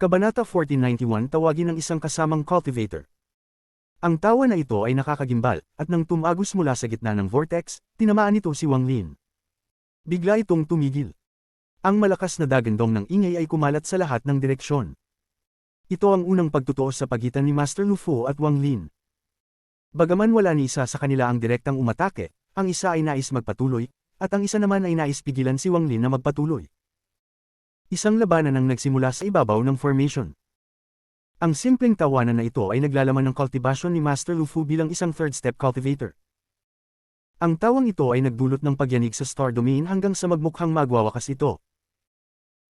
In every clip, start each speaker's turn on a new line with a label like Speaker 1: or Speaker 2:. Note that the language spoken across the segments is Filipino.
Speaker 1: Kabanata 1491 Tawagin ng isang kasamang cultivator. Ang tawa na ito ay nakakagimbal, at nang tumagos mula sa gitna ng vortex, tinamaan nito si Wang Lin. Bigla itong tumigil. Ang malakas na dagandong ng ingay ay kumalat sa lahat ng direksyon. Ito ang unang pagtutuos sa pagitan ni Master Lu Fu at Wang Lin. Bagaman wala ni isa sa kanila ang direktang umatake, ang isa ay nais magpatuloy, at ang isa naman ay nais pigilan si Wang Lin na magpatuloy. Isang labanan ang nagsimula sa ibabaw ng formation. Ang simpleng tawanan na ito ay naglalaman ng cultivation ni Master Lu Fu bilang isang third-step cultivator. Ang tawang ito ay nagdulot ng pagyanig sa Star Domain hanggang sa magmukhang magwawakas ito.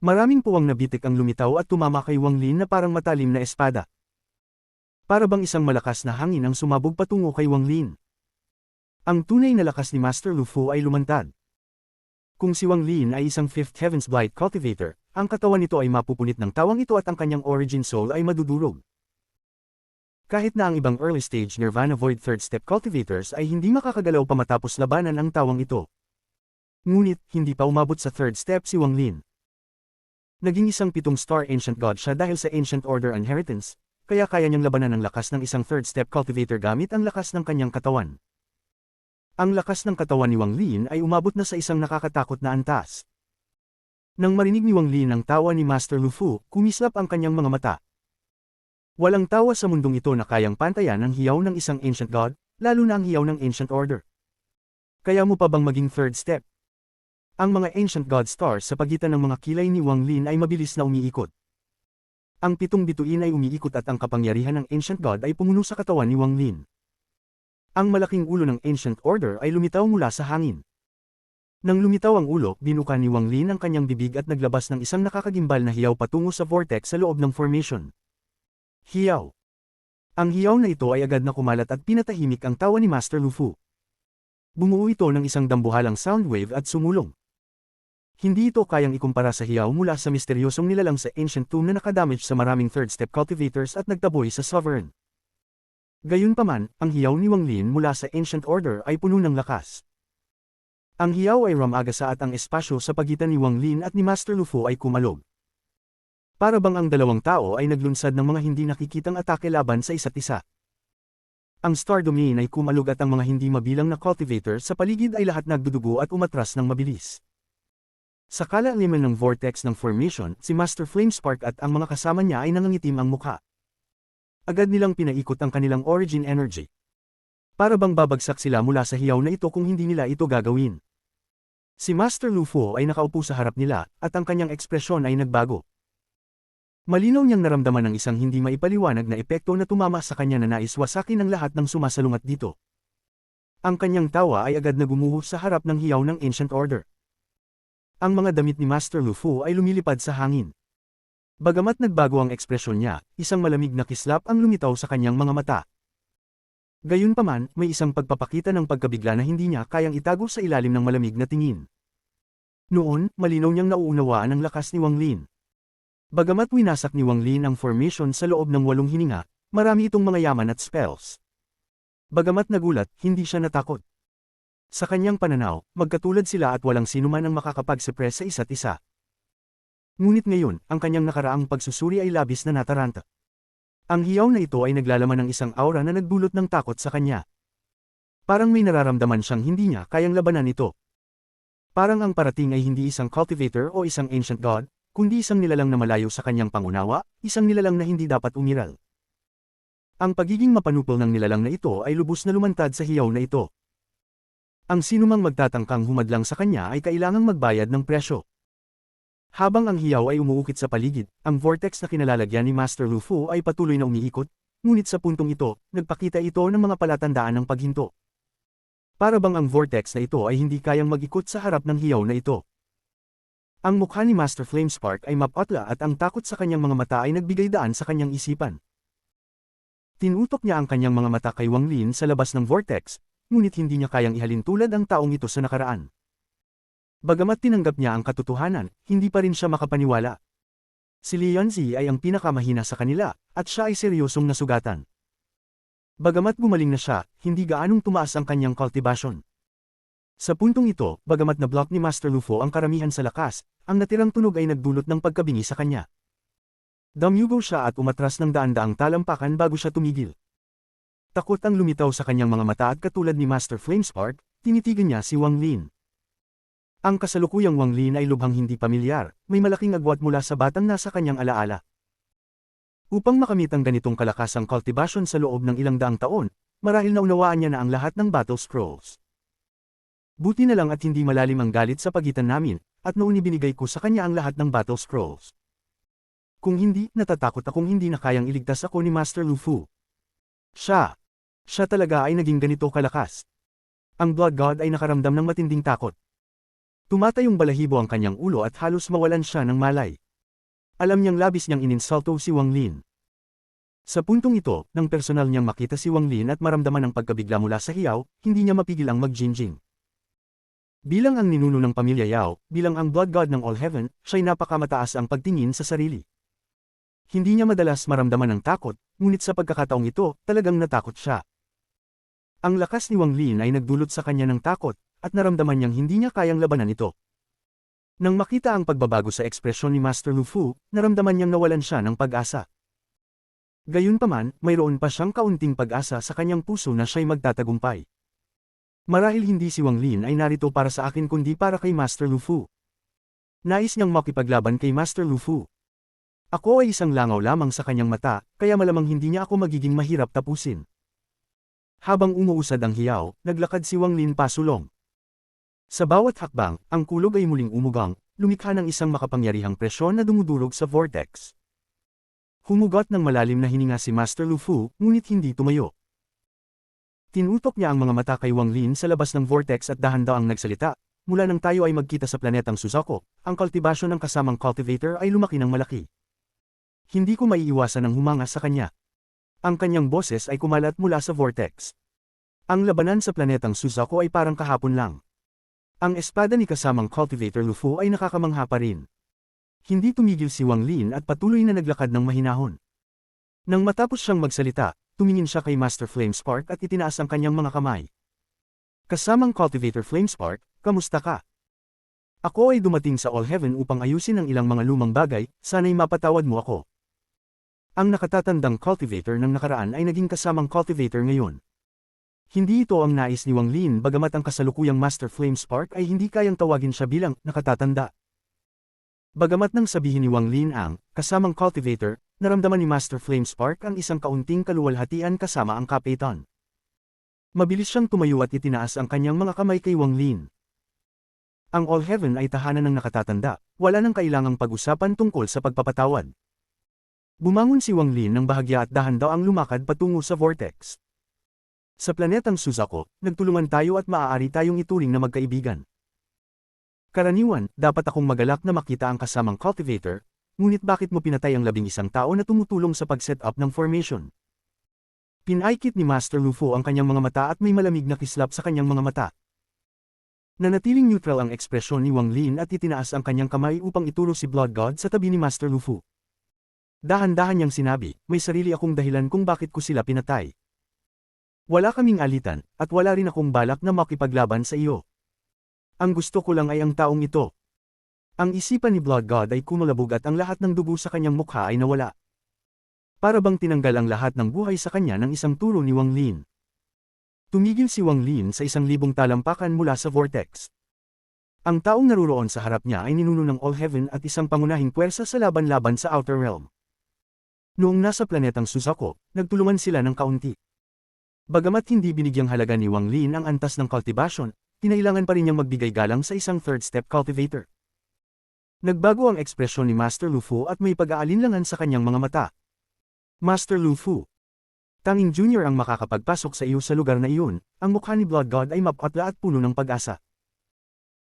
Speaker 1: Maraming puwang na bitik ang lumitaw at tumama kay Wang Lin na parang matalim na espada. Para bang isang malakas na hangin ang sumabog patungo kay Wang Lin. Ang tunay na lakas ni Master Lu Fu ay lumantad. Kung si Wang Lin ay isang Fifth Heaven's Blight cultivator, ang katawan nito ay mapupunit ng tawang ito at ang kanyang origin soul ay madudurog. Kahit na ang ibang early stage Nirvana Void third step cultivators ay hindi makakagalaw pa matapos labanan ang tawang ito. Ngunit, hindi pa umabot sa third step si Wang Lin. Naging isang 7-star Ancient God siya dahil sa Ancient Order Inheritance, kaya kaya niyang labanan ang lakas ng isang third step cultivator gamit ang lakas ng kanyang katawan. Ang lakas ng katawan ni Wang Lin ay umabot na sa isang nakakatakot na antas. Nang marinig ni Wang Lin ang tawa ni Master Lu Fu, kumislap ang kanyang mga mata. Walang tawa sa mundong ito na kayang pantayan ang hiyaw ng isang Ancient God, lalo na ang hiyaw ng Ancient Order. Kaya mo pa bang maging third step? Ang mga Ancient God Stars sa pagitan ng mga kilay ni Wang Lin ay mabilis na umiikot. Ang 7 bituin ay umiikot at ang kapangyarihan ng Ancient God ay pumuno sa katawan ni Wang Lin. Ang malaking ulo ng Ancient Order ay lumitaw mula sa hangin. Nang lumitaw ang ulo, binuka ni Wang Lin ang kanyang bibig at naglabas ng isang nakakagimbal na hiyaw patungo sa vortex sa loob ng formation. Hiyaw. Ang hiyaw na ito ay agad na kumalat at pinatahimik ang tawa ni Master Lu Fu. Bumuo ito ng isang dambuhalang sound wave at sumulong. Hindi ito kayang ikumpara sa hiyaw mula sa misteryosong nilalang sa Ancient Tomb na nakadamage sa maraming third-step cultivators at nagtaboy sa Sovereign. Gayunpaman, ang hiyaw ni Wang Lin mula sa Ancient Order ay puno ng lakas. Ang hiyaw ay ramagasa at ang espasyo sa pagitan ni Wang Lin at ni Master Lu Fu ay kumalog. Para bang ang dalawang tao ay naglunsad ng mga hindi nakikitang atake laban sa isa't isa. Ang Star Domain ay kumalog at ang mga hindi mabilang na cultivator sa paligid ay lahat nagdudugo at umatras ng mabilis. Sa kalaliman ng vortex ng formation, si Master Flamespark at ang mga kasama niya ay nangangitim ang mukha. Agad nilang pinaikot ang kanilang origin energy. Para bang babagsak sila mula sa hiyaw na ito kung hindi nila ito gagawin. Si Master Lu Fu ay nakaupo sa harap nila, at ang kanyang ekspresyon ay nagbago. Malinaw niyang naramdaman ng isang hindi maipaliwanag na epekto na tumama sa kanya na nais wasakin ng lahat ng sumasalungat dito. Ang kanyang tawa ay agad na gumuho sa harap ng hiyaw ng Ancient Order. Ang mga damit ni Master Lu Fu ay lumilipad sa hangin. Bagamat nagbago ang ekspresyon niya, isang malamig na kislap ang lumitaw sa kanyang mga mata. Gayunpaman, may isang pagpapakita ng pagkabigla na hindi niya kayang itago sa ilalim ng malamig na tingin. Noon, malinaw niyang nauunawaan ang lakas ni Wang Lin. Bagamat winasak ni Wang Lin ang formation sa loob ng 8 hininga, marami itong mga yaman at spells. Bagamat nagulat, hindi siya natakot. Sa kanyang pananaw, magkatulad sila at walang sinuman ang makakapag-suppress sa isa't isa. Ngunit ngayon, ang kanyang nakaraang pagsusuri ay labis na nataranta. Ang hiyaw na ito ay naglalaman ng isang aura na nagdulot ng takot sa kanya. Parang may nararamdaman siyang hindi niya kayang labanan ito. Parang ang parating ay hindi isang cultivator o isang Ancient God, kundi isang nilalang na malayo sa kanyang pangunawa, isang nilalang na hindi dapat umiral. Ang pagiging mapanupol ng nilalang na ito ay lubos na lumantad sa hiyaw na ito. Ang sinumang magtatangkang humadlang sa kanya ay kailangang magbayad ng presyo. Habang ang hiyaw ay umuukit sa paligid, ang vortex na kinalalagyan ni Master Lu Fu ay patuloy na umiikot, ngunit sa puntong ito, nagpakita ito ng mga palatandaan ng paghinto. Para bang ang vortex na ito ay hindi kayang mag-ikot sa harap ng hiyaw na ito. Ang mukha ni Master Flamespark ay mapatla at ang takot sa kanyang mga mata ay nagbigay daan sa kanyang isipan. Tinutok niya ang kanyang mga mata kay Wang Lin sa labas ng vortex, ngunit hindi niya kayang ihalin tulad ang taong ito sa nakaraan. Bagamat tinanggap niya ang katotohanan, hindi pa rin siya makapaniwala. Si Lian Zi ay ang pinakamahina sa kanila, at siya ay seryosong nasugatan. Bagamat gumaling na siya, hindi gaanong tumaas ang kanyang cultivation. Sa puntong ito, bagamat na-block ni Master Lu Fu ang karamihan sa lakas, ang natirang tunog ay nagdulot ng pagkabingi sa kanya. Damyugo siya at umatras ng daan-daang talampakan bago siya tumigil. Takot ang lumitaw sa kanyang mga mata at katulad ni Master Flamespark, tinitigan niya si Wang Lin. Ang kasalukuyang Wang Lin ay lubhang hindi pamilyar, may malaking agwat mula sa batang nasa kanyang alaala. Upang makamit ang ganitong kalakasang cultivation sa loob ng ilang daang taon, marahil naunawaan niya na ang lahat ng Battle Scrolls. Buti na lang at hindi malalim ang galit sa pagitan namin, at noon ibinigay ko sa kanya ang lahat ng Battle Scrolls. Kung hindi, natatakot akong hindi na kayang iligtas ako ni Master Lu Fu. Siya talaga ay naging ganito kalakas. Ang Blood God ay nakaramdam ng matinding takot. Tumatayong balahibo ang kanyang ulo at halos mawalan siya ng malay. Alam niyang labis niyang ininsulto si Wang Lin. Sa puntong ito, nang personal niyang makita si Wang Lin at maramdaman ang pagkabigla mula sa hiyaw, hindi niya mapigil ang magjinjing. Bilang ang ninuno ng pamilya Yao, bilang ang Blood God ng All Heaven, siya'y napakamataas ang pagtingin sa sarili. Hindi niya madalas maramdaman ng takot, ngunit sa pagkakataong ito, talagang natakot siya. Ang lakas ni Wang Lin ay nagdulot sa kanya ng takot, at naramdaman niyang hindi niya kayang labanan ito. Nang makita ang pagbabago sa ekspresyon ni Master Lu Fu, naramdaman niyang nawalan siya ng pag-asa. Gayunpaman, mayroon pa siyang kaunting pag-asa sa kanyang puso na siya'y magtatagumpay. Marahil hindi si Wang Lin ay narito para sa akin kundi para kay Master Lu Fu. Nais niyang makipaglaban kay Master Lu Fu. Ako ay isang langaw lamang sa kanyang mata, kaya malamang hindi niya ako magiging mahirap tapusin. Habang umuusad ang hiyaw, naglakad si Wang Lin pasulong. Sa bawat hakbang, ang kulog ay muling umugang, lumikha ng isang makapangyarihang presyon na dumudurog sa vortex. Humugot ng malalim na hininga si Master Lu Fu, ngunit hindi tumayo. Tinutok niya ang mga mata kay Wang Lin sa labas ng vortex at dahan-dahang nagsalita, mula nang tayo ay magkita sa planetang Suzaku, ang kultibasyon ng kasamang cultivator ay lumaki ng malaki. Hindi ko maiiwasan ang humanga sa kanya. Ang kanyang boses ay kumalat mula sa vortex. Ang labanan sa planetang Suzaku ay parang kahapon lang. Ang espada ni kasamang cultivator Lu Fu ay nakakamangha pa rin. Hindi tumigil si Wang Lin at patuloy na naglakad ng mahinahon. Nang matapos siyang magsalita, tumingin siya kay Master Flamespark at itinaas ang kanyang mga kamay. Kasamang cultivator Flamespark, kamusta ka? Ako ay dumating sa All Heaven upang ayusin ang ilang mga lumang bagay, sana'y mapatawad mo ako. Ang nakatatandang cultivator ng nakaraan ay naging kasamang cultivator ngayon. Hindi ito ang nais ni Wang Lin bagamat ang kasalukuyang Master Flamespark ay hindi kayang tawagin siya bilang nakatatanda. Bagamat nang sabihin ni Wang Lin ang kasamang cultivator, naramdaman ni Master Flamespark ang isang kaunting kaluwalhatian kasama ang kapitan. Mabilis siyang tumayo at itinaas ang kanyang mga kamay kay Wang Lin. Ang All Heaven ay tahanan ng nakatatanda, wala nang kailangang pag-usapan tungkol sa pagpapatawad. Bumangon si Wang Lin ng bahagya at dahan-dahang lumakad patungo sa vortex. Sa planetang Suzaku, nagtulungan tayo at maaari tayong ituring na magkaibigan. Karaniwan, dapat akong magalak na makita ang kasamang cultivator, ngunit bakit mo pinatay ang 11 tao na tumutulong sa pag-set up ng formation? Pinaikit ni Master Lu Fu ang kanyang mga mata at may malamig na kislap sa kanyang mga mata. Nanatiling neutral ang ekspresyon ni Wang Lin at itinaas ang kanyang kamay upang ituro si Blood God sa tabi ni Master Lu Fu. Dahan-dahan niyang sinabi, may sarili akong dahilan kung bakit ko sila pinatay. Wala kaming alitan, at wala rin akong balak na makipaglaban sa iyo. Ang gusto ko lang ay ang taong ito. Ang isipan ni Blood God ay kumalabog at ang lahat ng dugo sa kanyang mukha ay nawala. Para bang tinanggal ang lahat ng buhay sa kanya ng isang turo ni Wang Lin. Tumigil si Wang Lin sa 1,000 talampakan mula sa vortex. Ang taong naruroon sa harap niya ay ninuno ng All Heaven at isang pangunahing puwersa sa laban-laban sa Outer Realm. Noong nasa planetang Suzaku, nagtulungan sila ng kaunti. Bagamat hindi binigyang halaga ni Wang Lin ang antas ng cultivation, kinailangan pa rin niyang magbigay galang sa isang third-step cultivator. Nagbago ang ekspresyon ni Master Lu Fu at may pag-aalinlangan sa kanyang mga mata. Master Lu Fu, tanging junior ang makakapagpasok sa iyo sa lugar na iyon, ang mukha ni Blood God ay mapatla at puno ng pag-asa.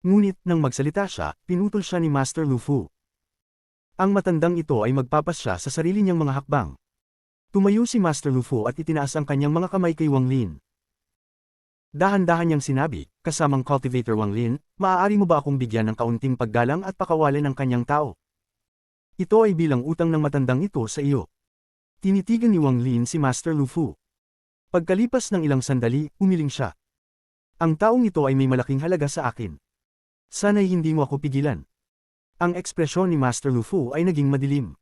Speaker 1: Ngunit, nang magsalita siya, pinutol siya ni Master Lu Fu. Ang matandang ito ay magpapasya sa sarili niyang mga hakbang. Tumayo si Master Lu Fu at itinaas ang kanyang mga kamay kay Wang Lin. Dahan-dahan niyang sinabi, kasamang cultivator Wang Lin, maaari mo ba akong bigyan ng kaunting paggalang at pakawalan ng kanyang tao? Ito ay bilang utang ng matandang ito sa iyo. Tinitigan ni Wang Lin si Master Lu Fu. Pagkalipas ng ilang sandali, umiling siya. Ang taong ito ay may malaking halaga sa akin. Sana'y hindi mo ako pigilan. Ang ekspresyon ni Master Lu Fu ay naging madilim.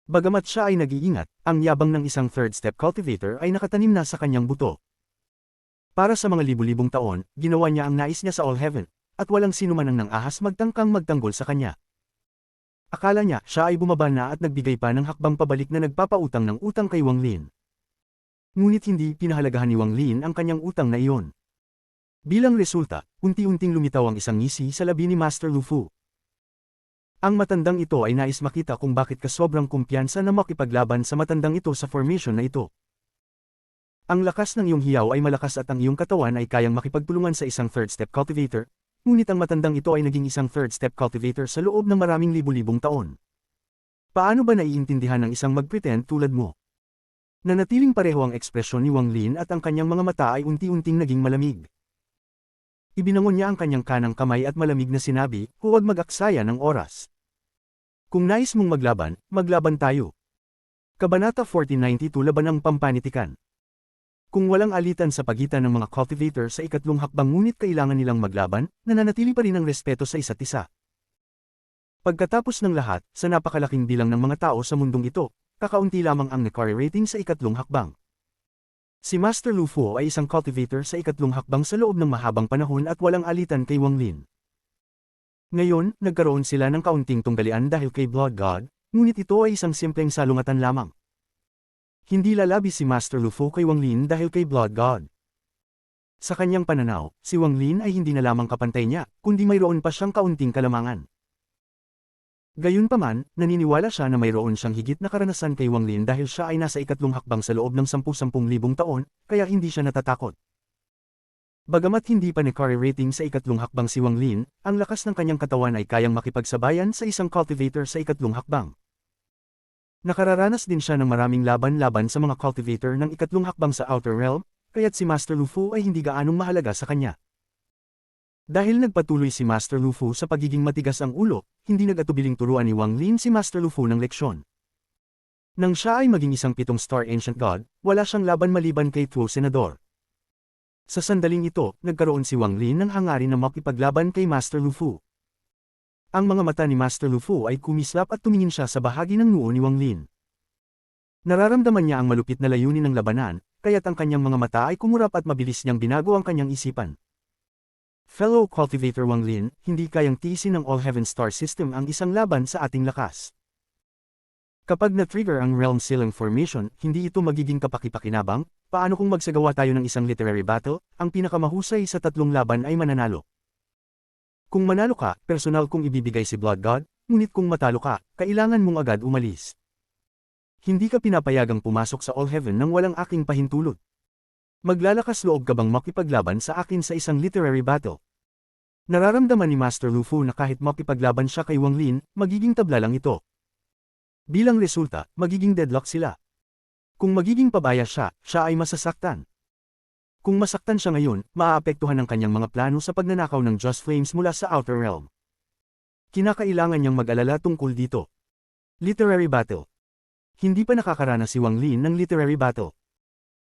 Speaker 1: Bagamat siya ay nag-iingat, ang yabang ng isang third-step cultivator ay nakatanim na sa kanyang buto. Para sa mga libu-libong taon, ginawa niya ang nais niya sa All Heaven, at walang sinuman ang nang-ahas magtangkang magtanggol sa kanya. Akala niya, siya ay bumaba na at nagbigay pa ng hakbang pabalik na nagpapautang ng utang kay Wang Lin. Ngunit hindi pinahalagahan ni Wang Lin ang kanyang utang na iyon. Bilang resulta, unti-unting lumitaw ang isang ngisi sa labi ni Master Lu Fu. Ang matandang ito ay nais makita kung bakit ka sobrang kumpiyansa na makipaglaban sa matandang ito sa formation na ito. Ang lakas ng iyong hiyaw ay malakas at ang iyong katawan ay kayang makipagtulungan sa isang third-step cultivator, ngunit ang matandang ito ay naging isang third-step cultivator sa loob ng maraming libu-libong taon. Paano ba naiintindihan ng isang mag-pretend tulad mo? Nanatiling pareho ang ekspresyon ni Wang Lin at ang kanyang mga mata ay unti-unting naging malamig. Ibinangon niya ang kanyang kanang kamay at malamig na sinabi, huwag mag-aksaya ng oras. Kung nais mong maglaban tayo. Kabanata 1492 Laban ng Pampanitikan. Kung walang alitan sa pagitan ng mga cultivator sa ikatlong hakbang ngunit kailangan nilang maglaban, nananatili pa rin ang respeto sa isa't isa. Pagkatapos ng lahat, sa napakalaking bilang ng mga tao sa mundong ito, kakaunti lamang ang Necari rating sa ikatlong hakbang. Si Master Lu Fu ay isang cultivator sa ikatlong hakbang sa loob ng mahabang panahon at walang alitan kay Wang Lin. Ngayon, nagkaroon sila ng kaunting tunggalian dahil kay Blood God, ngunit ito ay isang simpleng salungatan lamang. Hindi lalabi si Master Lu Fu kay Wang Lin dahil kay Blood God. Sa kanyang pananaw, si Wang Lin ay hindi na lamang kapantay niya, kundi mayroon pa siyang kaunting kalamangan. Gayunpaman, naniniwala siya na mayroon siyang higit na karanasan kay Wang Lin dahil siya ay nasa ikatlong hakbang sa loob ng 10,000 taon, kaya hindi siya natatakot. Bagamat hindi pa Necari rating sa ikatlong hakbang si Wang Lin, ang lakas ng kanyang katawan ay kayang makipagsabayan sa isang cultivator sa ikatlong hakbang. Nakararanas din siya ng maraming laban-laban sa mga cultivator ng ikatlong hakbang sa Outer Realm, kaya't si Master Lu Fu ay hindi gaanong mahalaga sa kanya. Dahil nagpatuloy si Master Lu Fu sa pagiging matigas ang ulo, hindi nag-atubiling turuan ni Wang Lin si Master Lu Fu ng leksyon. Nang siya ay maging isang 7-star Ancient God, wala siyang laban maliban kay Tuo Senador. Sa sandaling ito, nagkaroon si Wang Lin ng hangarin na makipaglaban kay Master Lu Fu. Ang mga mata ni Master Lu Fu ay kumislap at tumingin siya sa bahagi ng noo ni Wang Lin. Nararamdaman niya ang malupit na layunin ng labanan, kaya't ang kanyang mga mata ay kumurap at mabilis niyang binago ang kanyang isipan. Fellow Cultivator Wang Lin, hindi kayang tiisin ng All Heaven Star System ang isang laban sa ating lakas. Kapag na-trigger ang Realm Sealing Formation, hindi ito magiging kapaki-pakinabang. Paano kung magsagawa tayo ng isang literary battle? Ang pinakamahusay sa tatlong laban ay mananalo. Kung manalo ka, personal kong ibibigay si Blood God, ngunit kung matalo ka, kailangan mong agad umalis. Hindi ka pinapayagang pumasok sa All Heaven nang walang aking pahintulot. Maglalakas loob ka bang makipaglaban sa akin sa isang literary battle? Nararamdaman ni Master Lu Fu na kahit makipaglaban siya kay Wang Lin, magiging tabla lang ito. Bilang resulta, magiging deadlock sila. Kung magiging pabaya siya ay masasaktan. Kung masaktan siya ngayon, maaapektuhan ang kanyang mga plano sa pagnanakaw ng Just Flames mula sa Outer Realm. Kinakailangan niyang mag-alala tungkol dito. Literary Battle. Hindi pa nakakaranas si Wang Lin ng literary battle.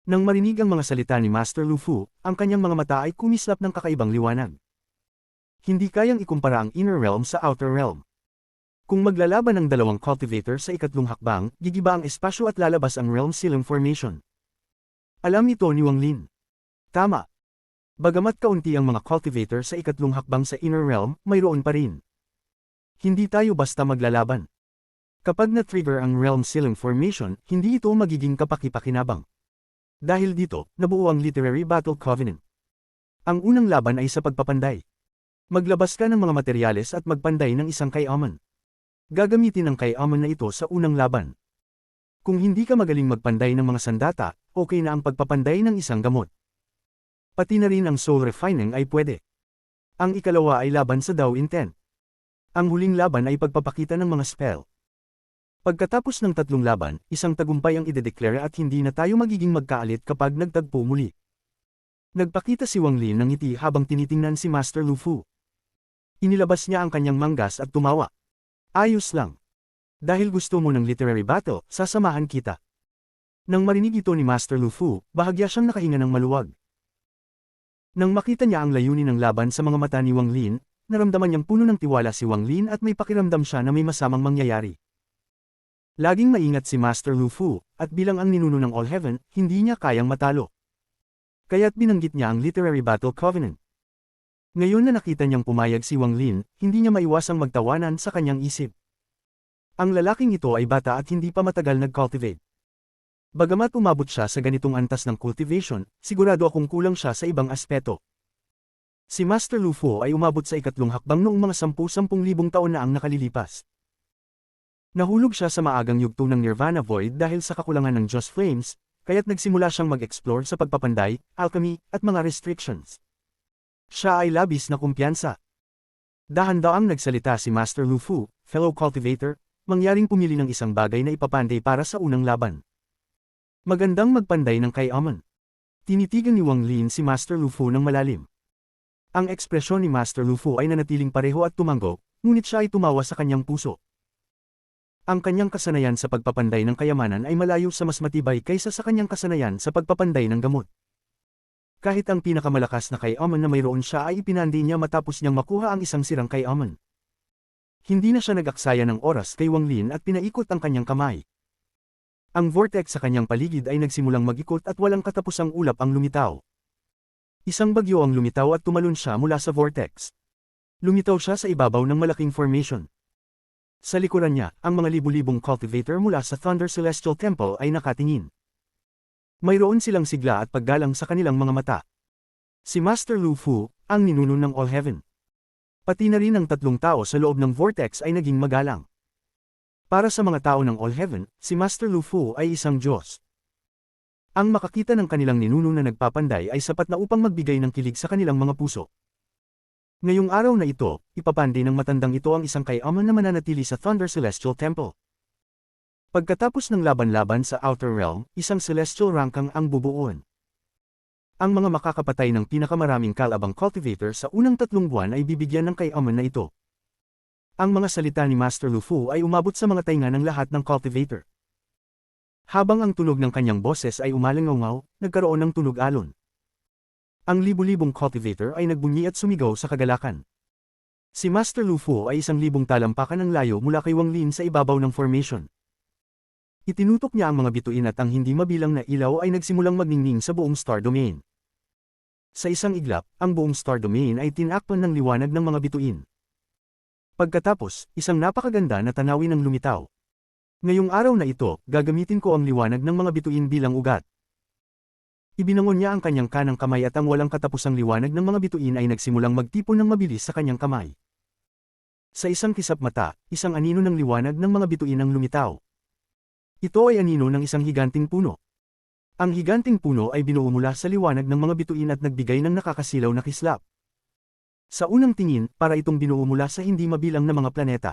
Speaker 1: Nang marinig ang mga salita ni Master Lu Fu, ang kanyang mga mata ay kumislap ng kakaibang liwanag. Hindi kayang ikumpara ang Inner Realm sa Outer Realm. Kung maglalaban ang dalawang cultivator sa ikatlong hakbang, gigiba ang espasyo at lalabas ang Realm Sealing Formation. Alam nito ni Wang Lin. Tama. Bagamat kaunti ang mga cultivator sa ikatlong hakbang sa Inner Realm, mayroon pa rin. Hindi tayo basta maglalaban. Kapag na-trigger ang Realm Sealing Formation, hindi ito magiging kapaki-pakinabang. Dahil dito, nabuo ang Literary Battle Covenant. Ang unang laban ay sa pagpapanday. Maglabas ka ng mga materyales at magpanday ng isang Kai-Aman. Gagamitin ang Kai-Aman na ito sa unang laban. Kung hindi ka magaling magpanday ng mga sandata, okay na ang pagpapanday ng isang gamot. Pati na rin ang Soul Refining ay pwede. Ang ikalawa ay laban sa Dao Intent. Ang huling laban ay pagpapakita ng mga spell. Pagkatapos ng tatlong laban, isang tagumpay ang idedeklara at hindi na tayo magiging magkaalit kapag nagtagpo muli. Nagpakita si Wang Lin ng ngiti habang tinitingnan si Master Lu Fu. Inilabas niya ang kanyang manggas at tumawa. Ayos lang. Dahil gusto mo ng literary battle, sasamahan kita. Nang marinig ito ni Master Lu Fu, bahagya siyang nakahinga ng maluwag. Nang makita niya ang layunin ng laban sa mga mata ni Wang Lin, naramdaman niyang puno ng tiwala si Wang Lin at may pakiramdam siya na may masamang mangyayari. Laging maingat si Master Lu Fu, at bilang ang ninuno ng All Heaven, hindi niya kayang matalo. Kaya't binanggit niya ang Literary Battle Covenant. Ngayon na nakita niyang pumayag si Wang Lin, hindi niya maiwasang magtawanan sa kanyang isip. Ang lalaking ito ay bata at hindi pa matagal nag-cultivate. Bagamat umabot siya sa ganitong antas ng cultivation, sigurado akong kulang siya sa ibang aspeto. Si Master Lu Fu ay umabot sa ikatlong hakbang noong mga 10,000 taon na ang nakalilipas. Nahulog siya sa maagang yugto ng Nirvana Void dahil sa kakulangan ng Joss Flames, kaya't nagsimula siyang mag-explore sa pagpapanday, alchemy, at mga restrictions. Siya ay labis na kumpiyansa. Dahan-daang nagsalita si Master Lu Fu, fellow cultivator, mangyaring pumili ng isang bagay na ipapanday para sa unang laban. Magandang magpanday ng kay Amon. Tinitigan ni Wang Lin si Master Lu Fu ng malalim. Ang ekspresyon ni Master Lu Fu ay nanatiling pareho at tumango, ngunit siya ay tumawa sa kanyang puso. Ang kanyang kasanayan sa pagpapanday ng kayamanan ay malayo sa mas matibay kaysa sa kanyang kasanayan sa pagpapanday ng gamot. Kahit ang pinakamalakas na kay Amon na mayroon siya ay ipinandi niya matapos niyang makuha ang isang sirang kay Amon. Hindi na siya nag-aksaya ng oras kay Wang Lin at pinaikot ang kanyang kamay. Ang vortex sa kanyang paligid ay nagsimulang mag-ikot at walang katapusang ulap ang lumitaw. Isang bagyo ang lumitaw at tumalon siya mula sa vortex. Lumitaw siya sa ibabaw ng malaking formation. Sa likuran niya, ang mga libu-libong cultivator mula sa Thunder Celestial Temple ay nakatingin. Mayroon silang sigla at paggalang sa kanilang mga mata. Si Master Lu Fu, ang ninuno ng All Heaven. Pati na rin ang tatlong tao sa loob ng vortex ay naging magalang. Para sa mga tao ng All Heaven, si Master Lu Fu ay isang Diyos. Ang makakita ng kanilang ninuno na nagpapanday ay sapat na upang magbigay ng kilig sa kanilang mga puso. Ngayong araw na ito, ipapandi ng matandang ito ang isang kay Amon na mananatili sa Thunder Celestial Temple. Pagkatapos ng laban-laban sa Outer Realm, isang celestial rank ang bubuuan. Ang mga makakapatay ng pinakamaraming kalabang cultivator sa unang 3 buwan ay bibigyan ng kay Amon na ito. Ang mga salita ni Master Lu Fu ay umabot sa mga tainga ng lahat ng cultivator. Habang ang tunog ng kanyang boses ay umalingaw, nagkaroon ng tunog alon. Ang libu-libong cultivator ay nagbunyi at sumigaw sa kagalakan. Si Master Lu Fu ay 1,000 talampakan ng layo mula kay Wang Lin sa ibabaw ng formation. Itinutok niya ang mga bituin at ang hindi mabilang na ilaw ay nagsimulang magningning sa buong Star Domain. Sa isang iglap, ang buong Star Domain ay tinakpan ng liwanag ng mga bituin. Pagkatapos, isang napakaganda na tanawin ang lumitaw. Ngayong araw na ito, gagamitin ko ang liwanag ng mga bituin bilang ugat. Ibinangon niya ang kanyang kanang kamay at ang walang katapusang liwanag ng mga bituin ay nagsimulang magtipon ng mabilis sa kanyang kamay. Sa isang kisap mata, isang anino ng liwanag ng mga bituin ang lumitaw. Ito ay anino ng isang higanting puno. Ang higanting puno ay binuo mula sa liwanag ng mga bituin at nagbigay ng nakakasilaw na kislap. Sa unang tingin, para itong binuo mula sa hindi mabilang na mga planeta.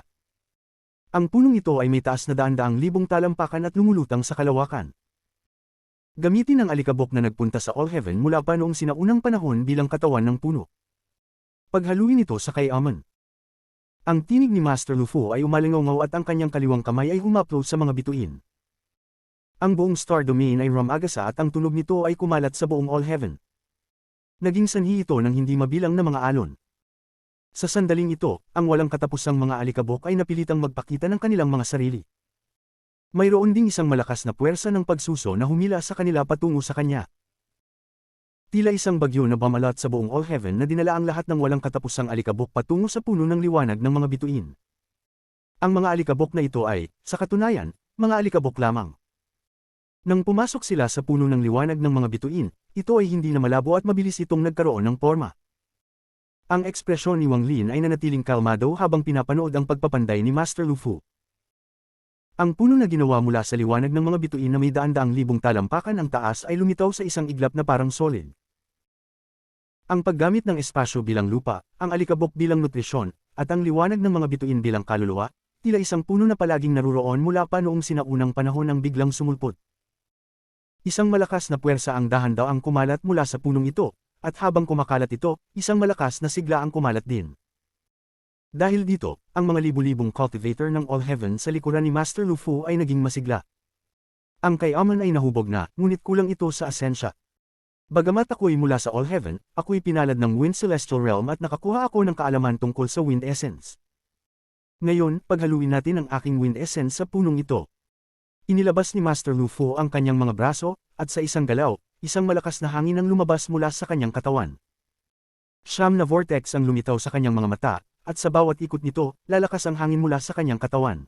Speaker 1: Ang punong ito ay may taas na daan-daang libong talampakan at lumulutang sa kalawakan. Gamitin ang alikabok na nagpunta sa All Heaven mula pa noong sinaunang panahon bilang katawan ng puno. Paghaluin ito sa kay Amon. Ang tinig ni Master Lu Fu ay umalingaw at ang kanyang kaliwang kamay ay humaplo sa mga bituin. Ang buong Star Domain ay rumagasa at ang tunog nito ay kumalat sa buong All Heaven. Naging sanhi ito ng hindi mabilang na mga alon. Sa sandaling ito, ang walang katapusang mga alikabok ay napilitang magpakita ng kanilang mga sarili. Mayroon ding isang malakas na puwersa ng pagsuso na humila sa kanila patungo sa kanya. Tila isang bagyo na bumalat sa buong All Heaven na dinala ang lahat ng walang katapusang alikabok patungo sa puno ng liwanag ng mga bituin. Ang mga alikabok na ito ay, sa katunayan, mga alikabok lamang. Nang pumasok sila sa puno ng liwanag ng mga bituin, ito ay hindi na malabo at mabilis itong nagkaroon ng porma. Ang ekspresyon ni Wang Lin ay nanatiling kalmado habang pinapanood ang pagpapanday ni Master Lu Fu. Ang puno na ginawa mula sa liwanag ng mga bituin na may daan-daang libong talampakan ang taas ay lumitaw sa isang iglap na parang solid. Ang paggamit ng espasyo bilang lupa, ang alikabok bilang nutrisyon, at ang liwanag ng mga bituin bilang kaluluwa, tila isang puno na palaging naruroon mula pa noong sinaunang panahon ang biglang sumulpot. Isang malakas na puwersa ang dahan-daang kumalat mula sa punong ito, at habang kumakalat ito, isang malakas na sigla ang kumalat din. Dahil dito, ang mga libu-libong cultivator ng All Heaven sa likuran ni Master Lu Fu ay naging masigla. Ang kay Amon ay nahubog na, ngunit kulang ito sa asensya. Bagamat ako'y mula sa All Heaven, ako'y pinalad ng Wind Celestial Realm at nakakuha ako ng kaalaman tungkol sa Wind Essence. Ngayon, paghaluin natin ang aking Wind Essence sa punong ito. Inilabas ni Master Lu Fu ang kanyang mga braso, at sa isang galaw, isang malakas na hangin ang lumabas mula sa kanyang katawan. Siyam na vortex ang lumitaw sa kanyang mga mata, at sa bawat ikot nito, lalakas ang hangin mula sa kanyang katawan.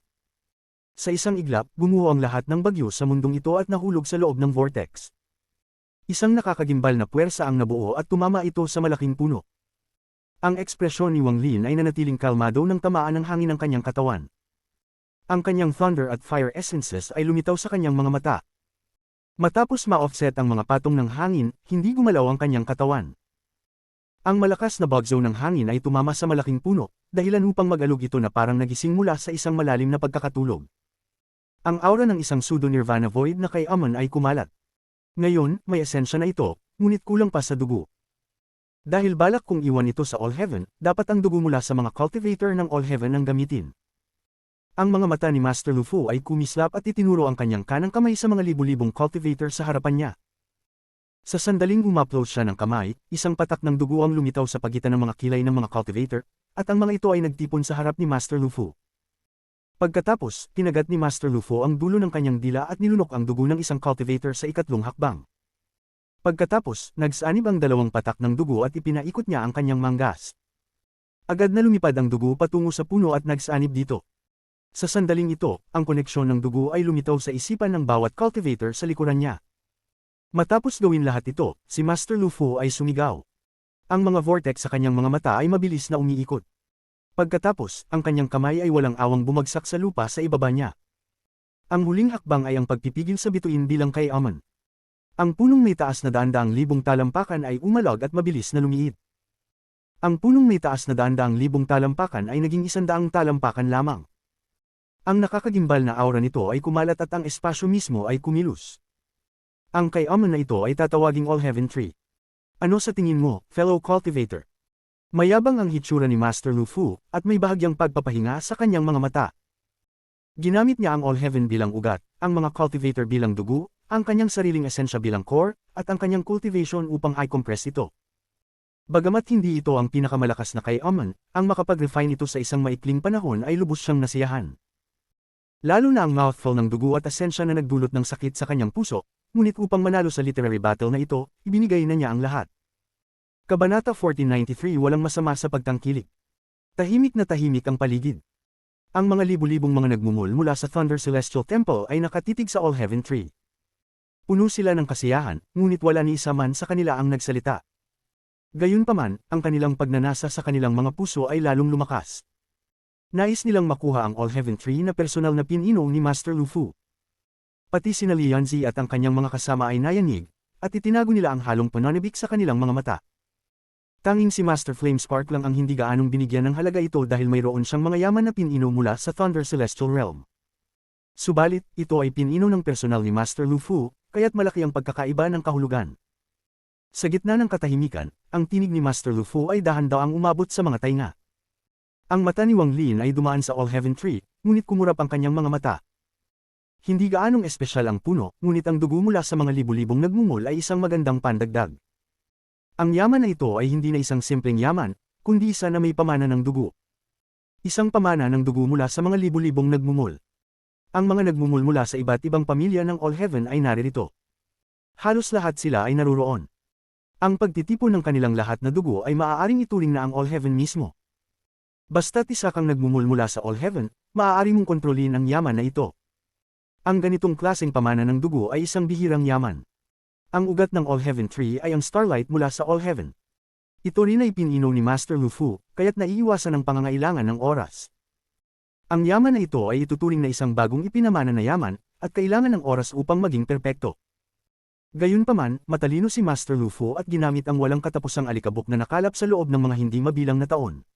Speaker 1: Sa isang iglap, gumuho ang lahat ng bagyo sa mundong ito at nahulog sa loob ng vortex. Isang nakakagimbal na puwersa ang nabuo at tumama ito sa malaking puno. Ang ekspresyon ni Wang Lin ay nanatiling kalmado nang tamaan ng hangin ng kanyang katawan. Ang kanyang thunder at fire essences ay lumitaw sa kanyang mga mata. Matapos ma-offset ang mga patong ng hangin, hindi gumalaw ang kanyang katawan. Ang malakas na bagyo ng hangin ay tumama sa malaking puno, dahilan upang mag-alog ito na parang nagising mula sa isang malalim na pagkakatulog. Ang aura ng isang pseudo-nirvana void na kay Amon ay kumalat. Ngayon, may esensya na ito, ngunit kulang pa sa dugo. Dahil balak kong iwan ito sa All Heaven, dapat ang dugo mula sa mga cultivator ng All Heaven ang gamitin. Ang mga mata ni Master Lu Fu ay kumislap at itinuro ang kanyang kanang kamay sa mga libu-libong cultivator sa harapan niya. Sa sandaling umapload siya ng kamay, isang patak ng dugo ang lumitaw sa pagitan ng mga kilay ng mga cultivator, at ang mga ito ay nagtipon sa harap ni Master Lu Fu. Pagkatapos, tinagat ni Master Lu Fu ang dulo ng kanyang dila at nilunok ang dugo ng isang cultivator sa ikatlong hakbang. Pagkatapos, nagsanib ang dalawang patak ng dugo at ipinaikot niya ang kanyang manggas. Agad na lumipad ang dugo patungo sa puno at nagsanib dito. Sa sandaling ito, ang koneksyon ng dugo ay lumitaw sa isipan ng bawat cultivator sa likuran niya. Matapos gawin lahat ito, si Master Lu Fu ay sumigaw. Ang mga vortex sa kanyang mga mata ay mabilis na umiikot. Pagkatapos, ang kanyang kamay ay walang awang bumagsak sa lupa sa ibaba niya. Ang huling hakbang ay ang pagpipigil sa bituin bilang kay Amon. Ang punong may taas na daan-daang libong talampakan ay umalag at mabilis na lumiit. Ang punong may taas na daan-daang libong talampakan ay naging 100 talampakan lamang. Ang nakakagimbal na aura nito ay kumalat at ang espasyo mismo ay kumilos. Ang kay Amon na ito ay tatawaging All Heaven Tree. Ano sa tingin mo, fellow cultivator? Mayabang ang hitsura ni Master Lu Fu, at may bahagyang pagpapahinga sa kanyang mga mata. Ginamit niya ang All Heaven bilang ugat, ang mga cultivator bilang dugo, ang kanyang sariling esensya bilang core, at ang kanyang cultivation upang i-compress ito. Bagamat hindi ito ang pinakamalakas na kay Amon, ang makapag-refine ito sa isang maikling panahon ay lubos siyang nasiyahan. Lalo na ang mouthful ng dugo at esensya na nagdulot ng sakit sa kanyang puso, ngunit upang manalo sa literary battle na ito, ibinigay na niya ang lahat. Kabanata 1493 Walang masama sa pagtangkilik. Tahimik na tahimik ang paligid. Ang mga libu-libong mga nagmumul mula sa Thunder Celestial Temple ay nakatitig sa All Heaven Tree. Puno sila ng kasiyahan, ngunit wala ni isa man sa kanila ang nagsalita. Gayunpaman, ang kanilang pagnanasa sa kanilang mga puso ay lalong lumakas. Nais nilang makuha ang All Heaven Tree na personal na pininong ni Master Lu Fu. Pati sina Li Yanzi at ang kanyang mga kasama ay nayanig, at itinago nila ang halong pananabik sa kanilang mga mata. Tanging si Master Flamespark lang ang hindi gaanong binigyan ng halaga ito dahil mayroon siyang mga yaman na pinino mula sa Thunder Celestial Realm. Subalit, ito ay pinino ng personal ni Master Lu Fu, kaya't malaki ang pagkakaiba ng kahulugan. Sa gitna ng katahimikan, ang tinig ni Master Lu Fu ay dahan-daang umabot sa mga tainga. Ang mata ni Wang Lin ay dumaan sa All Heaven Tree, ngunit kumurap ang kanyang mga mata. Hindi gaanong espesyal ang puno, ngunit ang dugo mula sa mga libu-libong nagmumul ay isang magandang pandagdag. Ang yaman na ito ay hindi na isang simpleng yaman, kundi isa na may pamana ng dugo. Isang pamana ng dugo mula sa mga libu-libong nagmumul. Ang mga nagmumul mula sa iba't ibang pamilya ng All Heaven ay naririto. Halos lahat sila ay naruroon. Ang pagtitipon ng kanilang lahat na dugo ay maaaring ituring na ang All Heaven mismo. Basta't isa kang nagmumul mula sa All Heaven, maaari mong kontrolin ang yaman na ito. Ang ganitong klaseng pamana ng dugo ay isang bihirang yaman. Ang ugat ng All Heaven Tree ay ang starlight mula sa All Heaven. Ito rin ay pinino ni Master Lu Fu, kaya't naiiwasan ang pangangailangan ng oras. Ang yaman na ito ay ituturing na isang bagong ipinamana na yaman, at kailangan ng oras upang maging perpekto. Gayunpaman, matalino si Master Lu Fu at ginamit ang walang katapusang alikabok na nakalap sa loob ng mga hindi mabilang na taon.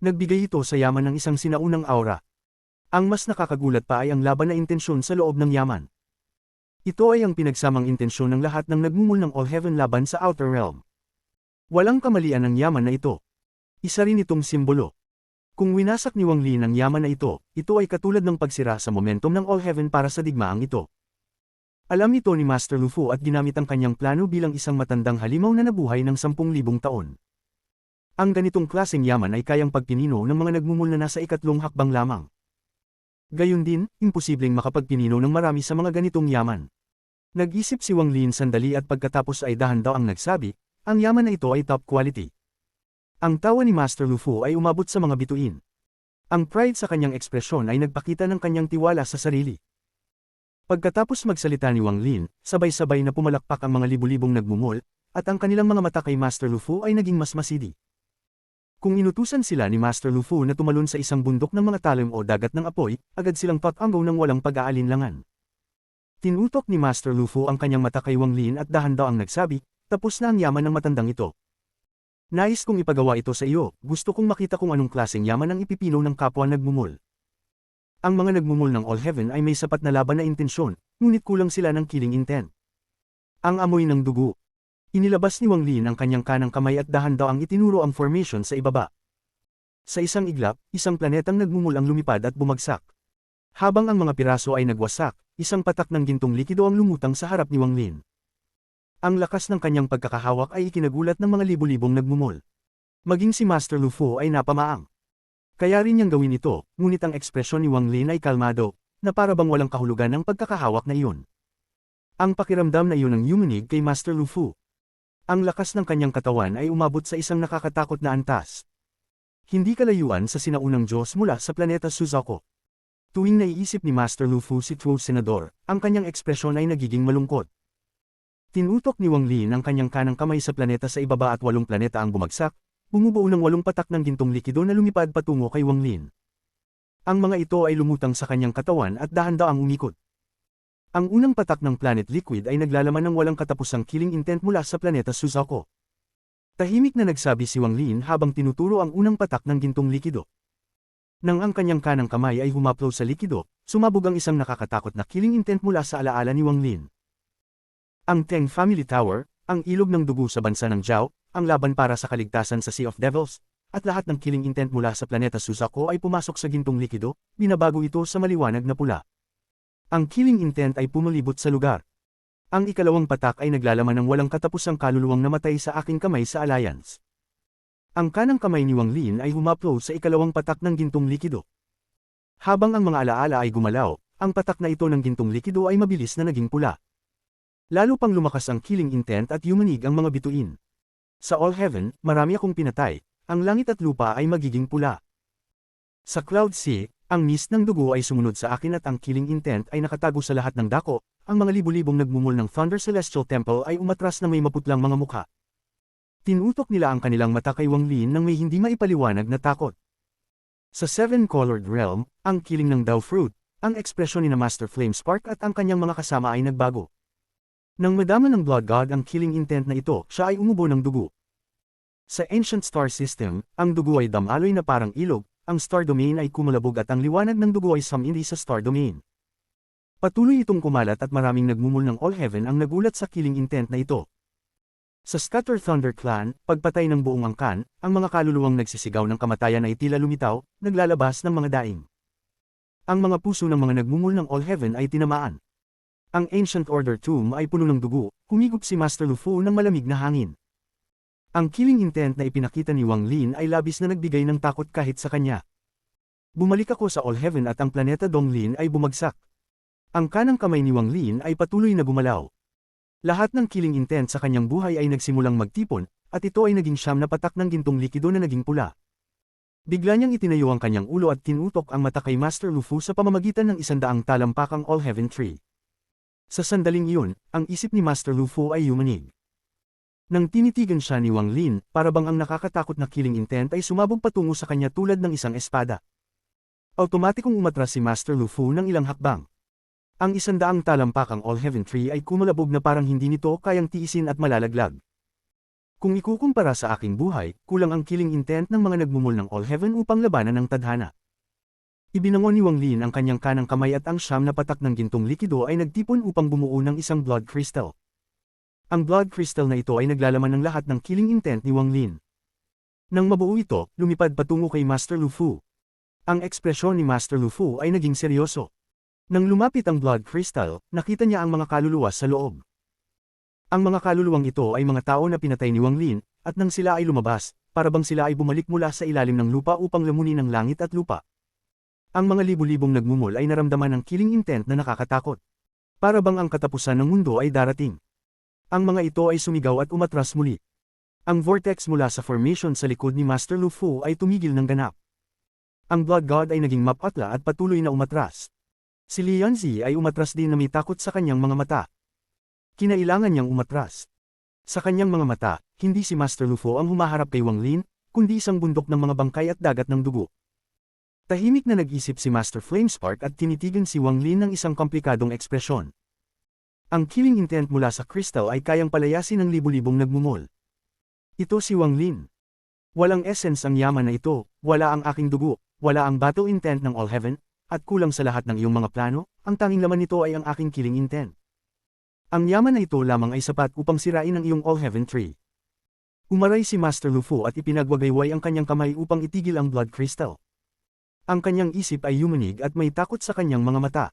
Speaker 1: Nagbigay ito sa yaman ng isang sinaunang aura. Ang mas nakakagulat pa ay ang laban na intensyon sa loob ng yaman. Ito ay ang pinagsamang intensyon ng lahat ng nagmumul ng All Heaven laban sa Outer Realm. Walang kamalian ang yaman na ito. Isa rin itong simbolo. Kung winasak ni Wang Lin ang yaman na ito ay katulad ng pagsira sa momentum ng All Heaven para sa digmaang ito. Alam ito ni Master Lu Fu at ginamit ang kanyang plano bilang isang matandang halimaw na nabuhay ng 10,000 taon. Ang ganitong klaseng yaman ay kayang pagpinino ng mga nagmumul na nasa ikatlong hakbang lamang. Gayun din, imposibleng makapagpinino ng marami sa mga ganitong yaman. Nag-isip si Wang Lin sandali at pagkatapos ay dahan-daw ang nagsabi, ang yaman na ito ay top quality. Ang tawa ni Master Lu Fu ay umabot sa mga bituin. Ang pride sa kanyang ekspresyon ay nagpakita ng kanyang tiwala sa sarili. Pagkatapos magsalita ni Wang Lin, sabay-sabay na pumalakpak ang mga libu-libong nagmumol, at ang kanilang mga mata kay Master Lu Fu ay naging mas masidi. Kung inutusan sila ni Master Lu Fu na tumalon sa isang bundok ng mga talim o dagat ng apoy, agad silang tatanggaw ng walang pag-aalinlangan. Tinutok ni Master Lu Fu ang kanyang mata kay Wang Lin at dahan-daw ang nagsabi, tapos na ang yaman ng matandang ito. Nais kong ipagawa ito sa iyo, gusto kong makita kung anong klaseng yaman ang ipipino ng kapwa nagmumol. Ang mga nagmumol ng All Heaven ay may sapat na laban na intensyon, ngunit kulang sila ng killing intent. Ang amoy ng dugo. Inilabas ni Wang Lin ang kanyang kanang kamay at dahan-daw ang itinuro ang formation sa ibaba. Sa isang iglap, isang planetang nagmumul ang lumipad at bumagsak. Habang ang mga piraso ay nagwasak, isang patak ng gintong likido ang lumutang sa harap ni Wang Lin. Ang lakas ng kanyang pagkakahawak ay ikinagulat ng mga libu-libong nagmumol. Maging si Master Lu Fu ay napamaang. Kaya rin niyang gawin ito, ngunit ang ekspresyon ni Wang Lin ay kalmado, na para bang walang kahulugan ng pagkakahawak na iyon. Ang pakiramdam na iyon ang yumanig kay Master Lu Fu. Ang lakas ng kanyang katawan ay umabot sa isang nakakatakot na antas. Hindi kalayuan sa sinaunang Diyos mula sa planeta Suzaku. Tuwing naiisip ni Master Lu Fu si True Senador, ang kanyang ekspresyon ay nagiging malungkot. Tinutok ni Wang Lin ang kanyang kanang kamay sa planeta sa ibaba at 8 planeta ang bumagsak, bumubuo ng 8 patak ng gintong likido na lumipad patungo kay Wang Lin. Ang mga ito ay lumutang sa kanyang katawan at dahan-daang umikot. Ang unang patak ng Planet Liquid ay naglalaman ng walang katapusang killing intent mula sa planeta Suzaku. Tahimik na nagsabi si Wang Lin habang tinuturo ang unang patak ng gintong likido. Nang ang kanyang kanang kamay ay humaplo sa likido, sumabog ang isang nakakatakot na killing intent mula sa alaala ni Wang Lin. Ang Teng Family Tower, ang ilog ng dugo sa bansa ng Zhao, ang laban para sa kaligtasan sa Sea of Devils, at lahat ng killing intent mula sa planeta Suzaku ay pumasok sa gintong likido, binabago ito sa maliwanag na pula. Ang killing intent ay pumalibot sa lugar. Ang ikalawang patak ay naglalaman ng walang katapusang kaluluwang namatay sa aking kamay sa Alliance. Ang kanang kamay ni Wang Lin ay humaplo sa ikalawang patak ng gintong likido. Habang ang mga alaala ay gumalaw, ang patak na ito ng gintong likido ay mabilis na naging pula. Lalo pang lumakas ang killing intent at yumanig ang mga bituin. Sa All Heaven, marami akong pinatay, ang langit at lupa ay magiging pula. Sa Cloud Sea, ang mist ng dugo ay sumunod sa akin at ang killing intent ay nakatago sa lahat ng dako, ang mga libu-libong nagmumul ng Thunder Celestial Temple ay umatras na may maputlang mga mukha. Tinutok nila ang kanilang mata kay Wang Lin nang may hindi maipaliwanag na takot. Sa Seven-Colored Realm, ang killing ng Dao Fruit, ang ekspresyon ni na Master Flame Spark at ang kanyang mga kasama ay nagbago. Nang madama ng Blood God ang killing intent na ito, siya ay umubo ng dugo. Sa Ancient Star System, ang dugo ay damaloy na parang ilog, ang Star Domain ay kumalabog at ang liwanag ng dugo ay sumindi sa Star Domain. Patuloy itong kumalat at maraming nagmumul ng All Heaven ang nagulat sa killing intent na ito. Sa Scatter Thunder Clan, pagpatay ng buong angkan, ang mga kaluluwang nagsisigaw ng kamatayan ay tila lumitaw, naglalabas ng mga daing. Ang mga puso ng mga nagmumul ng All Heaven ay tinamaan. Ang Ancient Order Tomb ay puno ng dugo, humigop si Master Lu Fu ng malamig na hangin. Ang killing intent na ipinakita ni Wang Lin ay labis na nagbigay ng takot kahit sa kanya. Bumalik ako sa All Heaven at ang planeta Donglin ay bumagsak. Ang kanang kamay ni Wang Lin ay patuloy na gumalaw. Lahat ng killing intent sa kanyang buhay ay nagsimulang magtipon, at ito ay naging 9 na patak ng gintong likido na naging pula. Bigla niyang itinayo ang kanyang ulo at tinutok ang mata kay Master Lu Fu sa pamamagitan ng 100 talampakang All Heaven Tree. Sa sandaling iyon, ang isip ni Master Lu Fu ay yumanig. Nang tinitigan siya ni Wang Lin, para bang ang nakakatakot na killing intent ay sumabog patungo sa kanya tulad ng isang espada. Automatikong umatras si Master Lu Fu ng ilang hakbang. Ang 100 talampakang All Heaven Tree ay kumalabog na parang hindi nito kayang tiisin at malalaglag. Kung ikukumpara sa aking buhay, kulang ang killing intent ng mga nagmumul ng All Heaven upang labanan ng tadhana. Ibinangon ni Wang Lin ang kanyang kanang kamay at ang 9 na patak ng gintong likido ay nagtipon upang bumuo ng isang blood crystal. Ang blood crystal na ito ay naglalaman ng lahat ng killing intent ni Wang Lin. Nang mabuo ito, lumipad patungo kay Master Lu Fu. Ang ekspresyon ni Master Lu Fu ay naging seryoso. Nang lumapit ang blood crystal, nakita niya ang mga kaluluwa sa loob. Ang mga kaluluwang ito ay mga tao na pinatay ni Wang Lin, at nang sila ay lumabas, para bang sila ay bumalik mula sa ilalim ng lupa upang lamunin ang langit at lupa. Ang mga libu-libong nagmumol ay naramdaman ng killing intent na nakakatakot. Para bang ang katapusan ng mundo ay darating. Ang mga ito ay sumigaw at umatras muli. Ang vortex mula sa formation sa likod ni Master Lu Fu ay tumigil ng ganap. Ang Blood God ay naging mapatla at patuloy na umatras. Si Lian Zi ay umatras din na may takot sa kanyang mga mata. Kinailangan niyang umatras. Sa kanyang mga mata, hindi si Master Lu Fu ang humaharap kay Wang Lin, kundi isang bundok ng mga bangkay at dagat ng dugo. Tahimik na nag-isip si Master Flamespark at tinitigan si Wang Lin ng isang komplikadong ekspresyon. Ang killing intent mula sa crystal ay kayang palayasin ng libu-libong nagmumol. Ito si Wang Lin. Walang essence ang yaman na ito, wala ang aking dugo, wala ang battle intent ng All Heaven, at kulang sa lahat ng iyong mga plano, ang tanging laman nito ay ang aking killing intent. Ang yaman na ito lamang ay sapat upang sirain ang iyong All Heaven Tree. Umaray si Master Lu Fu at ipinagwagayway ang kanyang kamay upang itigil ang Blood Crystal. Ang kanyang isip ay yumanig at may takot sa kanyang mga mata.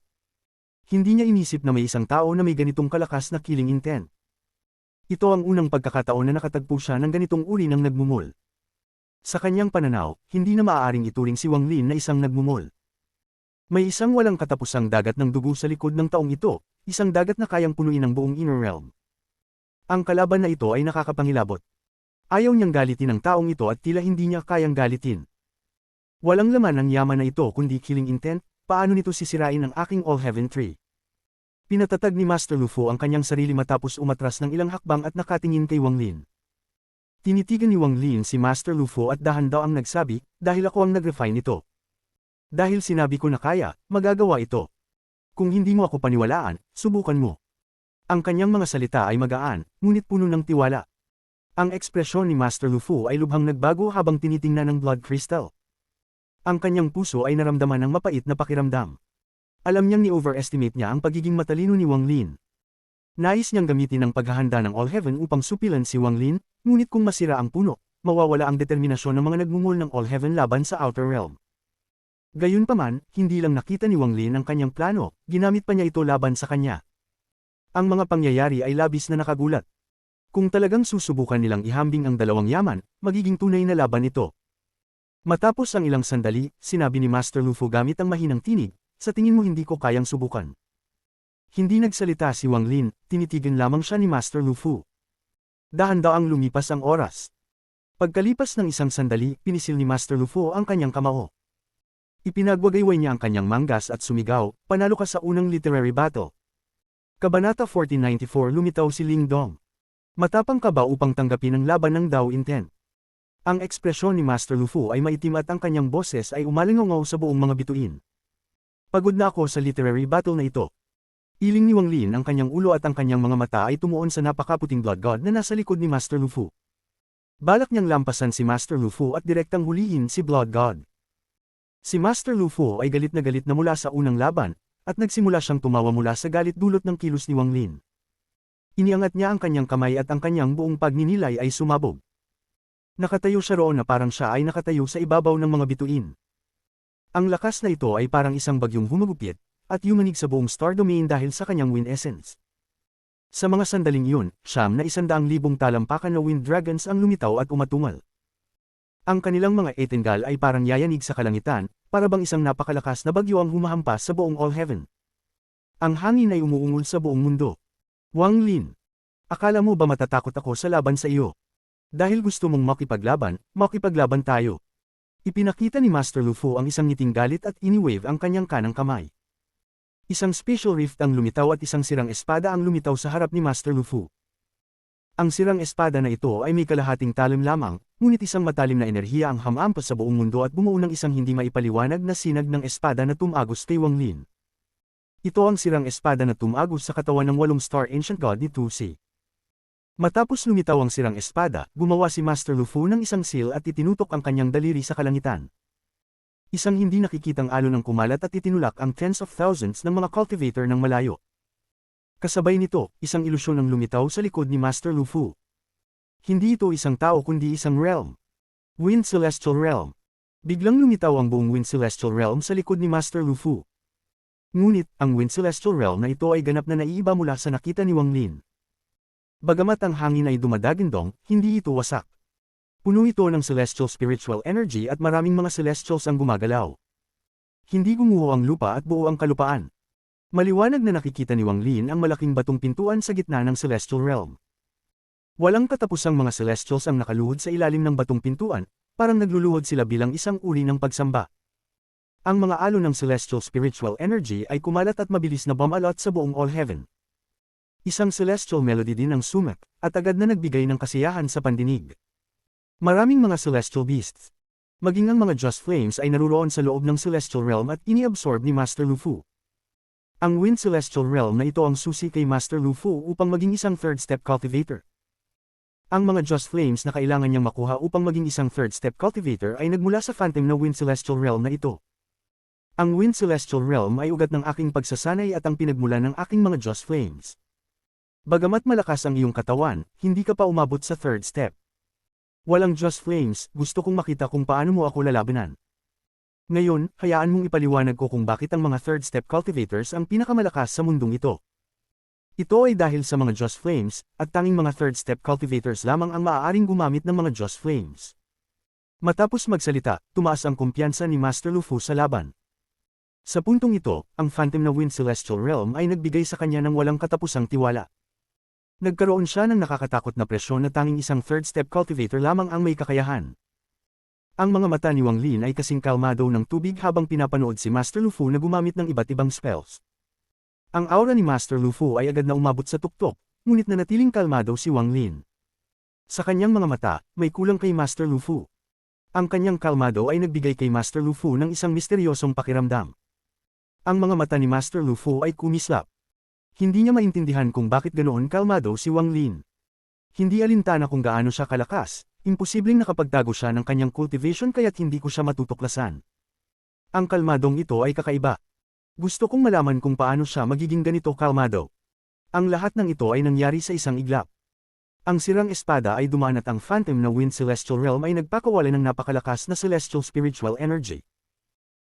Speaker 1: Hindi niya inisip na may isang tao na may ganitong kalakas na killing intent. Ito ang unang pagkakataon na nakatagpo siya ng ganitong uri ng nagmumol. Sa kanyang pananaw, hindi na maaaring ituring si Wang Lin na isang nagmumol. May isang walang katapusang dagat ng dugo sa likod ng taong ito, isang dagat na kayang punuin ang buong inner realm. Ang kalaban na ito ay nakakapangilabot. Ayaw niyang galitin ang taong ito at tila hindi niya kayang galitin. Walang laman ang yaman na ito kundi killing intent, paano nito sisirain ang aking All Heaven Tree? Pinatatag ni Master Lu Fu ang kanyang sarili matapos umatras ng ilang hakbang at nakatingin kay Wang Lin. Tinitigan ni Wang Lin si Master Lu Fu at dahan-daw ang nagsabi, dahil ako ang nag-refine nito. Dahil sinabi ko na kaya, magagawa ito. Kung hindi mo ako paniwalaan, subukan mo. Ang kanyang mga salita ay magaan, ngunit puno ng tiwala. Ang ekspresyon ni Master Lu Fu ay lubhang nagbago habang tinitingnan ng Blood Crystal. Ang kanyang puso ay naramdaman ng mapait na pakiramdam. Alam niyang ni-overestimate niya ang pagiging matalino ni Wang Lin. Nais niyang gamitin ang paghahanda ng All Heaven upang supilan si Wang Lin, ngunit kung masira ang puno, mawawala ang determinasyon ng mga nagmumul ng All Heaven laban sa Outer Realm. Gayunpaman, hindi lang nakita ni Wang Lin ang kanyang plano, ginamit pa niya ito laban sa kanya. Ang mga pangyayari ay labis na nakagulat. Kung talagang susubukan nilang ihambing ang dalawang yaman, magiging tunay na laban ito. Matapos ang ilang sandali, sinabi ni Master Lu Fu gamit ang mahinang tinig, sa tingin mo hindi ko kayang subukan. Hindi nagsalita si Wang Lin, tinitigan lamang siya ni Master Lu Fu. Dahan-daang lumipas ang oras. Pagkalipas ng isang sandali, pinisil ni Master Lu Fu ang kanyang kamao. Ipinagwagayway niya ang kanyang manggas at sumigaw, panalo ka sa unang literary battle. Kabanata 1494 lumitaw si Ling Dong. Matapang ka ba upang tanggapin ang laban ng Dao Intent? Ang ekspresyon ni Master Lu Fu ay maitim at ang kanyang boses ay umalingaw sa buong mga bituin. Pagod na ako sa literary battle na ito. Iling ni Wang Lin ang kanyang ulo at ang kanyang mga mata ay tumuon sa napakaputing Blood God na nasa likod ni Master Lu Fu. Balak niyang lampasan si Master Lu Fu at direktang hulihin si Blood God. Si Master Lu Fu ay galit na mula sa unang laban, at nagsimula siyang tumawa mula sa galit dulot ng kilos ni Wang Lin. Iniangat niya ang kanyang kamay at ang kanyang buong pagninilay ay sumabog. Nakatayo siya roon na parang siya ay nakatayo sa ibabaw ng mga bituin. Ang lakas na ito ay parang isang bagyong humagupit, at yumanig sa buong star domain dahil sa kanyang wind essence. Sa mga sandaling iyon, 100,000 talampakan na wind dragons ang lumitaw at umatungal. Ang kanilang mga etengal ay parang yayanig sa kalangitan, para bang isang napakalakas na bagyo ang humahampas sa buong All Heaven. Ang hangin ay umuungol sa buong mundo. Wang Lin, akala mo ba matatakot ako sa laban sa iyo? Dahil gusto mong makipaglaban tayo. Ipinakita ni Master Lu Fu ang isang ngiting galit at ini-wave ang kanyang kanang kamay. Isang special rift ang lumitaw at isang sirang espada ang lumitaw sa harap ni Master Lu Fu. Ang sirang espada na ito ay may kalahating talim lamang, ngunit isang matalim na enerhiya ang hamampas sa buong mundo at bumuo ng isang hindi maipaliwanag na sinag ng espada na tumagos kay Wang Lin. Ito ang sirang espada na tumagos sa katawan ng 8-star Ancient God ni Tu-Si. Matapos lumitaw ang sirang espada, gumawa si Master Lu Fu ng isang seal at itinutok ang kanyang daliri sa kalangitan. Isang hindi nakikitang alon ang kumalat at itinulak ang tens of thousands ng mga cultivator ng malayo. Kasabay nito, isang ilusyon ang lumitaw sa likod ni Master Lu Fu. Hindi ito isang tao kundi isang realm. Wind Celestial Realm. Biglang lumitaw ang buong Wind Celestial Realm sa likod ni Master Lu Fu. Ngunit, ang Wind Celestial Realm na ito ay ganap na naiiba mula sa nakita ni Wang Lin. Bagamat ang hangin ay dumadagindong, hindi ito wasak. Puno ito ng celestial spiritual energy at maraming mga celestials ang gumagalaw. Hindi gumuho ang lupa at buo ang kalupaan. Maliwanag na nakikita ni Wang Lin ang malaking batong pintuan sa gitna ng Celestial Realm. Walang katapusang mga Celestials ang nakaluhod sa ilalim ng batong pintuan, parang nagluluhod sila bilang isang uri ng pagsamba. Ang mga alon ng Celestial Spiritual Energy ay kumalat at mabilis na bumalot sa buong All Heaven. Isang Celestial Melody din ang sumak, at agad na nagbigay ng kasiyahan sa pandinig. Maraming mga Celestial Beasts, maging ang mga Just Flames ay naruroon sa loob ng Celestial Realm at iniabsorb ni Master Lu Fu. Ang Wind Celestial Realm na ito ang susi kay Master Lu Fu upang maging isang third step cultivator. Ang mga Just Flames na kailangan niyang makuha upang maging isang third step cultivator ay nagmula sa phantom na Wind Celestial Realm na ito. Ang Wind Celestial Realm ay ugat ng aking pagsasanay at ang pinagmulan ng aking mga Just Flames. Bagamat malakas ang iyong katawan, hindi ka pa umabot sa third step. Walang Just Flames, gusto kong makita kung paano mo ako lalabanan. Ngayon, hayaan mong ipaliwanag ko kung bakit ang mga third step cultivators ang pinakamalakas sa mundong ito. Ito ay dahil sa mga Just Flames, at tanging mga third step cultivators lamang ang maaaring gumamit ng mga Just Flames. Matapos magsalita, tumaas ang kumpiyansa ni Master Lu Fu sa laban. Sa puntong ito, ang phantom na Wind Celestial Realm ay nagbigay sa kanya ng walang katapusang tiwala. Nagkaroon siya ng nakakatakot na presyon na tanging isang third step cultivator lamang ang may kakayahan. Ang mga mata ni Wang Lin ay kasing kalmado ng tubig habang pinapanood si Master Lu Fu na gumamit ng iba't ibang spells. Ang aura ni Master Lu Fu ay agad na umabot sa tuktok, ngunit nanatiling kalmado si Wang Lin. Sa kanyang mga mata, may kulang kay Master Lu Fu. Ang kanyang kalmado ay nagbigay kay Master Lu Fu ng isang misteryosong pakiramdam. Ang mga mata ni Master Lu Fu ay kumislap. Hindi niya maintindihan kung bakit ganoon kalmado si Wang Lin. Hindi alintana kung gaano siya kalakas. Imposibleng nakapagtago siya ng kanyang cultivation kaya't hindi ko siya matutuklasan. Ang kalmadong ito ay kakaiba. Gusto kong malaman kung paano siya magiging ganito kalmado. Ang lahat ng ito ay nangyari sa isang iglap. Ang sirang espada ay dumaan at ang phantom na Wind Celestial Realm ay nagpakawala ng napakalakas na Celestial Spiritual Energy.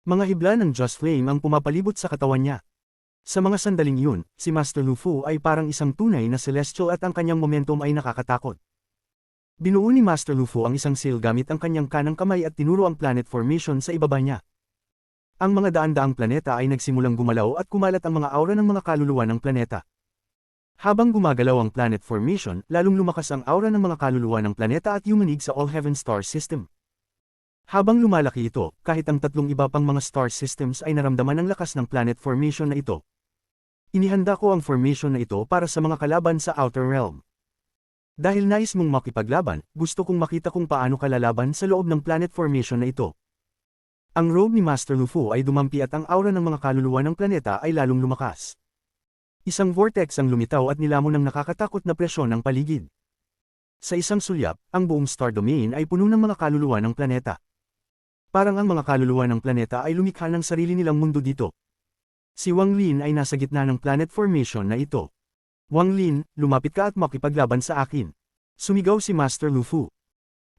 Speaker 1: Mga hibla ng Just Flame ang pumapalibot sa katawan niya. Sa mga sandaling yun, si Master Lu Fu ay parang isang tunay na Celestial at ang kanyang momentum ay nakakatakot. Binuo ni Master Lu Fu ang isang sail gamit ang kanyang kanang kamay at tinuro ang planet formation sa ibaba niya. Ang mga daan-daang planeta ay nagsimulang gumalaw at kumalat ang mga aura ng mga kaluluwa ng planeta. Habang gumagalaw ang planet formation, lalong lumakas ang aura ng mga kaluluwa ng planeta at yumanig sa All Heaven Star System. Habang lumalaki ito, kahit ang tatlong iba pang mga star systems ay naramdaman ang lakas ng planet formation na ito. Inihanda ko ang formation na ito para sa mga kalaban sa Outer Realm. Dahil nais mong makipaglaban, gusto kong makita kung paano ka lalaban sa loob ng planet formation na ito. Ang robe ni Master Lu Fu ay dumampi at ang aura ng mga kaluluwa ng planeta ay lalong lumakas. Isang vortex ang lumitaw at nilamon ng nakakatakot na presyon ng paligid. Sa isang sulyap, ang buong star domain ay puno ng mga kaluluwa ng planeta. Parang ang mga kaluluwa ng planeta ay lumikha ng sarili nilang mundo dito. Si Wang Lin ay nasa gitna ng planet formation na ito. Wang Lin, lumapit ka at makipaglaban sa akin. Sumigaw si Master Lu Fu.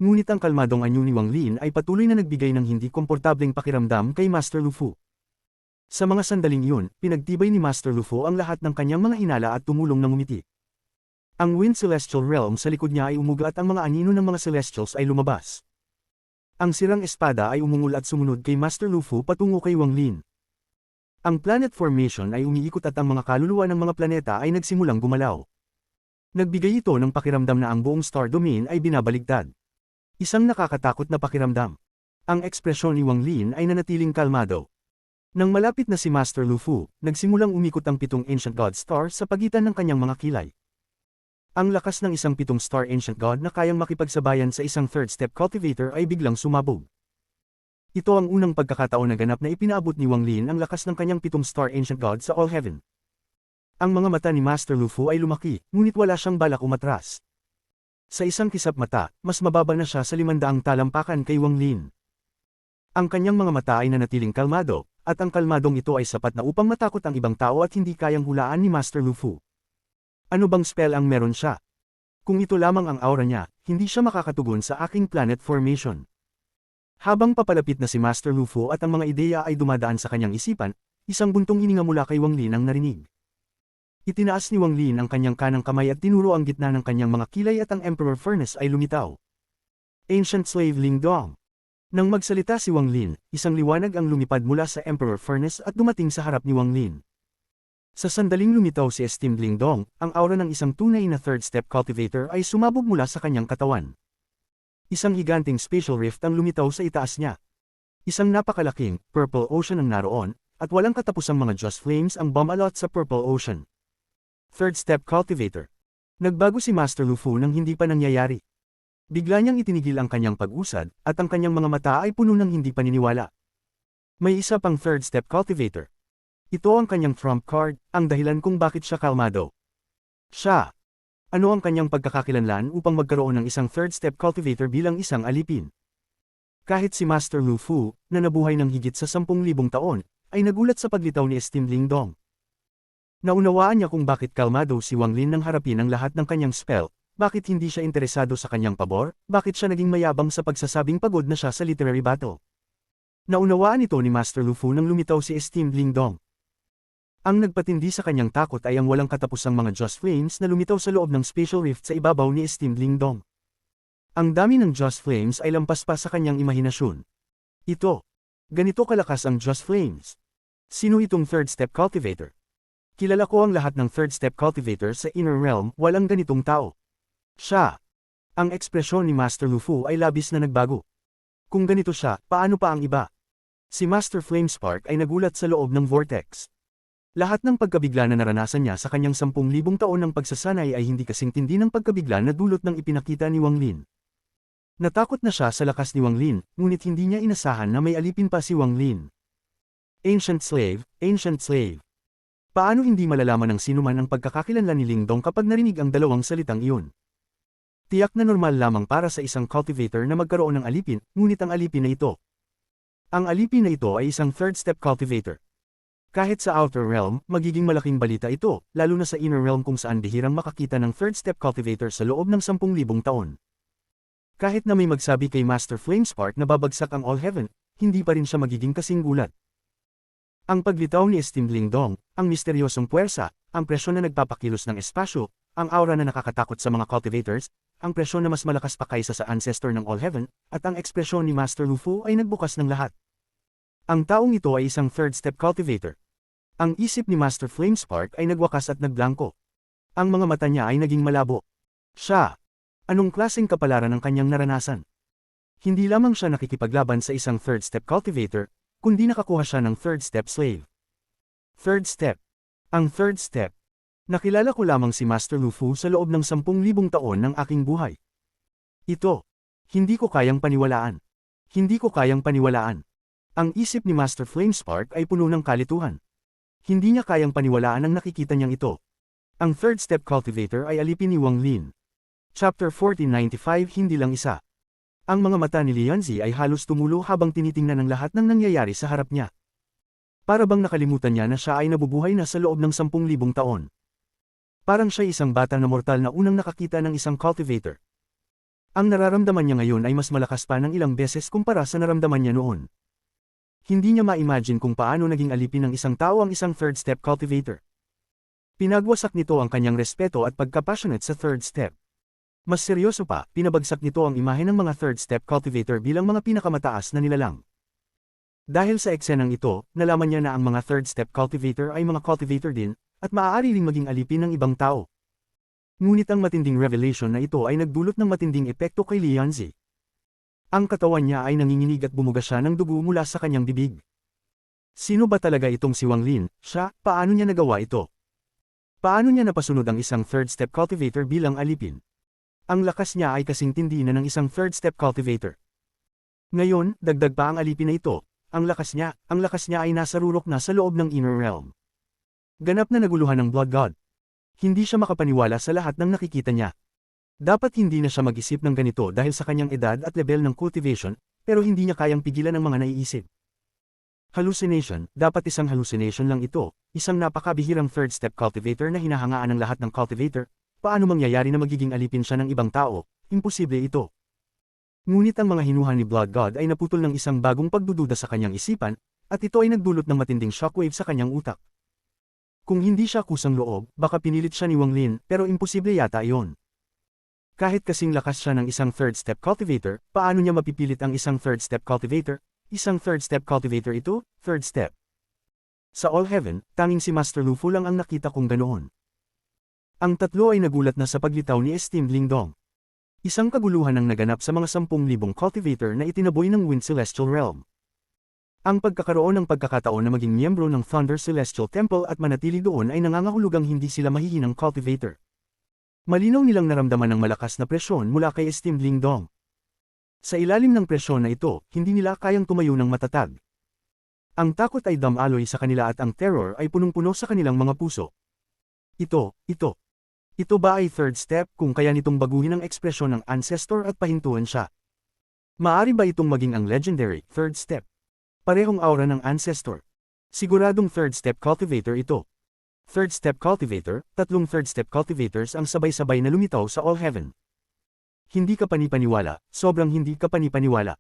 Speaker 1: Ngunit ang kalmadong anyo ni Wang Lin ay patuloy na nagbigay ng hindi komportableng pakiramdam kay Master Lu Fu. Sa mga sandaling yun, pinagtibay ni Master Lu Fu ang lahat ng kanyang mga hinala at tumulong na ngumiti. Ang Wind Celestial Realm sa likod niya ay umuga at ang mga anino ng mga Celestials ay lumabas. Ang sirang espada ay umungol at sumunod kay Master Lu Fu patungo kay Wang Lin. Ang planet formation ay umiikot at ang mga kaluluwa ng mga planeta ay nagsimulang gumalaw. Nagbigay ito ng pakiramdam na ang buong star domain ay binabaligtad. Isang nakakatakot na pakiramdam. Ang ekspresyon ni Wang Lin ay nanatiling kalmado. Nang malapit na si Master Lu Fu, nagsimulang umikot ang 7 Ancient God Star sa pagitan ng kanyang mga kilay. Ang lakas ng isang 7 star Ancient God na kayang makipagsabayan sa isang third step cultivator ay biglang sumabog. Ito ang unang pagkakataon na ganap na ipinaabot ni Wang Lin ang lakas ng kanyang 7 star Ancient God sa All Heaven. Ang mga mata ni Master Lu Fu ay lumaki, ngunit wala siyang balak umatras. Sa isang kisap mata, mas mababa na siya sa 500 talampakan kay Wang Lin. Ang kanyang mga mata ay nanatiling kalmado, at ang kalmadong ito ay sapat na upang matakot ang ibang tao at hindi kayang hulaan ni Master Lu Fu. Ano bang spell ang meron siya? Kung ito lamang ang aura niya, hindi siya makakatugon sa aking planet formation. Habang papalapit na si Master Lu Fu at ang mga ideya ay dumadaan sa kanyang isipan, isang buntong hininga mula kay Wang Lin ang narinig. Itinaas ni Wang Lin ang kanyang kanang kamay at tinuro ang gitna ng kanyang mga kilay at ang Emperor Furnace ay lumitaw. Ancient Slave Ling Dong. Nang magsalita si Wang Lin, isang liwanag ang lumipad mula sa Emperor Furnace at dumating sa harap ni Wang Lin. Sa sandaling lumitaw si Esteemed Lingdong, ang aura ng isang tunay na third step cultivator ay sumabog mula sa kanyang katawan. Isang higanting spatial rift ang lumitaw sa itaas niya. Isang napakalaking, purple ocean ang naroon, at walang katapusang mga Just Flames ang bumalot sa purple ocean. Third step cultivator. Nagbago si Master Lu Fu nang hindi pa nangyayari. Bigla niyang itinigil ang kanyang pag-usad, at ang kanyang mga mata ay puno ng hindi paniniwala. May isa pang third step cultivator. Ito ang kanyang trump card, ang dahilan kung bakit siya kalmado. Siya. Ano ang kanyang pagkakakilanlan upang magkaroon ng isang third step cultivator bilang isang alipin? Kahit si Master Lu Fu, na nabuhay ng higit sa 10,000 taon, ay nagulat sa paglitaw ni Esteemed Lingdong. Naunawaan niya kung bakit kalmado si Wang Lin nang harapin ang lahat ng kanyang spell. Bakit hindi siya interesado sa kanyang pabor? Bakit siya naging mayabang sa pagsasabing pagod na siya sa literary battle? Naunawaan ito ni Master Lu Fu nang lumitaw si Esteemed Lingdong. Ang nagpatindi sa kanyang takot ay ang walang katapusang mga Just Flames na lumitaw sa loob ng spatial rift sa ibabaw ni Esteemed Lingdong. Ang dami ng Just Flames ay lampas pa sa kanyang imahinasyon. Ito. Ganito kalakas ang Just Flames. Sino itong third step cultivator? Kilala ko ang lahat ng third step cultivator sa Inner Realm, walang ganitong tao. Siya. Ang ekspresyon ni Master Lu Fu ay labis na nagbago. Kung ganito siya, paano pa ang iba? Si Master Flamespark ay nagulat sa loob ng vortex. Lahat ng pagkabigla na naranasan niya sa kanyang 10,000 taon ng pagsasanay ay hindi kasing tindi ng pagkabigla na dulot ng ipinakita ni Wang Lin. Natakot na siya sa lakas ni Wang Lin, ngunit hindi niya inasahan na may alipin pa si Wang Lin. Ancient Slave, Ancient Slave. Paano hindi malalaman ng sinuman ang pagkakakilanlan ni Lingdong kapag narinig ang dalawang salitang iyon? Tiyak na normal lamang para sa isang cultivator na magkaroon ng alipin, ngunit ang alipin na ito. Ang alipin na ito ay isang third step cultivator. Kahit sa Outer Realm, magiging malaking balita ito, lalo na sa Inner Realm kung saan bihirang makakita ng third step cultivator sa loob ng 10,000 taon. Kahit na may magsabi kay Master Flamespark na babagsak ang All Heaven, hindi pa rin siya magiging kasing gulat. Ang paglitaw ni Esteemed Lingdong, ang misteryosong puwersa, ang presyon na nagpapakilos ng espasyo, ang aura na nakakatakot sa mga cultivators, ang presyon na mas malakas pa kaysa sa ancestor ng All Heaven, at ang ekspresyon ni Master Lu Fu ay nagbukas ng lahat. Ang taong ito ay isang third step cultivator. Ang isip ni Master Flamespark ay nagwakas at nagblanko. Ang mga mata niya ay naging malabo. Siya. Anong klaseng kapalaran ang kanyang naranasan? Hindi lamang siya nakikipaglaban sa isang third step cultivator, kundi nakakuha siya ng third step slave. Third step. Ang third step. Nakilala ko lamang si Master Lu Fu sa loob ng 10,000 taon ng aking buhay. Ito. Hindi ko kayang paniwalaan. Hindi ko kayang paniwalaan. Ang isip ni Master Flamespark ay puno ng kalituhan. Hindi niya kayang paniwalaan ang nakikita niyang ito. Ang third step cultivator ay alipin ni Wang Lin. Chapter 1495 Hindi lang isa. Ang mga mata ni Lianzi ay halos tumulo habang tinitingnan ang lahat ng nangyayari sa harap niya. Para bang nakalimutan niya na siya ay nabubuhay na sa loob ng 10,000 taon. Parang siya isang bata na mortal na unang nakakita ng isang cultivator. Ang nararamdaman niya ngayon ay mas malakas pa ng ilang beses kumpara sa naramdaman niya noon. Hindi niya ma-imagine kung paano naging alipin ng isang tao ang isang third step cultivator. Pinagwasak nito ang kanyang respeto at pagka-passionate sa third step. Mas seryoso pa, pinabagsak nito ang imahe ng mga third step cultivator bilang mga pinakamataas na nilalang. Dahil sa eksenang ito, nalaman niya na ang mga third step cultivator ay mga cultivator din, at maaari ring maging alipin ng ibang tao. Ngunit ang matinding revelation na ito ay nagdulot ng matinding epekto kay Lianzi. Ang katawan niya ay nanginginig at bumuga siya ng dugo mula sa kanyang bibig. Sino ba talaga itong si Wang Lin? Siya, paano niya nagawa ito? Paano niya napasunod ang isang third step cultivator bilang alipin? Ang lakas niya ay kasing tindi na ng isang third step cultivator. Ngayon, dagdag pa ang alipin na ito, ang lakas niya ay nasa rurok na sa loob ng Inner Realm. Ganap na naguluhan ng Blood God. Hindi siya makapaniwala sa lahat ng nakikita niya. Dapat hindi na siya mag-isip ng ganito dahil sa kanyang edad at level ng cultivation, pero hindi niya kayang pigilan ang mga naiisip. Hallucination, dapat isang hallucination lang ito, isang napakabihirang third step cultivator na hinahangaan ng lahat ng cultivator. Paano mangyayari na magiging alipin siya ng ibang tao? Imposible ito. Ngunit ang mga hinuha ni Blood God ay naputol ng isang bagong pagdududa sa kanyang isipan, at ito ay nagdulot ng matinding shockwave sa kanyang utak. Kung hindi siya kusang loob, baka pinilit siya ni Wang Lin, pero imposible yata iyon. Kahit kasing lakas siya ng isang third step cultivator, paano niya mapipilit ang isang third step cultivator? Isang third step cultivator ito, third step. Sa All Heaven, tanging si Master Lufu lang ang nakita kong ganoon. Ang tatlo ay nagulat na sa paglitaw ni Esteemed Lingdong. Isang kaguluhan ang naganap sa mga 10,000 cultivator na itinaboy ng Wind Celestial Realm. Ang pagkakaroon ng pagkakataon na maging miyembro ng Thunder Celestial Temple at manatili doon ay nangangahulugang hindi sila mahihinang cultivator. Malinaw nilang naramdaman ng malakas na presyon mula kay Esteemed Lingdong. Sa ilalim ng presyon na ito, hindi nila kayang tumayo ng matatag. Ang takot ay damaloy sa kanila at ang terror ay punong-puno sa kanilang mga puso. Ito ba ay third step kung kaya nitong baguhin ang ekspresyon ng ancestor at pahintuan siya? Maari ba itong maging ang legendary third step? Parehong aura ng ancestor. Siguradong third step cultivator ito. Third step cultivator, tatlong third step cultivators ang sabay-sabay na lumitaw sa All Heaven. Hindi ka panipaniwala, sobrang hindi ka panipaniwala.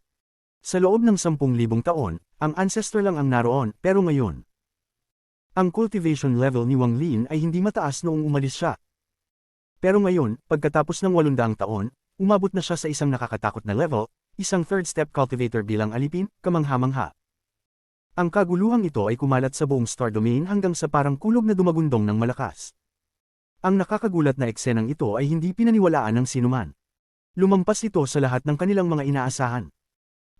Speaker 1: Sa loob ng 10,000 taon, ang ancestor lang ang naroon, pero ngayon. Ang cultivation level ni Wang Lin ay hindi mataas noong umalis siya. Pero ngayon, pagkatapos ng 800 taon, umabot na siya sa isang nakakatakot na level, isang third step cultivator bilang alipin, kamangha-mangha. Ang kaguluhang ito ay kumalat sa buong star domain hanggang sa parang kulog na dumagundong ng malakas. Ang nakakagulat na eksenang ito ay hindi pinaniwalaan ng sinuman. Lumampas ito sa lahat ng kanilang mga inaasahan.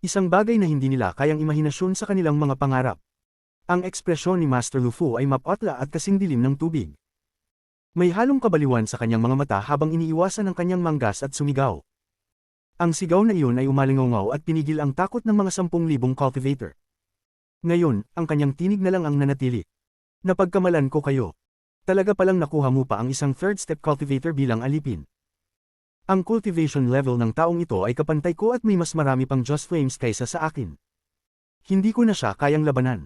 Speaker 1: Isang bagay na hindi nila kayang imahinasyon sa kanilang mga pangarap. Ang ekspresyon ni Master Lufu ay mapotla at kasing dilim ng tubig. May halong kabaliwan sa kanyang mga mata habang iniiwasan ang kanyang manggas at sumigaw. Ang sigaw na iyon ay umalingaw at pinigil ang takot ng mga 10,000 cultivator. Ngayon, ang kanyang tinig na lang ang nanatili. Napagkamalan ko kayo. Talaga palang nakuha mo pa ang isang third step cultivator bilang alipin. Ang cultivation level ng taong ito ay kapantay ko at may mas marami pang Just Flames kaysa sa akin. Hindi ko na siya kayang labanan.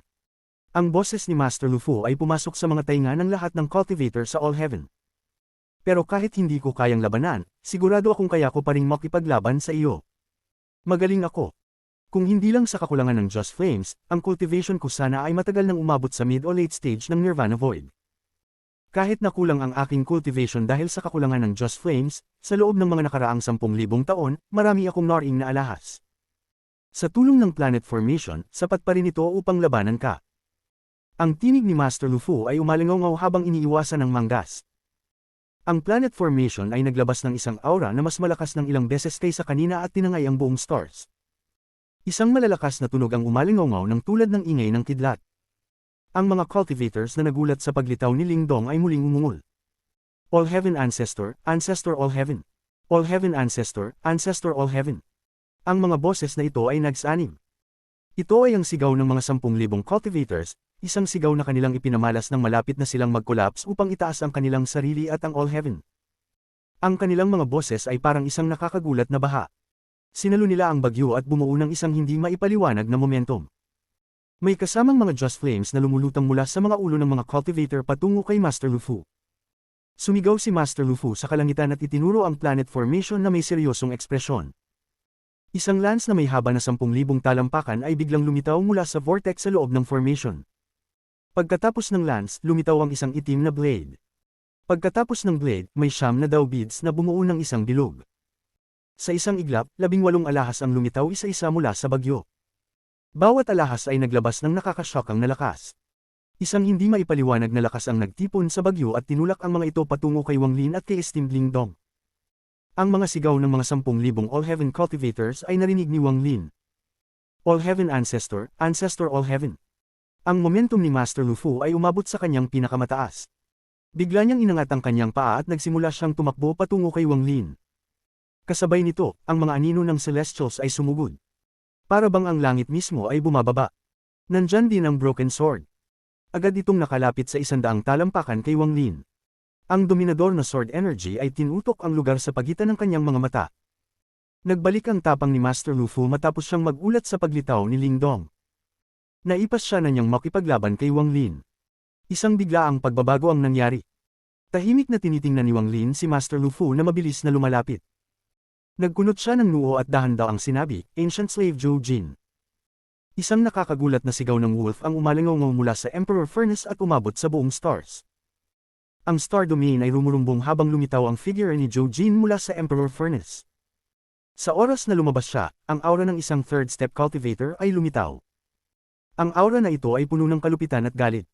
Speaker 1: Ang boses ni Master Lufu ay pumasok sa mga tainga ng lahat ng cultivator sa All Heaven. Pero kahit hindi ko kayang labanan, sigurado akong kaya ko pa ring makipaglaban sa iyo. Magaling ako. Kung hindi lang sa kakulangan ng Just Flames, ang cultivation ko sana ay matagal nang umabot sa mid o late stage ng Nirvana Void. Kahit nakulang ang aking cultivation dahil sa kakulangan ng Just Flames, sa loob ng mga nakaraang 10,000 taon, marami akong naring na alahas. Sa tulong ng planet formation, sapat pa rin ito upang labanan ka. Ang tinig ni Master Lufu ay umalingaw habang iniiwasan ng manggas. Ang planet formation ay naglabas ng isang aura na mas malakas ng ilang beses kaysa kanina at tinangay ang buong stars. Isang malalakas na tunog ang umalingaw ng tulad ng ingay ng kidlat. Ang mga cultivators na nagulat sa paglitaw ni Lingdong ay muling umungol. All Heaven Ancestor, Ancestor All Heaven. All Heaven Ancestor, Ancestor All Heaven. Ang mga boses na ito ay nagsanim. Ito ay ang sigaw ng mga 10,000 cultivators, isang sigaw na kanilang ipinamalas ng malapit na silang mag-collapse upang itaas ang kanilang sarili at ang All Heaven. Ang kanilang mga boses ay parang isang nakakagulat na baha. Sinalo nila ang bagyo at bumuo ng isang hindi maipaliwanag na momentum. May kasamang mga Just Flames na lumulutang mula sa mga ulo ng mga cultivator patungo kay Master Lufu. Sumigaw si Master Lufu sa kalangitan at itinuro ang planet formation na may seryosong ekspresyon. Isang lance na may haba na 10,000 talampakan ay biglang lumitaw mula sa vortex sa loob ng formation. Pagkatapos ng lance, lumitaw ang isang itim na blade. Pagkatapos ng blade, may 9 na daw beads na bumuo ng isang bilog. Sa isang iglap, 18 alahas ang lumitaw isa-isa mula sa bagyo. Bawat alahas ay naglabas ng nakakasyokang na lakas. Isang hindi maipaliwanag na lakas ang nagtipon sa bagyo at tinulak ang mga ito patungo kay Wang Lin at kay Esteemed Lingdong. Ang mga sigaw ng mga 10,000 All Heaven cultivators ay narinig ni Wang Lin. All Heaven Ancestor, Ancestor All Heaven. Ang momentum ni Master Lufu ay umabot sa kanyang pinakamataas. Bigla niyang inangat ang kanyang paa at nagsimula siyang tumakbo patungo kay Wang Lin. Kasabay nito, ang mga anino ng Celestials ay sumugod. Para bang ang langit mismo ay bumababa. Nandyan din ang Broken Sword. Agad itong nakalapit sa 100 talampakan kay Wang Lin. Ang dominador na sword energy ay tinutok ang lugar sa pagitan ng kanyang mga mata. Nagbalik ang tapang ni Master Lufu matapos siyang magulat sa paglitaw ni Lingdong. Naipas siya na niyang makipaglaban kay Wang Lin. Isang biglaang pagbabago ang nangyari. Tahimik na tinitingnan ni Wang Lin si Master Lufu na mabilis na lumalapit. Nagkunot siya ng noo at dahan-dahang sinabi, Ancient Slave Zhou Jin. Isang nakakagulat na sigaw ng wolf ang umalingaw mula sa Emperor Furnace at umabot sa buong stars. Ang Star Domain ay rumurumbong habang lumitaw ang figure ni Zhou Jin mula sa Emperor Furnace. Sa oras na lumabas siya, ang aura ng isang third step cultivator ay lumitaw. Ang aura na ito ay puno ng kalupitan at galit.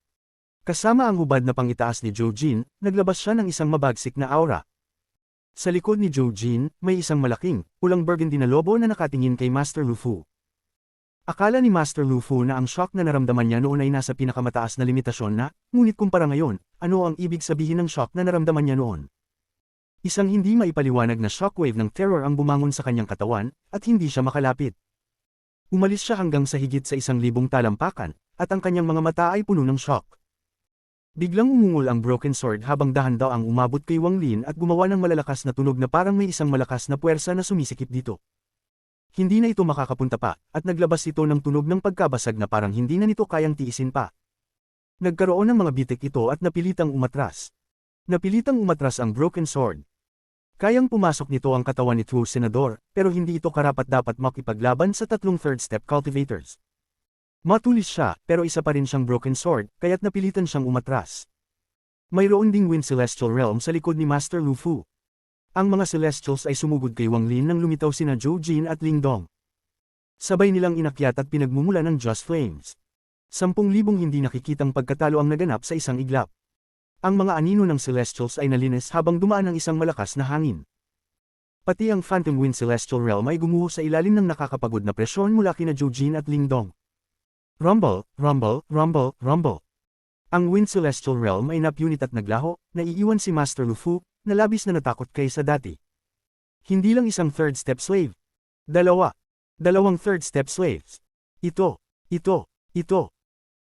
Speaker 1: Kasama ang hubad na pangitaas ni Zhou Jin, naglabas siya ng isang mabagsik na aura. Sa likod ni Zhou Jin, may isang malaking, pulang burgundy na lobo na nakatingin kay Master Lu Fu. Akala ni Master Lu Fu na ang shock na naramdaman niya noon ay nasa pinakamataas na limitasyon na, ngunit kumpara ngayon, ano ang ibig sabihin ng shock na naramdaman niya noon? Isang hindi maipaliwanag na shockwave ng terror ang bumangon sa kanyang katawan, at hindi siya makalapit. Umalis siya hanggang sa higit sa 1,000 talampakan, at ang kanyang mga mata ay puno ng shock. Biglang umungol ang broken sword habang dahan-daang umabot kay Wang Lin at gumawa ng malalakas na tunog na parang may isang malakas na puwersa na sumisikip dito. Hindi na ito makakapunta pa, at naglabas ito ng tunog ng pagkabasag na parang hindi na nito kayang tiisin pa. Nagkaroon ng mga bitik ito at napilitang umatras. Napilitang umatras ang broken sword. Kayang pumasok nito ang katawan ni True Senador, pero hindi ito karapat-dapat makipaglaban sa tatlong third step cultivators. Matulis siya, pero isa pa rin siyang broken sword, kaya't napilitan siyang umatras. Mayroon ding Wind Celestial Realm sa likod ni Master Lu Fu. Ang mga Celestials ay sumugod kay Wang Lin nang lumitaw sina Zhou Jin at Ling Dong. Sabay nilang inakyat at pinagmumula ng Just Flames. 10,000 hindi nakikitang pagkatalo ang naganap sa isang iglap. Ang mga anino ng Celestials ay nalinis habang dumaan ang isang malakas na hangin. Pati ang Phantom Wind Celestial Realm ay gumuho sa ilalim ng nakakapagod na presyon mula kina Zhou Jin at Ling Dong. Rumble, rumble, rumble, rumble. Ang Wind Celestial Realm ay napunit at naglaho, naiiwan si Master Lu Fu, na labis na natakot kaysa dati. Hindi lang isang third step slave. Dalawang third step slaves. Ito.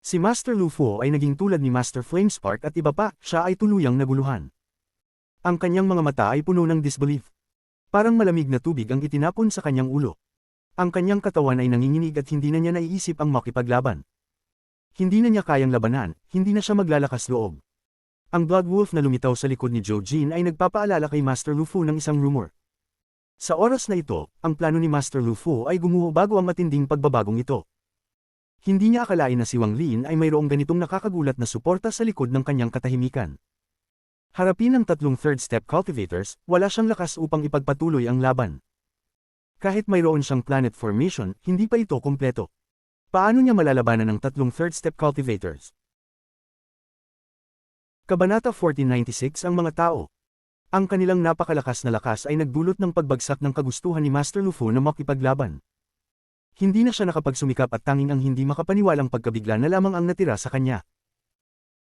Speaker 1: Si Master Lu Fu ay naging tulad ni Master Flamespark at iba pa, siya ay tuluyang naguluhan. Ang kanyang mga mata ay puno ng disbelief. Parang malamig na tubig ang itinapon sa kanyang ulo. Ang kanyang katawan ay nanginginig at hindi na niya naiisip ang makipaglaban. Hindi na niya kayang labanan, hindi na siya maglalakas loob. Ang Blood Wolf na lumitaw sa likod ni Zhou Jin ay nagpapaalala kay Master Lu Fu ng isang rumor. Sa oras na ito, ang plano ni Master Lu Fu ay gumuho bago ang matinding pagbabagong ito. Hindi niya akalain na si Wang Lin ay mayroong ganitong nakakagulat na suporta sa likod ng kanyang katahimikan. Harapin ang tatlong third step cultivators, wala siyang lakas upang ipagpatuloy ang laban. Kahit mayroon siyang planet formation, hindi pa ito kumpleto. Paano niya malalabanan ng tatlong third step cultivators? Kabanata 1496 Ang mga tao. Ang kanilang napakalakas na lakas ay nagdulot ng pagbagsak ng kagustuhan ni Master Lu Fu na makipaglaban. Hindi na siya nakapagsumikap at tanging ang hindi makapaniwalang pagkabigla na lamang ang natira sa kanya.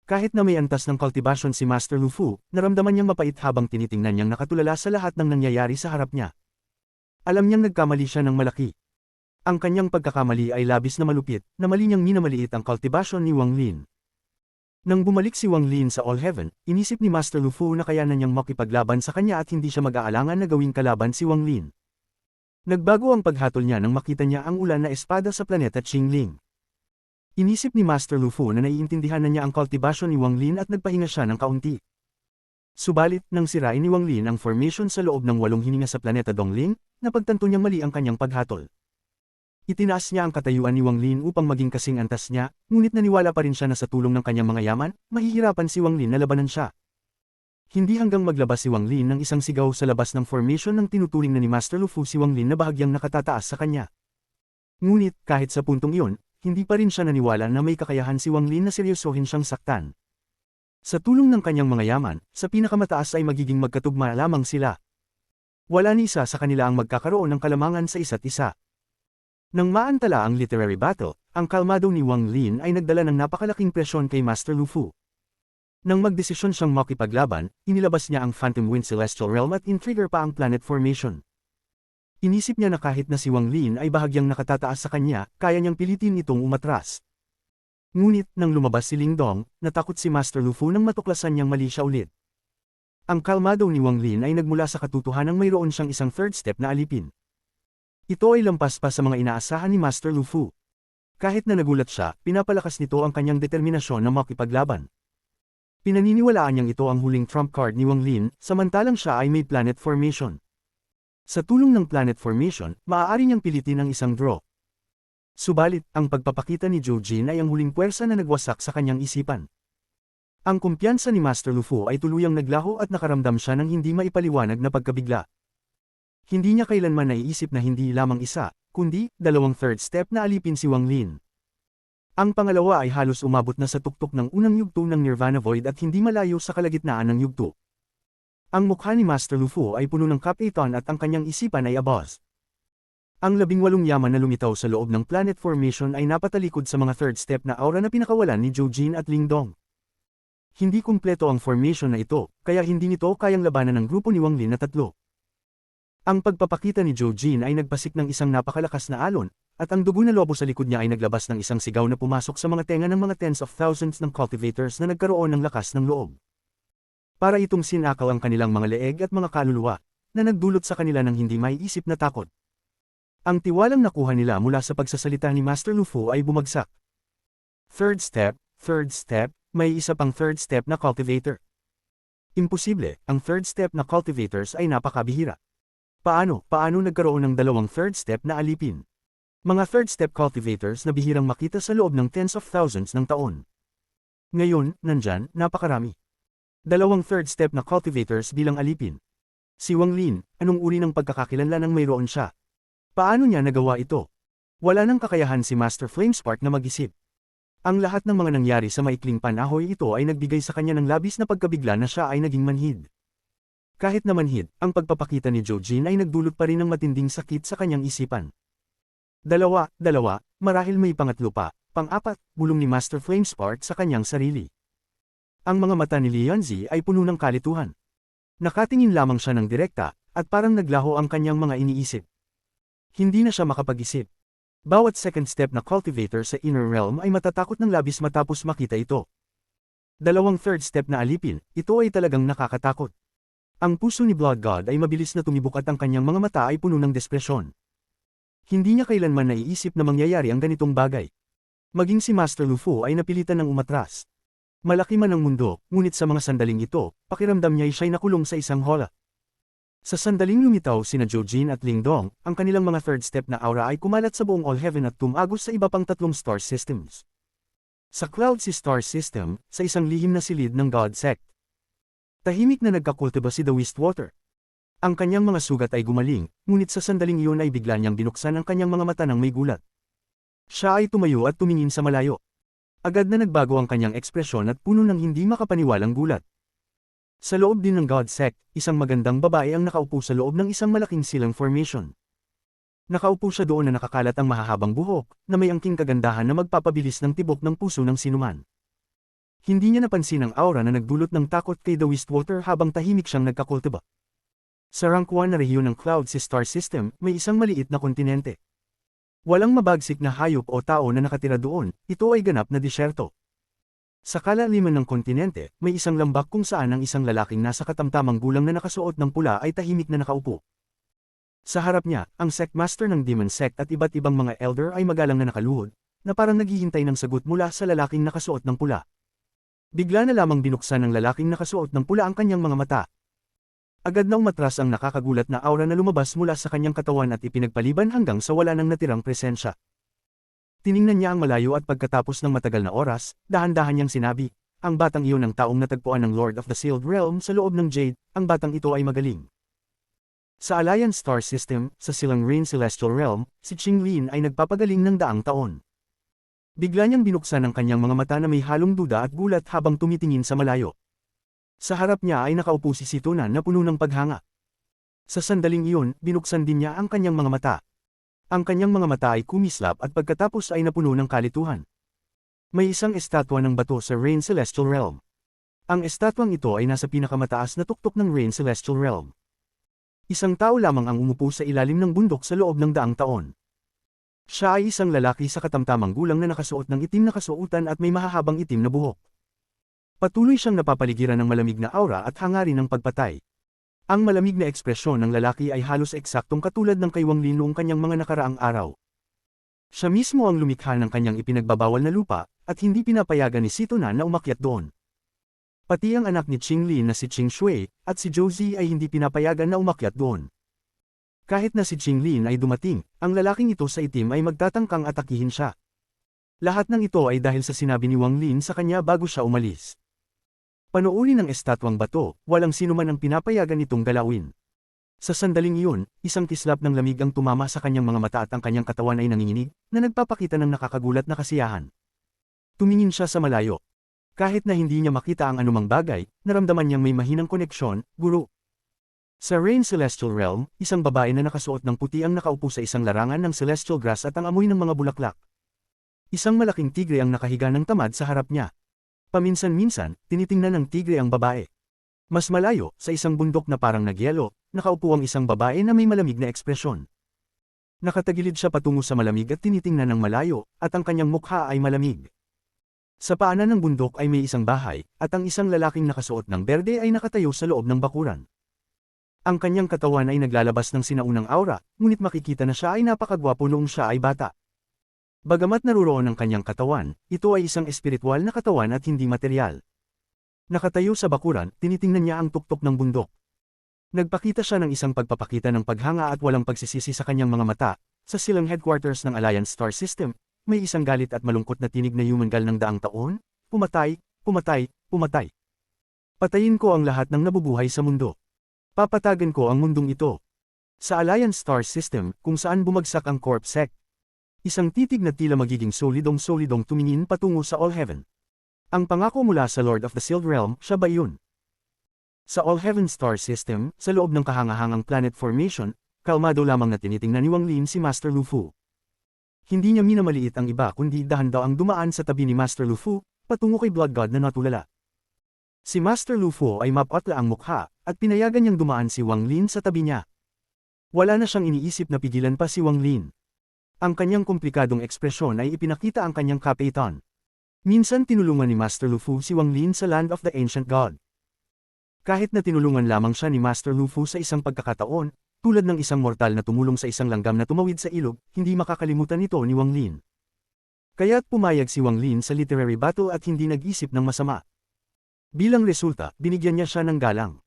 Speaker 1: Kahit na may antas ng cultivation si Master Lu Fu, naramdaman niyang mapait habang tinitingnan niyang nakatulala sa lahat ng nangyayari sa harap niya. Alam niyang nagkamali siya ng malaki. Ang kanyang pagkakamali ay labis na malupit, na mali niyang minamaliit ang cultivation ni Wang Lin. Nang bumalik si Wang Lin sa All Heaven, inisip ni Master Lu Fu na kaya na niyang makipaglaban sa kanya at hindi siya mag-aalangan na gawing kalaban si Wang Lin. Nagbago ang paghatol niya nang makita niya ang ulan na espada sa planeta Qingling. Inisip ni Master Lu Fu na naiintindihan na niya ang cultivation ni Wang Lin at nagpahinga siya ng kaunti. Subalit, nang sirain ni Wang Lin ang formation sa loob ng 8 hininga sa planeta Dongling, napagtanto niyang mali ang kanyang paghatol. Itinaas niya ang katayuan ni Wang Lin upang maging kasing antas niya, ngunit naniwala pa rin siya na sa tulong ng kanyang mga yaman, mahihirapan si Wang Lin na labanan siya. Hindi hanggang maglabas si Wang Lin ng isang sigaw sa labas ng formation ng tinuturing na ni Master Lu Fu si Wang Lin na bahagyang nakatataas sa kanya. Ngunit, kahit sa puntong iyon, hindi pa rin siya naniwala na may kakayahan si Wang Lin na seryosohin siyang saktan. Sa tulong ng kanyang mga yaman, sa pinakamataas ay magiging magkatugma lamang sila. Wala ni isa sa kanila ang magkakaroon ng kalamangan sa isa't isa. Nang maantala ang literary battle, ang kalmado ni Wang Lin ay nagdala ng napakalaking presyon kay Master Lu Fu. Nang magdesisyon siyang makipaglaban, inilabas niya ang Phantom Wind Celestial Realm at in-trigger pa ang planet formation. Inisip niya na kahit na si Wang Lin ay bahagyang nakatataas sa kanya, kaya niyang pilitin itong umatras. Ngunit, nang lumabas si Ling Dong, natakot si Master Lu Fu nang matuklasan niyang mali siya ulit. Ang kalmado ni Wang Lin ay nagmula sa katotohanang mayroon siyang isang third step na alipin. Ito ay lampas pa sa mga inaasahan ni Master Lu Fu. Kahit na nagulat siya, pinapalakas nito ang kanyang determinasyon na makipaglaban. Pinaniniwalaan niyang ito ang huling trump card ni Wang Lin, samantalang siya ay may planet formation. Sa tulong ng planet formation, maaari niyang pilitin ang isang draw. Subalit, ang pagpapakita ni Zhou Jin ay ang huling puwersa na nagwasak sa kanyang isipan. Ang kumpiyansa ni Master Lufu ay tuluyang naglaho at nakaramdam siya ng hindi maipaliwanag na pagkabigla. Hindi niya kailanman naiisip na hindi lamang isa, kundi dalawang third step na alipin si Wang Lin. Ang pangalawa ay halos umabot na sa tuktok ng unang yugto ng Nirvana Void at hindi malayo sa kalagitnaan ng yugto. Ang mukha ni Master Lufu ay puno ng kapitan at ang kanyang isipan ay abaz. Ang 18 yaman na lumitaw sa loob ng planet formation ay napatalikod sa mga third step na aura na pinakawalan ni Zhou Jin at Ling Dong. Hindi kumpleto ang formation na ito, kaya hindi nito kayang labanan ng grupo ni Wang Lin na tatlo. Ang pagpapakita ni Zhou Jin ay nagpasik ng isang napakalakas na alon, at ang dugo na lobo sa likod niya ay naglabas ng isang sigaw na pumasok sa mga tenga ng mga tens of thousands ng cultivators na nagkaroon ng lakas ng loob. Para itong sinakaw ang kanilang mga leeg at mga kaluluwa, na nagdulot sa kanila ng hindi maiisip na takot. Ang tiwalang nakuha nila mula sa pagsasalita ni Master Lufu ay bumagsak. Third step, may isa pang third step na cultivator. Imposible, ang third step na cultivators ay napakabihira. Paano nagkaroon ng dalawang third step na alipin? Mga third step cultivators na bihirang makita sa loob ng tens of thousands ng taon. Ngayon, nandyan, napakarami. Dalawang third step na cultivators bilang alipin. Si Wang Lin, anong uri ng pagkakakilanlan ng mayroon siya? Paano niya nagawa ito? Wala nang kakayahan si Master Flamespark na mag-isip. Ang lahat ng mga nangyari sa maikling panahoy ito ay nagbigay sa kanya ng labis na pagkabigla na siya ay naging manhid. Kahit na manhid, ang pagpapakita ni Zhou Jin ay nagdulot pa rin ng matinding sakit sa kanyang isipan. Dalawa, marahil may pangatlo pa, pang-apat, bulong ni Master Flamespark sa kanyang sarili. Ang mga mata ni Lianzi ay puno ng kalituhan. Nakatingin lamang siya ng direkta, at parang naglaho ang kanyang mga iniisip. Hindi na siya makapag-isip. Bawat second step na cultivator sa inner realm ay matatakot ng labis matapos makita ito. Dalawang third step na alipin, ito ay talagang nakakatakot. Ang puso ni Blood God ay mabilis na tumibok at ang kanyang mga mata ay puno ng despresyon. Hindi niya kailanman naiisip na mangyayari ang ganitong bagay. Maging si Master Lufu ay napilitan ng umatras. Malaki man ang mundo, ngunit sa mga sandaling ito, pakiramdam niya ay siya'y nakulong sa isang hola. Sa sandaling lumitaw sina Zhou Jin at Ling Dong, ang kanilang mga third step na aura ay kumalat sa buong All Heaven at tumagos sa iba pang tatlong star systems. Sa Cloud Sea Star System, sa isang lihim na silid ng God Sect. Tahimik na nagkakultiba si The Wistwater. Ang kanyang mga sugat ay gumaling, ngunit sa sandaling iyon ay bigla niyang binuksan ang kanyang mga mata ng may gulat. Siya ay tumayo at tumingin sa malayo. Agad na nagbago ang kanyang ekspresyon at puno ng hindi makapaniwalang gulat. Sa loob din ng God Sect, isang magandang babae ang nakaupo sa loob ng isang malaking silang formation. Nakaupo siya doon na nakakalat ang mahahabang buhok, na may angking kagandahan na magpapabilis ng tibok ng puso ng sinuman. Hindi niya napansin ang aura na nagdulot ng takot kay The Wistwater habang tahimik siyang nagkakultiba. Sa rank 1 na rehiyon ng Cloud Sea Star System, may isang maliit na kontinente. Walang mabagsik na hayop o tao na nakatira doon, ito ay ganap na disyerto. Sa kalaliman ng kontinente, may isang lambak kung saan ang isang lalaking nasa katamtamang gulang na nakasuot ng pula ay tahimik na nakaupo. Sa harap niya, ang sect master ng Demon Sect at iba't ibang mga elder ay magalang na nakaluhod, na parang naghihintay ng sagot mula sa lalaking nakasuot ng pula. Bigla na lamang binuksan ng lalaking nakasuot ng pula ang kanyang mga mata. Agad na umatras ang nakakagulat na aura na lumabas mula sa kanyang katawan at ipinagpaliban hanggang sa wala nang natirang presensya. Tiningnan niya ang malayo at pagkatapos ng matagal na oras, dahan-dahan niyang sinabi, ang batang iyon ang taong natagpuan ng Lord of the Sealed Realm sa loob ng Jade, ang batang ito ay magaling. Sa Alliance Star System, sa silang Rain Celestial Realm, si Qing Lin ay nagpapagaling ng daang taon. Bigla niyang binuksan ang kanyang mga mata na may halong duda at gulat habang tumitingin sa malayo. Sa harap niya ay nakaupo si Situnan na puno ng paghanga. Sa sandaling iyon, binuksan din niya ang kanyang mga mata. Ang kanyang mga mata ay kumislap at pagkatapos ay napuno ng kalituhan. May isang estatwa ng bato sa Rain Celestial Realm. Ang estatwang ito ay nasa pinakamataas na tuktok ng Rain Celestial Realm. Isang tao lamang ang umupo sa ilalim ng bundok sa loob ng daang taon. Siya ay isang lalaki sa katamtamang gulang na nakasuot ng itim na kasuotan at may mahahabang itim na buhok. Patuloy siyang napapaligiran ng malamig na aura at hangarin ng pagpatay. Ang malamig na ekspresyon ng lalaki ay halos eksaktong katulad ng kay Wang Lin noong kanyang mga nakaraang araw. Siya mismo ang lumikha ng kanyang ipinagbabawal na lupa, at hindi pinapayagan ni Situnan na umakyat doon. Pati ang anak ni Qing Lin na si Qing Shui, at si Zhou Zi ay hindi pinapayagan na umakyat doon. Kahit na si Qing Lin ay dumating, ang lalaking ito sa itim ay magtatangkang atakihin siya. Lahat ng ito ay dahil sa sinabi ni Wang Lin sa kanya bago siya umalis. Panoorin ng estatwang bato, walang sinuman ang pinapayagan nitong galawin. Sa sandaling iyon, isang kislap ng lamig ang tumama sa kanyang mga mata at ang kanyang katawan ay nanginginig, na nagpapakita ng nakakagulat na kasiyahan. Tumingin siya sa malayo. Kahit na hindi niya makita ang anumang bagay, naramdaman niyang may mahinang koneksyon, guro. Sa Rain Celestial Realm, isang babae na nakasuot ng puti ang nakaupo sa isang larangan ng celestial grass at ang amoy ng mga bulaklak. Isang malaking tigre ang nakahiga ng tamad sa harap niya. Paminsan-minsan, tinitingnan ng tigre ang babae. Mas malayo, sa isang bundok na parang nagyelo, nakaupo ang isang babae na may malamig na ekspresyon. Nakatagilid siya patungo sa malamig at tinitingnan ng malayo, at ang kanyang mukha ay malamig. Sa paanan ng bundok ay may isang bahay, at ang isang lalaking nakasuot ng berde ay nakatayo sa loob ng bakuran. Ang kanyang katawan ay naglalabas ng sinaunang aura, ngunit makikita na siya ay napakagwapo noong siya ay bata. Bagamat naruroon ang kanyang katawan, ito ay isang espiritual na katawan at hindi material. Nakatayo sa bakuran, tinitingnan niya ang tuktok ng bundok. Nagpakita siya ng isang pagpapakita ng paghanga at walang pagsisisi sa kanyang mga mata. Sa silang headquarters ng Alliance Star System, may isang galit at malungkot na tinig na humangal ng daang taon, pumatay, pumatay, pumatay. Patayin ko ang lahat ng nabubuhay sa mundo. Papatagan ko ang mundong ito. Sa Alliance Star System, kung saan bumagsak ang Corp Sec. Isang titig na tila magiging solidong-solidong tumingin patungo sa All Heaven. Ang pangako mula sa Lord of the Sealed Realm, siya ba yun? Sa All Heaven Star System, sa loob ng kahangahangang planet formation, kalmado lamang na tinitingnan ni Wang Lin si Master Lu Fu. Hindi niya minamaliit ang iba kundi dahan-daw ang dumaan sa tabi ni Master Lu Fu, patungo kay Blood God na natulala. Si Master Lu Fu ay mapatla ang mukha, at pinayagan niyang dumaan si Wang Lin sa tabi niya. Wala na siyang iniisip na pigilan pa si Wang Lin. Ang kanyang komplikadong ekspresyon ay ipinakita ang kanyang kapitan. Minsan tinulungan ni Master Lu Fu si Wang Lin sa Land of the Ancient God. Kahit na tinulungan lamang siya ni Master Lu Fu sa isang pagkakataon, tulad ng isang mortal na tumulong sa isang langgam na tumawid sa ilog, hindi makakalimutan ito ni Wang Lin. Kaya't pumayag si Wang Lin sa literary battle at hindi nag-isip ng masama. Bilang resulta, binigyan niya siya ng galang.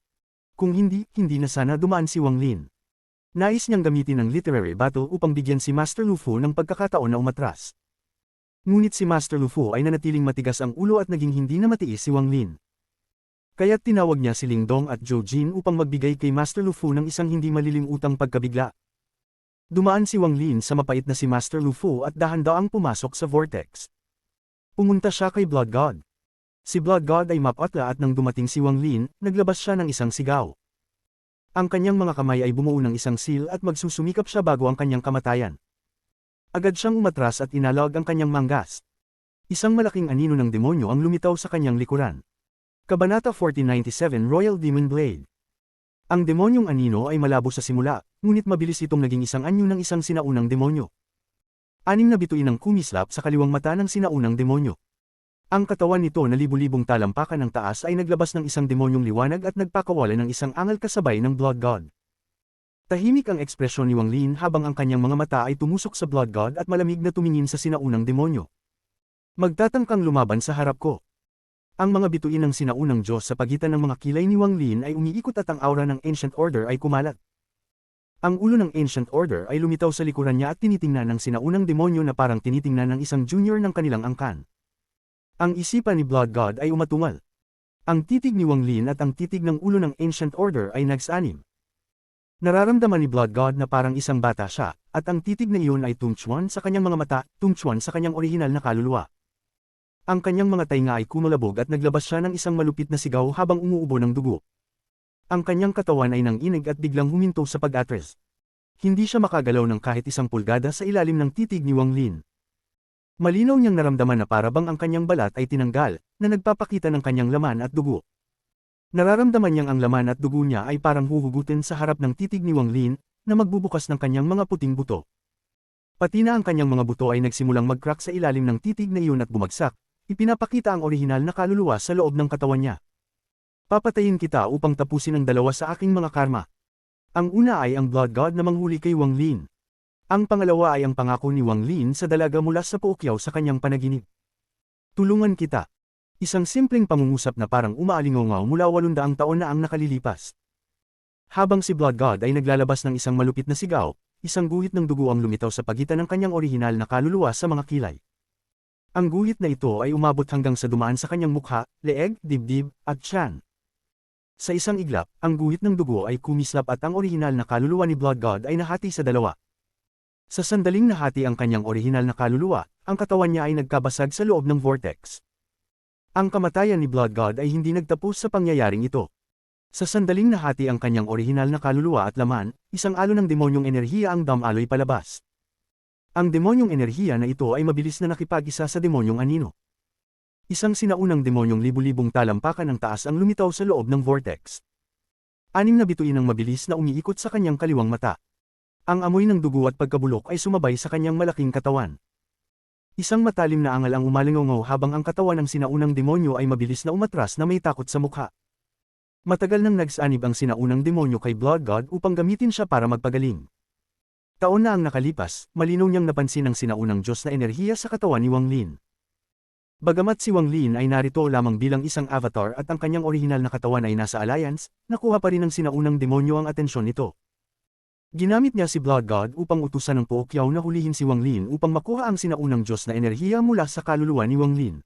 Speaker 1: Kung hindi, hindi na sana dumaan si Wang Lin. Nais niyang gamitin ang literary battle upang bigyan si Master Lu Fu ng pagkakataon na umatras. Ngunit si Master Lu Fu ay nanatiling matigas ang ulo at naging hindi na matiis si Wang Lin. Kaya't tinawag niya si Ling Dong at Zhou Jin upang magbigay kay Master Lu Fu ng isang hindi malilimutang pagkabigla. Dumaan si Wang Lin sa mapait na si Master Lu Fu at dahan-daang pumasok sa vortex. Pumunta siya kay Blood God. Si Blood God ay mapatla at nang dumating si Wang Lin, naglabas siya ng isang sigaw. Ang kanyang mga kamay ay bumuo ng isang seal at magsusumikap siya bago ang kanyang kamatayan. Agad siyang umatras at inalog ang kanyang manggas. Isang malaking anino ng demonyo ang lumitaw sa kanyang likuran. Kabanata 1497 Royal Demon Blade. Ang demonyong anino ay malabo sa simula, ngunit mabilis itong naging isang anyo ng isang sinaunang demonyo. 6 na bituin ang kumislap sa kaliwang mata ng sinaunang demonyo. Ang katawan nito na libu-libong talampakan ng taas ay naglabas ng isang demonyong liwanag at nagpakawala ng isang angal kasabay ng Blood God. Tahimik ang ekspresyon ni Wang Lin habang ang kanyang mga mata ay tumusok sa Blood God at malamig na tumingin sa sinaunang demonyo. Magtatangkang lumaban sa harap ko. Ang mga bituin ng sinaunang Diyos sa pagitan ng mga kilay ni Wang Lin ay umiikot at ang aura ng Ancient Order ay kumalat. Ang ulo ng Ancient Order ay lumitaw sa likuran niya at tinitingnan ng sinaunang demonyo na parang tinitingnan ng isang junior ng kanilang angkan. Ang isipan ni Blood God ay umatungal. Ang titig ni Wang Lin at ang titig ng ulo ng Ancient Order ay nagsanim. Nararamdaman ni Blood God na parang isang bata siya, at ang titig na iyon ay tumchuan sa kanyang mga mata, tumchuan sa kanyang orihinal na kaluluwa. Ang kanyang mga tainga ay kumalabog at naglabas siya ng isang malupit na sigaw habang umuubo ng dugo. Ang kanyang katawan ay nanginig at biglang huminto sa pag-atres. Hindi siya makagalaw ng kahit isang pulgada sa ilalim ng titig ni Wang Lin. Malinaw niyang naramdaman na parabang ang kanyang balat ay tinanggal, na nagpapakita ng kanyang laman at dugo. Nararamdaman niyang ang laman at dugo niya ay parang huhugutin sa harap ng titig ni Wang Lin, na magbubukas ng kanyang mga puting buto. Pati na ang kanyang mga buto ay nagsimulang mag-crack sa ilalim ng titig na iyon at bumagsak, ipinapakita ang orihinal na kaluluwa sa loob ng katawan niya. Papatayin kita upang tapusin ang dalawa sa aking mga karma. Ang una ay ang Blood God na manghuli kay Wang Lin. Ang pangalawa ay ang pangako ni Wang Lin sa dalaga mula sa Puokyaw sa kanyang panaginip. Tulungan kita. Isang simpleng pangungusap na parang umaalingaw mula 800 taon na ang nakalilipas. Habang si Blood God ay naglalabas ng isang malupit na sigaw, isang guhit ng dugo ang lumitaw sa pagitan ng kanyang orihinal na kaluluwa sa mga kilay. Ang guhit na ito ay umabot hanggang sa dumaan sa kanyang mukha, leeg, dibdib, at tiyan. Sa isang iglap, ang guhit ng dugo ay kumislap at ang orihinal na kaluluwa ni Blood God ay nahati sa dalawa. Sa sandaling nahati ang kanyang orihinal na kaluluwa, ang katawan niya ay nagkabasag sa loob ng vortex. Ang kamatayan ni Blood God ay hindi nagtapos sa pangyayaring ito. Sa sandaling nahati ang kanyang orihinal na kaluluwa at laman, isang alon ng demonyong enerhiya ang damaloy palabas. Ang demonyong enerhiya na ito ay mabilis na nakipag-isa sa demonyong anino. Isang sinaunang demonyong libu-libong talampakan ng taas ang lumitaw sa loob ng vortex. 6 na bituin ang mabilis na umiikot sa kanyang kaliwang mata. Ang amoy ng dugo at pagkabulok ay sumabay sa kanyang malaking katawan. Isang matalim na angal ang umalingaw habang ang katawan ng sinaunang demonyo ay mabilis na umatras na may takot sa mukha. Matagal nang nagsanib ang sinaunang demonyo kay Blood God upang gamitin siya para magpagaling. Taon na ang nakalipas, malinaw niyang napansin ang sinaunang Diyos na enerhiya sa katawan ni Wang Lin. Bagamat si Wang Lin ay narito lamang bilang isang avatar at ang kanyang orihinal na katawan ay nasa Alliance, nakuha pa rin ng sinaunang demonyo ang atensyon nito. Ginamit niya si Blood God upang utusan ng Pacquiao na hulihin si Wang Lin upang makuha ang sinaunang Diyos na enerhiya mula sa kaluluwa ni Wang Lin.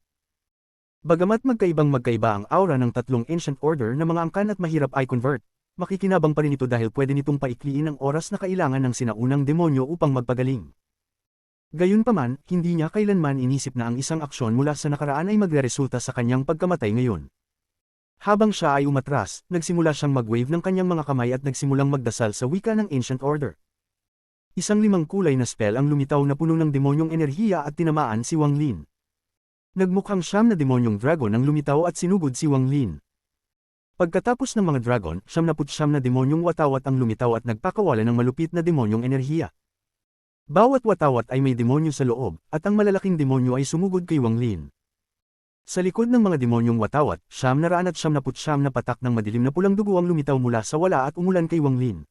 Speaker 1: Bagamat magkaiba ang aura ng tatlong Ancient Order na mga angkan at mahirap i-convert, makikinabang pa rin ito dahil pwede nitong paikliin ang oras na kailangan ng sinaunang demonyo upang magpagaling. Gayunpaman, hindi niya kailanman inisip na ang isang aksyon mula sa nakaraan ay magreresulta sa kanyang pagkamatay ngayon. Habang siya ay umatras, nagsimula siyang mag-wave ng kanyang mga kamay at nagsimulang magdasal sa wika ng Ancient Order. Isang 5 kulay na spell ang lumitaw na puno ng demonyong enerhiya at tinamaan si Wang Lin. Nagmukhang 9 na demonyong dragon ang lumitaw at sinugod si Wang Lin. Pagkatapos ng mga dragon, 99 na demonyong watawat ang lumitaw at nagpakawala ng malupit na demonyong enerhiya. Bawat watawat ay may demonyo sa loob, at ang malalaking demonyo ay sumugod kay Wang Lin. Sa likod ng mga demonyong watawat, 999 na patak ng madilim na pulang dugo ang lumitaw mula sa wala at umulan kay Wang Lin.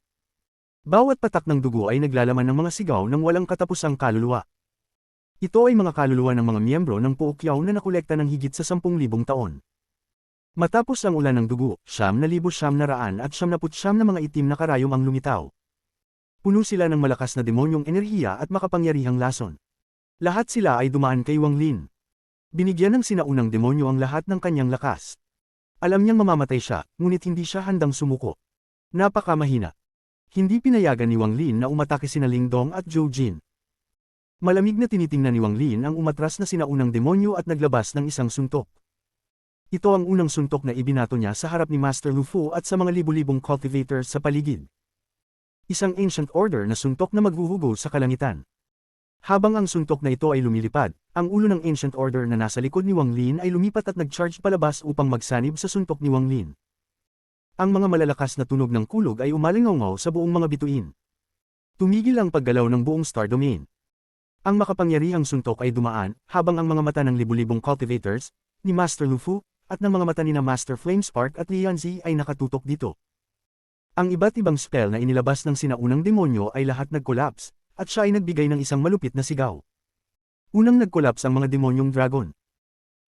Speaker 1: Bawat patak ng dugo ay naglalaman ng mga sigaw ng walang katapusang kaluluwa. Ito ay mga kaluluwa ng mga miyembro ng Pacquiao na nakolekta ng higit sa 10,000 taon. Matapos ang ulan ng dugo, 9,999 na mga itim na karayom ang lumitaw. Puno sila ng malakas na demonyong enerhiya at makapangyarihang lason. Lahat sila ay dumaan kay Wang Lin. Binigyan ng sinaunang demonyo ang lahat ng kanyang lakas. Alam niyang mamamatay siya, ngunit hindi siya handang sumuko. Napakamahina. Hindi pinayagan ni Wang Lin na umatake sina Ling Dong at Zhou Jin. Malamig na tinitingnan ni Wang Lin ang umatras na sinaunang demonyo at naglabas ng isang suntok. Ito ang unang suntok na ibinato niya sa harap ni Master Lu Fu at sa mga libu-libong cultivators sa paligid. Isang Ancient Order na suntok na maghuhugo sa kalangitan. Habang ang suntok na ito ay lumilipad, ang ulo ng Ancient Order na nasa likod ni Wang Lin ay lumipat at nag-charge palabas upang magsanib sa suntok ni Wang Lin. Ang mga malalakas na tunog ng kulog ay umalingaw sa buong mga bituin. Tumigil ang paggalaw ng buong Star Domain. Ang makapangyarihang suntok ay dumaan, habang ang mga mata ng libu-libong cultivators, ni Master Lu Fu, at ng mga mata ni na Master Flamespark at Li Yanzi ay nakatutok dito. Ang iba't ibang spell na inilabas ng sinaunang demonyo ay lahat nag-collapse, at siya ay nagbigay ng isang malupit na sigaw. Unang nag-collapse ang mga demonyong dragon.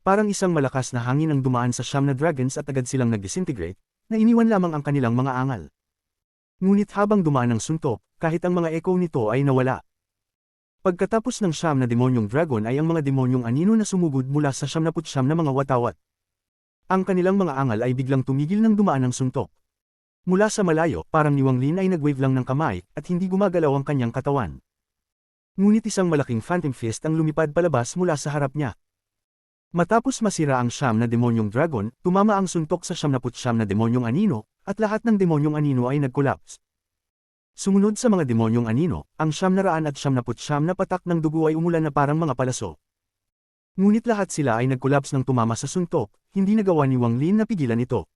Speaker 1: Parang isang malakas na hangin ang dumaan sa 9 na dragons at agad silang nag-disintegrate, na iniwan lamang ang kanilang mga angal. Ngunit habang dumaan ang suntok, kahit ang mga echo nito ay nawala. Pagkatapos ng 9 na demonyong dragon ay ang mga demonyong anino na sumugod mula sa 99 na mga watawat. Ang kanilang mga angal ay biglang tumigil nang dumaan ang suntok. Mula sa malayo, parang ni Wang Lin ay nag-wave lang ng kamay, at hindi gumagalaw ang kanyang katawan. Ngunit isang malaking phantom fist ang lumipad palabas mula sa harap niya. Matapos masira ang 9 na demonyong dragon, tumama ang suntok sa 99 na demonyong anino, at lahat ng demonyong anino ay nag-collapse. Sumunod sa mga demonyong anino, ang 999 na patak ng dugo ay umulan na parang mga palaso. Ngunit lahat sila ay nag-collapse nang tumama sa suntok, hindi nagawa ni Wang Lin na pigilan ito.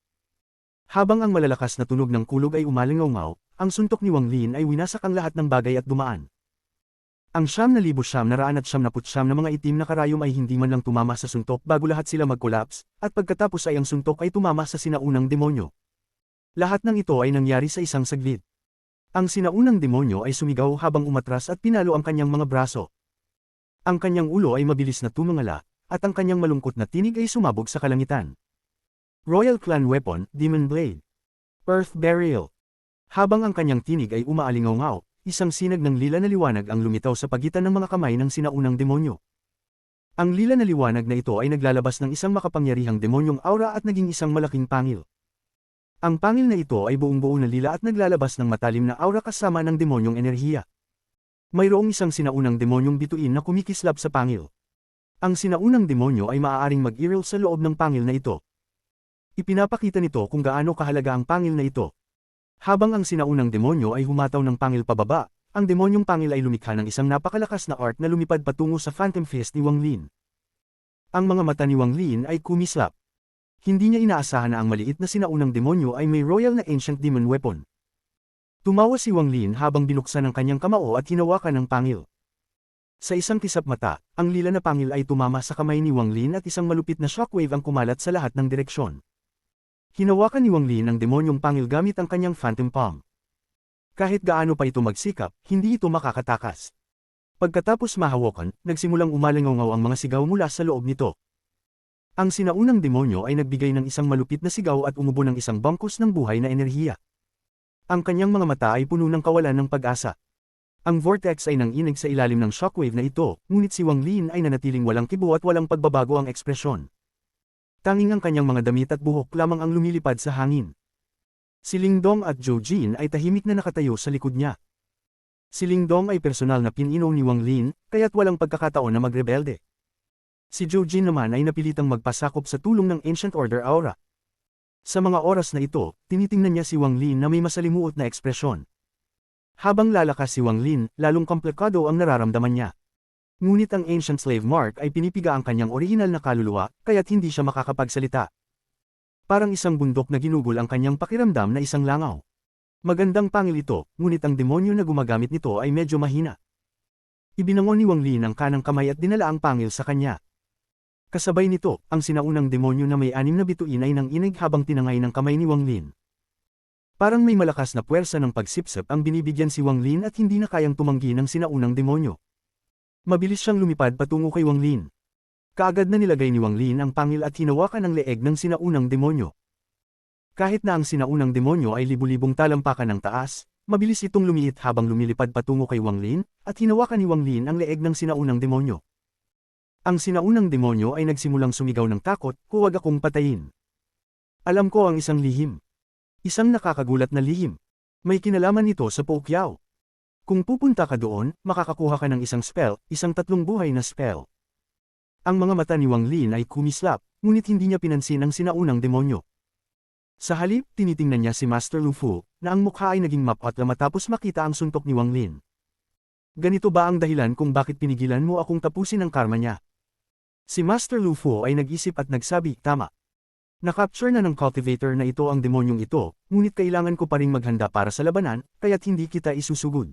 Speaker 1: Habang ang malalakas na tunog ng kulog ay umalingaw, ang suntok ni Wang Lin ay winasak ang lahat ng bagay at dumaan. Ang 9,999 na mga itim na karayom ay hindi man lang tumama sa suntok bago lahat sila mag-collapse, at pagkatapos ay ang suntok ay tumama sa sinaunang demonyo. Lahat ng ito ay nangyari sa isang saglit. Ang sinaunang demonyo ay sumigaw habang umatras at pinalo ang kanyang mga braso. Ang kanyang ulo ay mabilis na tumangala, at ang kanyang malungkot na tinig ay sumabog sa kalangitan. Royal Clan Weapon, Demon Blade. Earth Burial. Habang ang kanyang tinig ay umaalingaw, isang sinag ng lila na liwanag ang lumitaw sa pagitan ng mga kamay ng sinaunang demonyo. Ang lila na liwanag na ito ay naglalabas ng isang makapangyarihang demonyong aura at naging isang malaking pangil. Ang pangil na ito ay buong-buo na lila at naglalabas ng matalim na aura kasama ng demonyong enerhiya. Mayroong isang sinaunang demonyong bituin na kumikislap sa pangil. Ang sinaunang demonyo ay maaaring mag-iril sa loob ng pangil na ito. Ipinapakita nito kung gaano kahalaga ang pangil na ito. Habang ang sinaunang demonyo ay humataw ng pangil pababa, ang demonyong pangil ay lumikha ng isang napakalakas na arc na lumipad patungo sa Phantom Fist ni Wang Lin. Ang mga mata ni Wang Lin ay kumislap. Hindi niya inaasahan na ang maliit na sinaunang demonyo ay may royal na ancient demon weapon. Tumawa si Wang Lin habang binuksan ang kanyang kamao at hinawakan ng pangil. Sa isang kisap mata, ang lila na pangil ay tumama sa kamay ni Wang Lin at isang malupit na shockwave ang kumalat sa lahat ng direksyon. Hinawakan ni Wang Lin ang demonyong pangil gamit ang kanyang phantom palm. Kahit gaano pa ito magsikap, hindi ito makakatakas. Pagkatapos mahawakan, nagsimulang umalangaw ang mga sigaw mula sa loob nito. Ang sinaunang demonyo ay nagbigay ng isang malupit na sigaw at umubo ng isang bangkus ng buhay na enerhiya. Ang kanyang mga mata ay puno ng kawalan ng pag-asa. Ang vortex ay nanginig sa ilalim ng shockwave na ito, ngunit si Wang Lin ay nanatiling walang kibo at walang pagbabago ang ekspresyon. Tanging ang kanyang mga damit at buhok lamang ang lumilipad sa hangin. Si Lingdong at Zhou Jin ay tahimik na nakatayo sa likod niya. Si Lingdong ay personal na pinino ni Wang Lin, kaya't walang pagkakataon na magrebelde. Si Zhou Jin naman ay napilitang magpasakop sa tulong ng Ancient Order Aura. Sa mga oras na ito, tinitingnan niya si Wang Lin na may masalimuot na ekspresyon. Habang lalakas si Wang Lin, lalong komplikado ang nararamdaman niya. Ngunit ang Ancient Slave Mark ay pinipiga ang kanyang orihinal na kaluluwa, kaya't hindi siya makakapagsalita. Parang isang bundok na ginugol ang kanyang pakiramdam na isang langaw. Magandang pangil ito, ngunit ang demonyo na gumagamit nito ay medyo mahina. Ibinangon ni Wang Lin ang kanang kamay at dinala ang pangil sa kanya. Kasabay nito, ang sinaunang demonyo na may 6 na bituin ay nanginig habang tinangay ng kamay ni Wang Lin. Parang may malakas na puwersa ng pagsipsip ang binibigyan si Wang Lin at hindi na kayang tumanggi ng sinaunang demonyo. Mabilis siyang lumipad patungo kay Wang Lin. Kaagad na nilagay ni Wang Lin ang pangil at hinawakan ang leeg ng sinaunang demonyo. Kahit na ang sinaunang demonyo ay libu-libong talampakan ng taas, mabilis itong lumiit habang lumilipad patungo kay Wang Lin, at hinawakan ni Wang Lin ang leeg ng sinaunang demonyo. Ang sinaunang demonyo ay nagsimulang sumigaw ng takot, "Huwag akong patayin. Alam ko ang isang lihim. Isang nakakagulat na lihim. May kinalaman ito sa Pookyao. Kung pupunta ka doon, makakakuha ka ng isang spell, isang 3 buhay na spell." Ang mga mata ni Wang Lin ay kumislap, ngunit hindi niya pinansin ang sinaunang demonyo. Sa halip, tinitingnan niya si Master Lu Fu, na ang mukha ay naging mapatla matapos makita ang suntok ni Wang Lin. Ganito ba ang dahilan kung bakit pinigilan mo akong tapusin ang karma niya? Si Master Lu Fu ay nag-isip at nagsabi, "Tama. Na-capture na ng cultivator na ito ang demonyong ito, ngunit kailangan ko pa ring maghanda para sa labanan, kaya't hindi kita isusugod."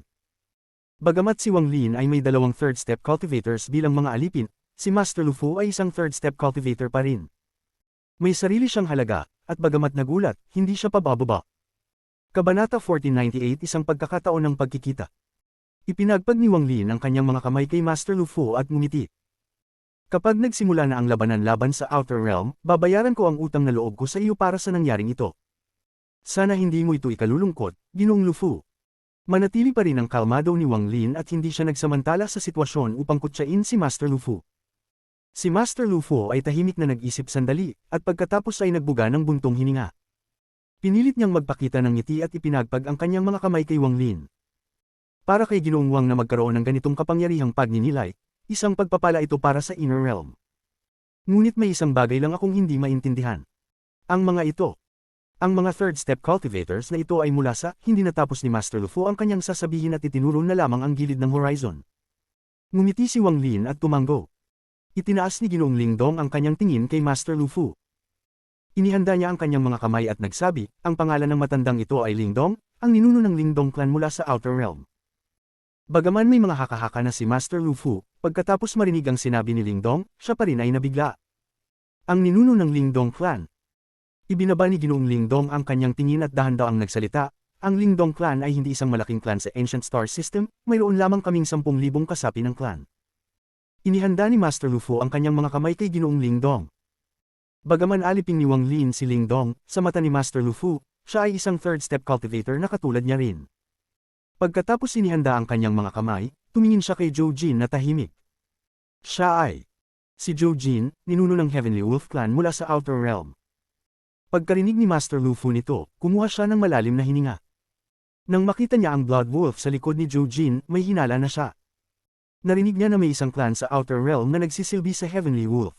Speaker 1: Bagamat si Wang Lin ay may 2 third-step cultivators bilang mga alipin, si Master Lu Fu ay isang third-step cultivator pa rin. May sarili siyang halaga, at bagamat nagulat, hindi siya pabababa. Kabanata 1498 Isang pagkakataon ng pagkikita. Ipinagpag ni Wang Lin ang kanyang mga kamay kay Master Lu Fu at ngumiti. "Kapag nagsimula na ang labanan laban sa Outer Realm, babayaran ko ang utang na loob ko sa iyo para sa nangyaring ito. Sana hindi mo ito ikalulungkot, Ginoong Lu Fu." Manatili pa rin ang kalmado ni Wang Lin at hindi siya nagsamantala sa sitwasyon upang kutsain si Master Lu Fu. Si Master Lu Fu ay tahimik na nag-isip sandali, at pagkatapos ay nagbuga ng buntong hininga. Pinilit niyang magpakita ng ngiti at ipinagpag ang kanyang mga kamay kay Wang Lin. Para kay Ginoong Wang na magkaroon ng ganitong kapangyarihang pagninilay, isang pagpapala ito para sa Inner Realm. Ngunit may isang bagay lang akong hindi maintindihan. Ang mga third step cultivators na ito ay mula sa, hindi natapos ni Master Lu Fu ang kanyang sasabihin at itinuro na lamang ang gilid ng horizon. Ngumiti si Wang Lin at tumango. Itinaas ni Ginoong Lingdong ang kanyang tingin kay Master Lu Fu. Inihanda niya ang kanyang mga kamay at nagsabi, "Ang pangalan ng matandang ito ay Lingdong, ang ninuno ng Lingdong clan mula sa Outer Realm." Bagaman may mga haka-haka na si Master Lu Fu, pagkatapos marinig ang sinabi ni Lingdong, siya pa rin ay nabigla. Ang ninuno ng Lingdong clan. Ibinaba ni Ginoong Lingdong ang kanyang tingin at dahan-dahang nagsalita, "Ang Lingdong clan ay hindi isang malaking clan sa Ancient Star System, mayroon lamang kaming 10,000 kasapi ng clan." Inihanda ni Master Lu Fu ang kanyang mga kamay kay Ginoong Lingdong. Bagaman aliping ni Wang Lin si Lingdong, sa mata ni Master Lu Fu, siya ay isang third-step cultivator na katulad niya rin. Pagkatapos inihanda ang kanyang mga kamay, tumingin siya kay Zhou Jin na tahimik. Siya ay Si Zhou Jin, ninuno ng Heavenly Wolf Clan mula sa Outer Realm. Pagkarinig ni Master Lu Fu nito, kumuha siya ng malalim na hininga. Nang makita niya ang Blood Wolf sa likod ni Zhou Jin, may hinala na siya. Narinig niya na may isang clan sa Outer Realm na nagsisilbi sa Heavenly Wolf.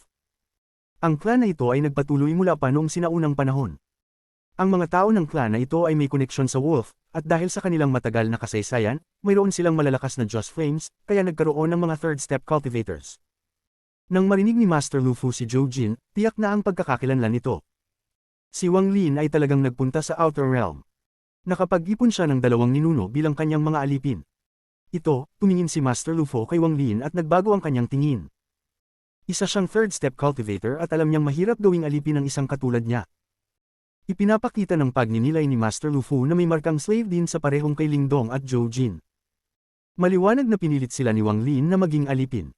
Speaker 1: Ang clan na ito ay nagpatuloy mula pa noong sinaunang panahon. Ang mga tao ng clan na ito ay may koneksyon sa Wolf, at dahil sa kanilang matagal na kasaysayan, mayroon silang malalakas na Joss Flames, kaya nagkaroon ng mga third step cultivators. Nang marinig ni Master Lu Fu si Zhou Jin, tiyak na ang pagkakakilanlan nito. Si Wang Lin ay talagang nagpunta sa Outer Realm. Nakapag-ipon siya ng 2 ninuno bilang kanyang mga alipin. Ito, tumingin si Master Lu Fu kay Wang Lin at nagbago ang kanyang tingin. Isa siyang third step cultivator at alam niyang mahirap gawing alipin ng isang katulad niya. Ipinapakita ng pagninilay ni Master Lu Fu na may markang slave din sa parehong kay Ling Dong at Zhou Jin. Maliwanag na pinilit sila ni Wang Lin na maging alipin.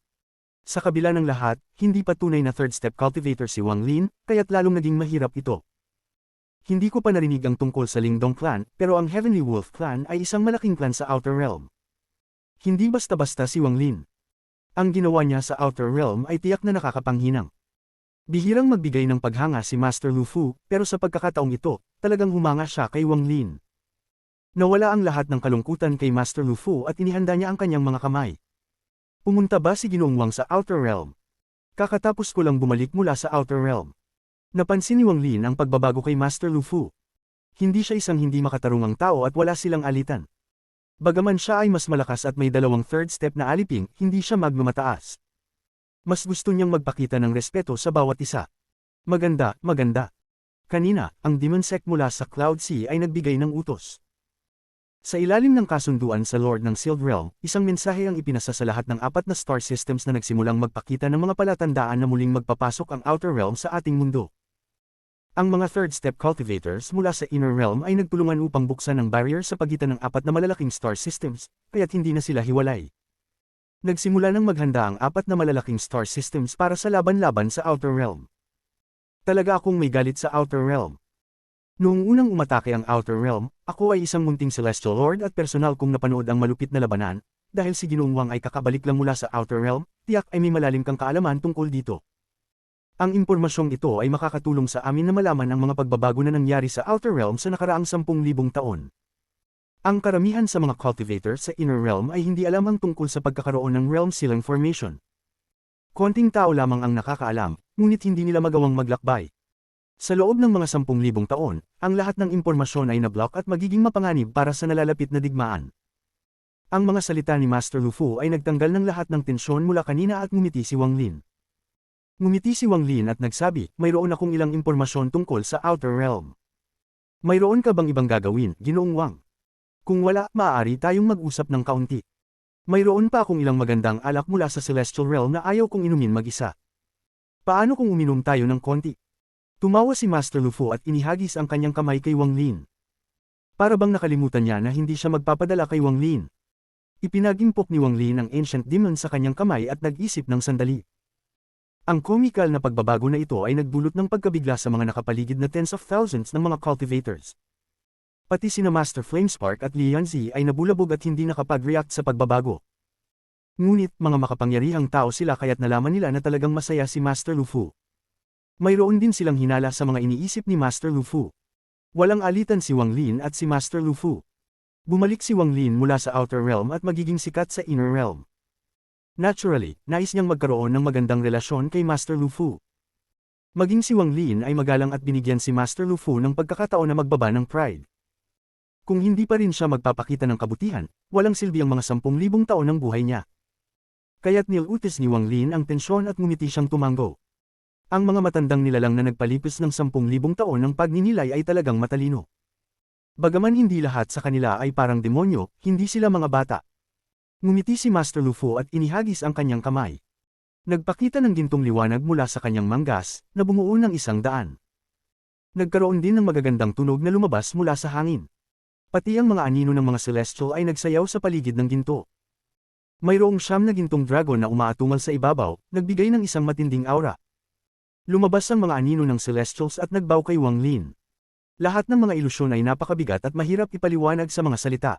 Speaker 1: Sa kabila ng lahat, hindi pa tunay na third step cultivator si Wang Lin, kaya't lalong naging mahirap ito. Hindi ko pa narinig ang tungkol sa Ling Dong clan, pero ang Heavenly Wolf clan ay isang malaking clan sa Outer Realm. Hindi basta-basta si Wang Lin. Ang ginawa niya sa Outer Realm ay tiyak na nakakapanghinang. Bihirang magbigay ng paghanga si Master Lu Fu, pero sa pagkakataong ito, talagang humanga siya kay Wang Lin. Nawala ang lahat ng kalungkutan kay Master Lu Fu at inihanda niya ang kanyang mga kamay. Pumunta ba si Ginoong Wang sa Outer Realm? Kakatapos ko lang bumalik mula sa Outer Realm. Napansin ni Wang Lin ang pagbabago kay Master Lu Fu. Hindi siya isang hindi makatarungang tao at wala silang alitan. Bagaman siya ay mas malakas at may 2 third step na aliping, hindi siya magmamataas. Mas gusto niyang magpakita ng respeto sa bawat isa. Maganda, maganda. Kanina, ang Demon Sect mula sa Cloud Sea ay nagbigay ng utos. Sa ilalim ng kasunduan sa Lord ng Sealed Realm, isang mensahe ang ipinasa sa lahat ng 4 na star systems na nagsimulang magpakita ng mga palatandaan na muling magpapasok ang Outer Realm sa ating mundo. Ang mga third step cultivators mula sa Inner Realm ay nagtulungan upang buksan ang barrier sa pagitan ng 4 na malalaking star systems, kaya't hindi na sila hiwalay. Nagsimula nang maghanda ang 4 na malalaking star systems para sa laban-laban sa Outer Realm. Talaga akong may galit sa Outer Realm. Noong unang umatake ang Outer Realm, ako ay isang munting Celestial Lord at personal kong napanood ang malupit na labanan, dahil si Ginoong Wang ay kakabalik lang mula sa Outer Realm, tiyak ay may malalim kang kaalaman tungkol dito. Ang impormasyong ito ay makakatulong sa amin na malaman ang mga pagbabago na nangyari sa Outer Realm sa nakaraang 10,000 taon. Ang karamihan sa mga cultivators sa Inner Realm ay hindi alam ang tungkol sa pagkakaroon ng Realm Ceiling Formation. Konting tao lamang ang nakakaalam, ngunit hindi nila magawang maglakbay. Sa loob ng mga 10,000 taon, ang lahat ng impormasyon ay nablock at magiging mapanganib para sa nalalapit na digmaan. Ang mga salita ni Master Lu Fu ay nagtanggal ng lahat ng tensyon mula kanina at ngumiti si Wang Lin. Ngumiti si Wang Lin at nagsabi, mayroon akong ilang impormasyon tungkol sa Outer Realm. Mayroon ka bang ibang gagawin, Ginoong Wang? Kung wala, maaari tayong mag-usap ng kaunti. Mayroon pa akong ilang magandang alak mula sa Celestial Realm na ayaw kong inumin mag-isa. Paano kung uminom tayo ng konti? Tumawa si Master Lu Fu at inihagis ang kanyang kamay kay Wang Lin. Para bang nakalimutan niya na hindi siya magpapadala kay Wang Lin. Ipinagimpok ni Wang Lin ang Ancient Demon sa kanyang kamay at nag-isip ng sandali. Ang komikal na pagbabago na ito ay nagdulot ng pagkabigla sa mga nakapaligid na tens of thousands ng mga cultivators. Pati sina Master Flamespark at Li Yanzi ay nabulabog at hindi nakapag-react sa pagbabago. Ngunit mga makapangyarihang tao sila kaya't nalaman nila na talagang masaya si Master Lu Fu. Mayroon din silang hinala sa mga iniisip ni Master Lu Fu. Walang alitan si Wang Lin at si Master Lu Fu. Bumalik si Wang Lin mula sa Outer Realm at magiging sikat sa Inner Realm. Naturally, nais niyang magkaroon ng magandang relasyon kay Master Lu Fu. Maging si Wang Lin ay magalang at binigyan si Master Lu Fu ng pagkakataon na magbaba ng pride. Kung hindi pa rin siya magpapakita ng kabutihan, walang silbi ang mga 10,000 taon ng buhay niya. Kaya't nilutis ni Wang Lin ang tensyon at ngumiti siyang tumango. Ang mga matandang nilalang na nagpalipas ng 10,000 taon ng pagninilay ay talagang matalino. Bagaman hindi lahat sa kanila ay parang demonyo, hindi sila mga bata. Ngumiti si Master Lu Fu at inihagis ang kanyang kamay. Nagpakita ng gintong liwanag mula sa kanyang manggas, na bumuo ng 100. Nagkaroon din ng magagandang tunog na lumabas mula sa hangin. Pati ang mga anino ng mga Celestial ay nagsayaw sa paligid ng ginto. Mayroong 9 na gintong dragon na umaatungal sa ibabaw, nagbigay ng isang matinding aura. Lumabas ang mga anino ng Celestials at nagbaw kay Wang Lin. Lahat ng mga ilusyon ay napakabigat at mahirap ipaliwanag sa mga salita.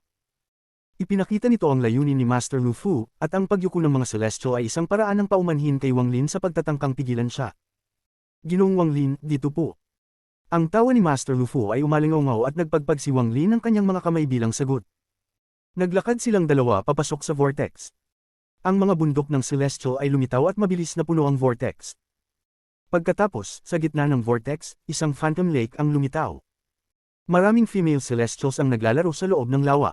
Speaker 1: Ipinakita nito ang layunin ni Master Lu Fu, at ang pagyuko ng mga Celestial ay isang paraan ng paumanhin kay Wang Lin sa pagtatangkang pigilan siya. Ginoong Wang Lin, dito po. Ang tawa ni Master Lu Fu ay umalingaw at nagpagpag si Wang Lin ng kanyang mga kamay bilang sagot. Naglakad silang dalawa papasok sa vortex. Ang mga bundok ng Celestial ay lumitaw at mabilis na puno ang vortex. Pagkatapos, sa gitna ng vortex, isang phantom lake ang lumitaw. Maraming female Celestials ang naglalaro sa loob ng lawa.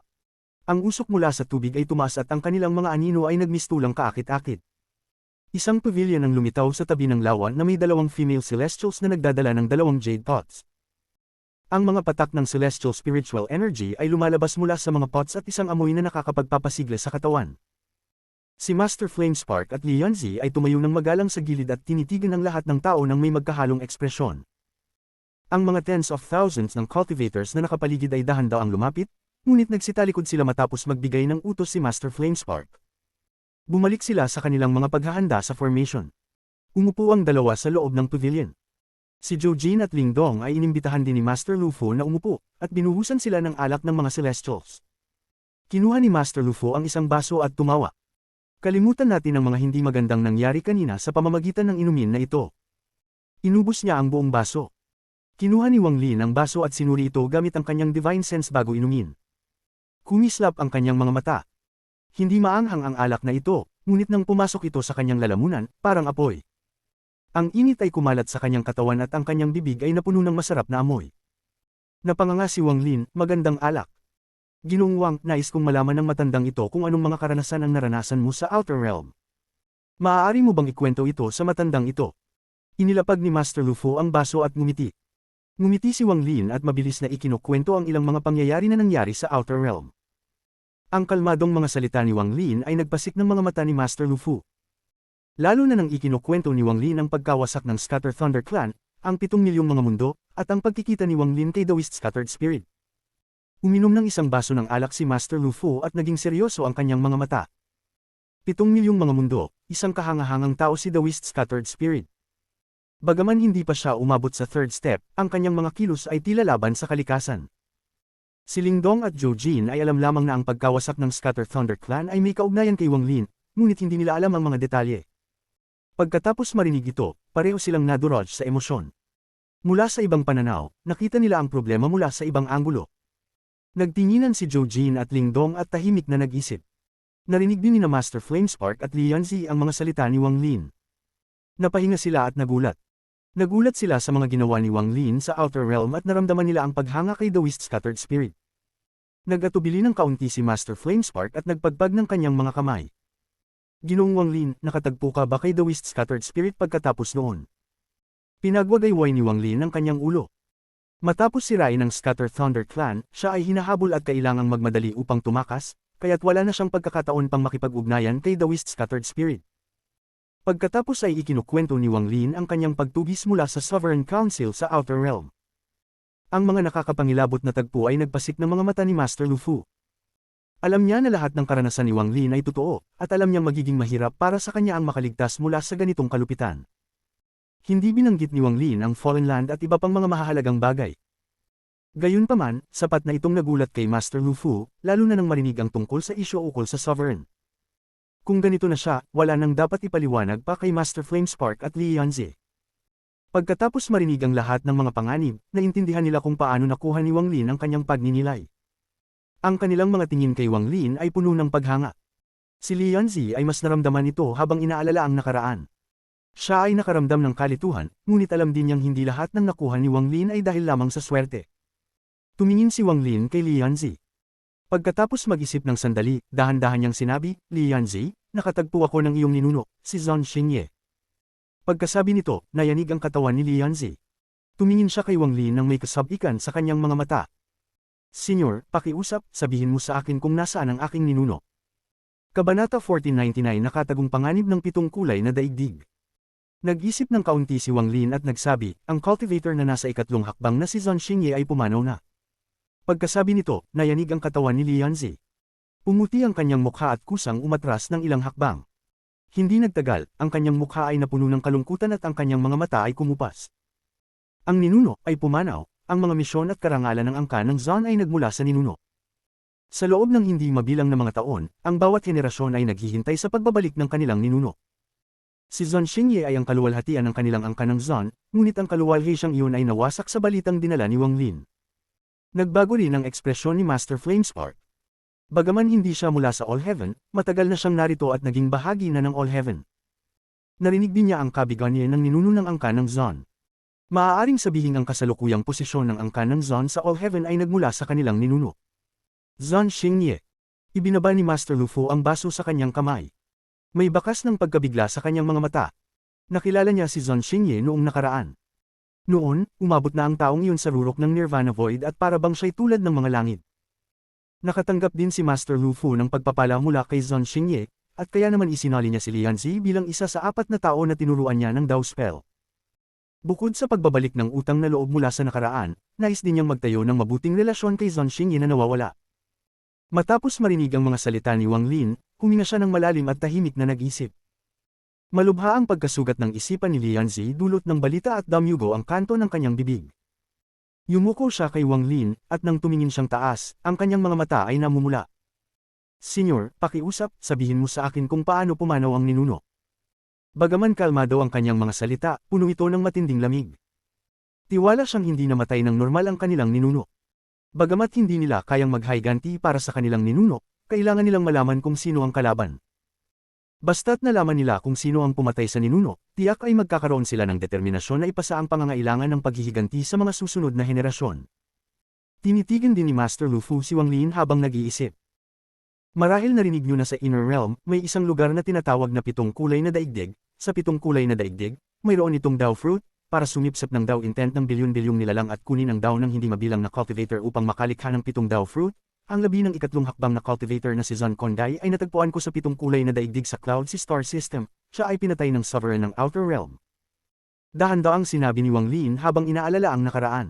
Speaker 1: Ang usok mula sa tubig ay tumaas at ang kanilang mga anino ay nagmistulang kaakit-akit. Isang pavilion ang lumitaw sa tabi ng lawa na may dalawang female Celestials na nagdadala ng dalawang jade pots. Ang mga patak ng Celestial Spiritual Energy ay lumalabas mula sa mga pots at isang amoy na nakakapagpapasigla sa katawan. Si Master Flamespark at Li Yanzi ay tumayo ng magalang sa gilid at tinitigan ng lahat ng tao ng may magkahalong ekspresyon. Ang mga tens of thousands ng cultivators na nakapaligid ay dahan-daw ang lumapit, ngunit nagsitalikod sila matapos magbigay ng utos si Master Flamespark. Bumalik sila sa kanilang mga paghahanda sa formation. Umupo ang dalawa sa loob ng pavilion. Si Zhou Jin at Ling Dong ay inimbitahan din ni Master Lu Fu na umupo, at binuhusan sila ng alak ng mga Celestials. Kinuha ni Master Lu Fu ang isang baso at tumawa. Kalimutan natin ang mga hindi magandang nangyari kanina sa pamamagitan ng inumin na ito. Inubos niya ang buong baso. Kinuha ni Wang Lin ang baso at sinuri ito gamit ang kanyang divine sense bago inumin. Kumislap ang kanyang mga mata. Hindi maanghang ang alak na ito, ngunit nang pumasok ito sa kanyang lalamunan, parang apoy. Ang init ay kumalat sa kanyang katawan at ang kanyang bibig ay napuno ng masarap na amoy. Napanganga si Wang Lin, magandang alak. Ginoong Wang, nais kong malaman ng matandang ito kung anong mga karanasan ang naranasan mo sa Outer Realm. Maaari mo bang ikwento ito sa matandang ito? Inilapag ni Master Lu Fu ang baso at ngumiti. Ngumiti si Wang Lin at mabilis na ikinukwento ang ilang mga pangyayari na nangyari sa Outer Realm. Ang kalmadong mga salita ni Wang Lin ay nagpasik ng mga mata ni Master Lu Fu. Lalo na nang ikinukwento ni Wang Lin ang pagkawasak ng Scatter Thunder Clan, ang 7 milyong mga mundo, at ang pagkikita ni Wang Lin kay Daoist Scattered Spirit. Uminom ng isang baso ng alak si Master Lu Fu at naging seryoso ang kanyang mga mata. 7 milyong mga mundo, isang kahangahangang tao si Daoist Scattered Spirit. Bagaman hindi pa siya umabot sa third step, ang kanyang mga kilos ay tila laban sa kalikasan. Si Ling Dong at Zhou Jin ay alam lamang na ang pagkawasak ng Scatter Thunder Clan ay may kaugnayan kay Wang Lin, ngunit hindi nila alam ang mga detalye. Pagkatapos marinig ito, pareho silang nadurog sa emosyon. Mula sa ibang pananaw, nakita nila ang problema mula sa ibang anggulo. Nagtinginan si Zhou Jin at Ling Dong at tahimik na nag-isip. Narinig din ni Master Flamespark at Li Yanzi ang mga salita ni Wang Lin. Napahinga sila at nagulat. Nagulat sila sa mga ginawa ni Wang Lin sa Outer Realm at naramdaman nila ang paghanga kay Daoist Scattered Spirit. Nag-atubili ng kaunti si Master Flamespark at nagpagpag ng kanyang mga kamay. Ginoong Wang Lin, nakatagpo ka ba kay Daoist Scattered Spirit pagkatapos noon? Pinagwagayway ni Wang Lin ang kanyang ulo. Matapos sirain ng Scatter Thunder Clan, siya ay hinahabol at kailangang magmadali upang tumakas, kaya't wala na siyang pagkakataon pang makipag-ugnayan kay Daoist Scattered Spirit. Pagkatapos ay ikinukwento ni Wang Lin ang kanyang pagtugis mula sa Sovereign Council sa Outer Realm. Ang mga nakakapangilabot na tagpo ay nagpasik ng mga mata ni Master Lu Fu. Alam niya na lahat ng karanasan ni Wang Lin ay totoo, at alam niyang magiging mahirap para sa kanya ang makaligtas mula sa ganitong kalupitan. Hindi binanggit ni Wang Lin ang Fallen Land at iba pang mga mahahalagang bagay. Gayunpaman, sapat na itong nagulat kay Master Lu Fu, lalo na nang marinig ang tungkol sa isyu ukol sa Sovereign. Kung ganito na siya, wala nang dapat ipaliwanag pa kay Master Flamespark at Li Yanzi. Pagkatapos marinig ang lahat ng mga panganib, naintindihan nila kung paano nakuha ni Wang Lin ang kanyang pagninilay. Ang kanilang mga tingin kay Wang Lin ay puno ng paghanga. Si Li Yanzi ay mas naramdaman ito habang inaalala ang nakaraan. Siya ay nakaramdam ng kalituhan, ngunit alam din niyang hindi lahat ng nakuha ni Wang Lin ay dahil lamang sa swerte. Tumingin si Wang Lin kay Li Yanzi. Pagkatapos mag-isip ng sandali, dahan-dahan niyang sinabi, Li Yanzi, nakatagpo ako ng iyong ninuno, si Zhang Xingye. Pagkasabi nito, nayanig ang katawan ni Li Yanzi. Tumingin siya kay Wang Lin nang may kasabikan sa kanyang mga mata. Senyor, pakiusap, sabihin mo sa akin kung nasaan ang aking ninuno. Kabanata 1499 nakatagong panganib ng 7 kulay na daigdig. Nag-isip ng kaunti si Wang Lin at nagsabi, ang cultivator na nasa ikatlong hakbang na si Zhang Xingye ay pumanaw na. Pagkasabi nito, nayanig ang katawan ni Li Yanzi. Pumuti ang kanyang mukha at kusang umatras ng ilang hakbang. Hindi nagtagal, ang kanyang mukha ay napuno ng kalungkutan at ang kanyang mga mata ay kumupas. Ang ninuno ay pumanaw, ang mga misyon at karangalan ng angka ng Zhang ay nagmula sa ninuno. Sa loob ng hindi mabilang na mga taon, ang bawat henerasyon ay naghihintay sa pagbabalik ng kanilang ninuno. Si Zhon Xingye ay ang kaluwalhatian ng kanilang angka ng Zhon, ngunit ang kaluwalhatiang iyon ay nawasak sa balitang dinala ni Wang Lin. Nagbago rin ang ekspresyon ni Master Flamespark. Bagaman hindi siya mula sa All Heaven, matagal na siyang narito at naging bahagi na ng All Heaven. Narinig din niya ang kabigayan ng ninuno ng angka ng Zhon. Maaaring sabihin ang kasalukuyang posisyon ng angka ng Zhon sa All Heaven ay nagmula sa kanilang ninuno. Zhon Xingye. Ibinaba ni Master Lu Fu ang baso sa kanyang kamay. May bakas ng pagkabigla sa kanyang mga mata. Nakilala niya si Zhon Xingye noong nakaraan. Noon, umabot na ang taong iyon sa rurok ng Nirvana Void at para bang siya'y tulad ng mga langit. Nakatanggap din si Master Lu Fu ng pagpapala mula kay Zhon Xingye, at kaya naman isinali niya si Lian Zi bilang isa sa 4 na tao na tinuruan niya ng Dao Spell. Bukod sa pagbabalik ng utang na loob mula sa nakaraan, nais din niyang magtayo ng mabuting relasyon kay Zhon Xingye na nawawala. Matapos marinig ang mga salita ni Wang Lin, huminga siya ng malalim at tahimik na nag-isip. Malubha ang pagkasugat ng isipan ni Lian Zi dulot ng balita at damyugo ang kanto ng kanyang bibig. Yumuko siya kay Wang Lin, at nang tumingin siyang taas, ang kanyang mga mata ay namumula. Senyor, pakiusap, sabihin mo sa akin kung paano pumanaw ang ninuno. Bagaman kalmado ang kanyang mga salita, puno ito ng matinding lamig. Tiwala siyang hindi namatay ng normal ang kanilang ninuno. Bagamat hindi nila kayang maghiganti para sa kanilang ninuno, kailangan nilang malaman kung sino ang kalaban. Basta't nalaman nila kung sino ang pumatay sa ninuno, tiyak ay magkakaroon sila ng determinasyon na ipasa ang pangangailangan ng paghihiganti sa mga susunod na henerasyon. Tinitigan din ni Master Lu Fu si Wang Lin habang nag-iisip. Marahil narinig niyo na sa Inner Realm, may isang lugar na tinatawag na 7 kulay na daigdig. Sa 7 kulay na daigdig, mayroon itong Dao Fruit, para sumipsap ng Dao Intent ng bilyon-bilyong nilalang at kunin ang Dao ng hindi mabilang na cultivator upang makalikha ng 7 Dao Fruit. Ang labi ng ikatlong hakbang na cultivator na si Zhon Kondai ay natagpuan ko sa 7 kulay na daigdig sa Cloud Sea Star System. Siya ay pinatay ng Sovereign ng Outer Realm. Dahan-daang sinabi ni Wang Lin habang inaalala ang nakaraan.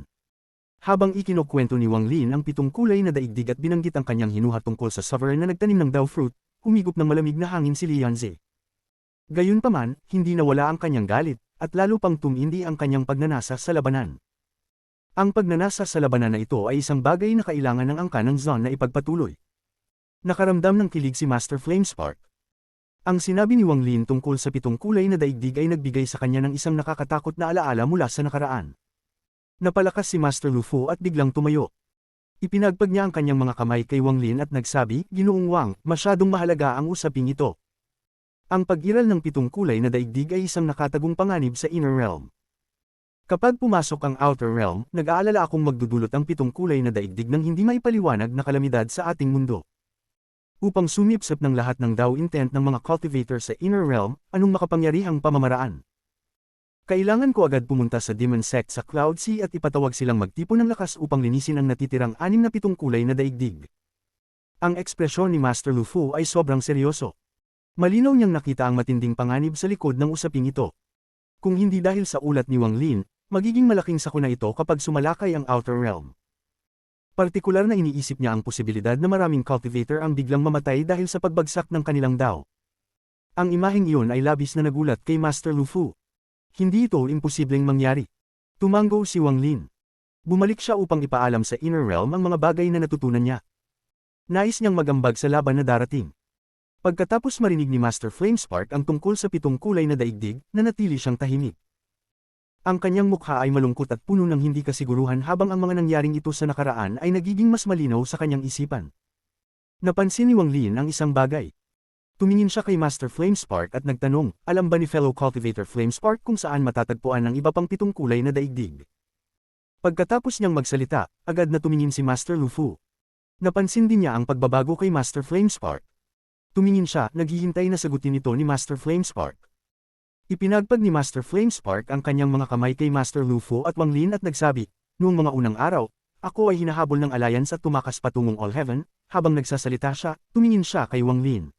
Speaker 1: Habang ikinukwento ni Wang Lin ang 7 kulay na daigdig at binanggit ang kanyang hinuha tungkol sa Sovereign na nagtanim ng Dao Fruit, humigop ng malamig na hangin si Lian Zi. Gayunpaman, hindi nawala ang kanyang galit, at lalo pang tumindi ang kanyang pagnanasa sa labanan. Ang pagnanasa sa labanan na ito ay isang bagay na kailangan ng angka ng Zhon na ipagpatuloy. Nakaramdam ng kilig si Master Flamespark. Ang sinabi ni Wang Lin tungkol sa 7 kulay na daigdig ay nagbigay sa kanya ng isang nakakatakot na alaala mula sa nakaraan. Napalakas si Master Lu Fu at biglang tumayo. Ipinagpag niya ang kanyang mga kamay kay Wang Lin at nagsabi, "Ginoong Wang, masyadong mahalaga ang usaping ito." Ang pag-iral ng 7 kulay na daigdig ay isang nakatagong panganib sa Inner Realm. Kapag pumasok ang Outer Realm, nag-aalala akong magdudulot ang 7 kulay na daigdig ng hindi maipaliwanag na kalamidad sa ating mundo. Upang sumipsap ng lahat ng Dao Intent ng mga cultivator sa Inner Realm, anong makapangyarihang pamamaraan? Kailangan ko agad pumunta sa Demon Sect sa Cloud Sea at ipatawag silang magtipon ng lakas upang linisin ang natitirang 6 na 7 kulay na daigdig. Ang ekspresyon ni Master Lu Fu ay sobrang seryoso. Malinaw niyang nakita ang matinding panganib sa likod ng usaping ito. Kung hindi dahil sa ulat ni Wang Lin, magiging malaking sakuna ito kapag sumalakay ang Outer Realm. Partikular na iniisip niya ang posibilidad na maraming cultivator ang biglang mamatay dahil sa pagbagsak ng kanilang Dao. Ang imaheng iyon ay labis na nagulat kay Master Lu Fu. Hindi ito imposibleng mangyari. Tumango si Wang Lin. Bumalik siya upang ipaalam sa Inner Realm ang mga bagay na natutunan niya. Nais niyang magambag sa laban na darating. Pagkatapos marinig ni Master Flamespark ang tungkol sa 7 kulay na daigdig, nanatili siyang tahimik. Ang kanyang mukha ay malungkot at puno ng hindi kasiguruhan habang ang mga nangyaring ito sa nakaraan ay nagiging mas malinaw sa kanyang isipan. Napansin ni Wang Lin ang isang bagay. Tumingin siya kay Master Flamespark at nagtanong, alam ba ni fellow cultivator Flamespark kung saan matatagpuan ang iba pang 7 kulay na daigdig? Pagkatapos niyang magsalita, agad na tumingin si Master Lu Fu. Napansin din niya ang pagbabago kay Master Flamespark. Tumingin siya, naghihintay na sagutin ito ni Master Flamespark. Ipinagpag ni Master Flamespark ang kanyang mga kamay kay Master Lu Fu at Wang Lin at nagsabi, noong mga unang araw, ako ay hinahabol ng Alliance at tumakas patungong All Heaven. Habang nagsasalita siya, tumingin siya kay Wang Lin.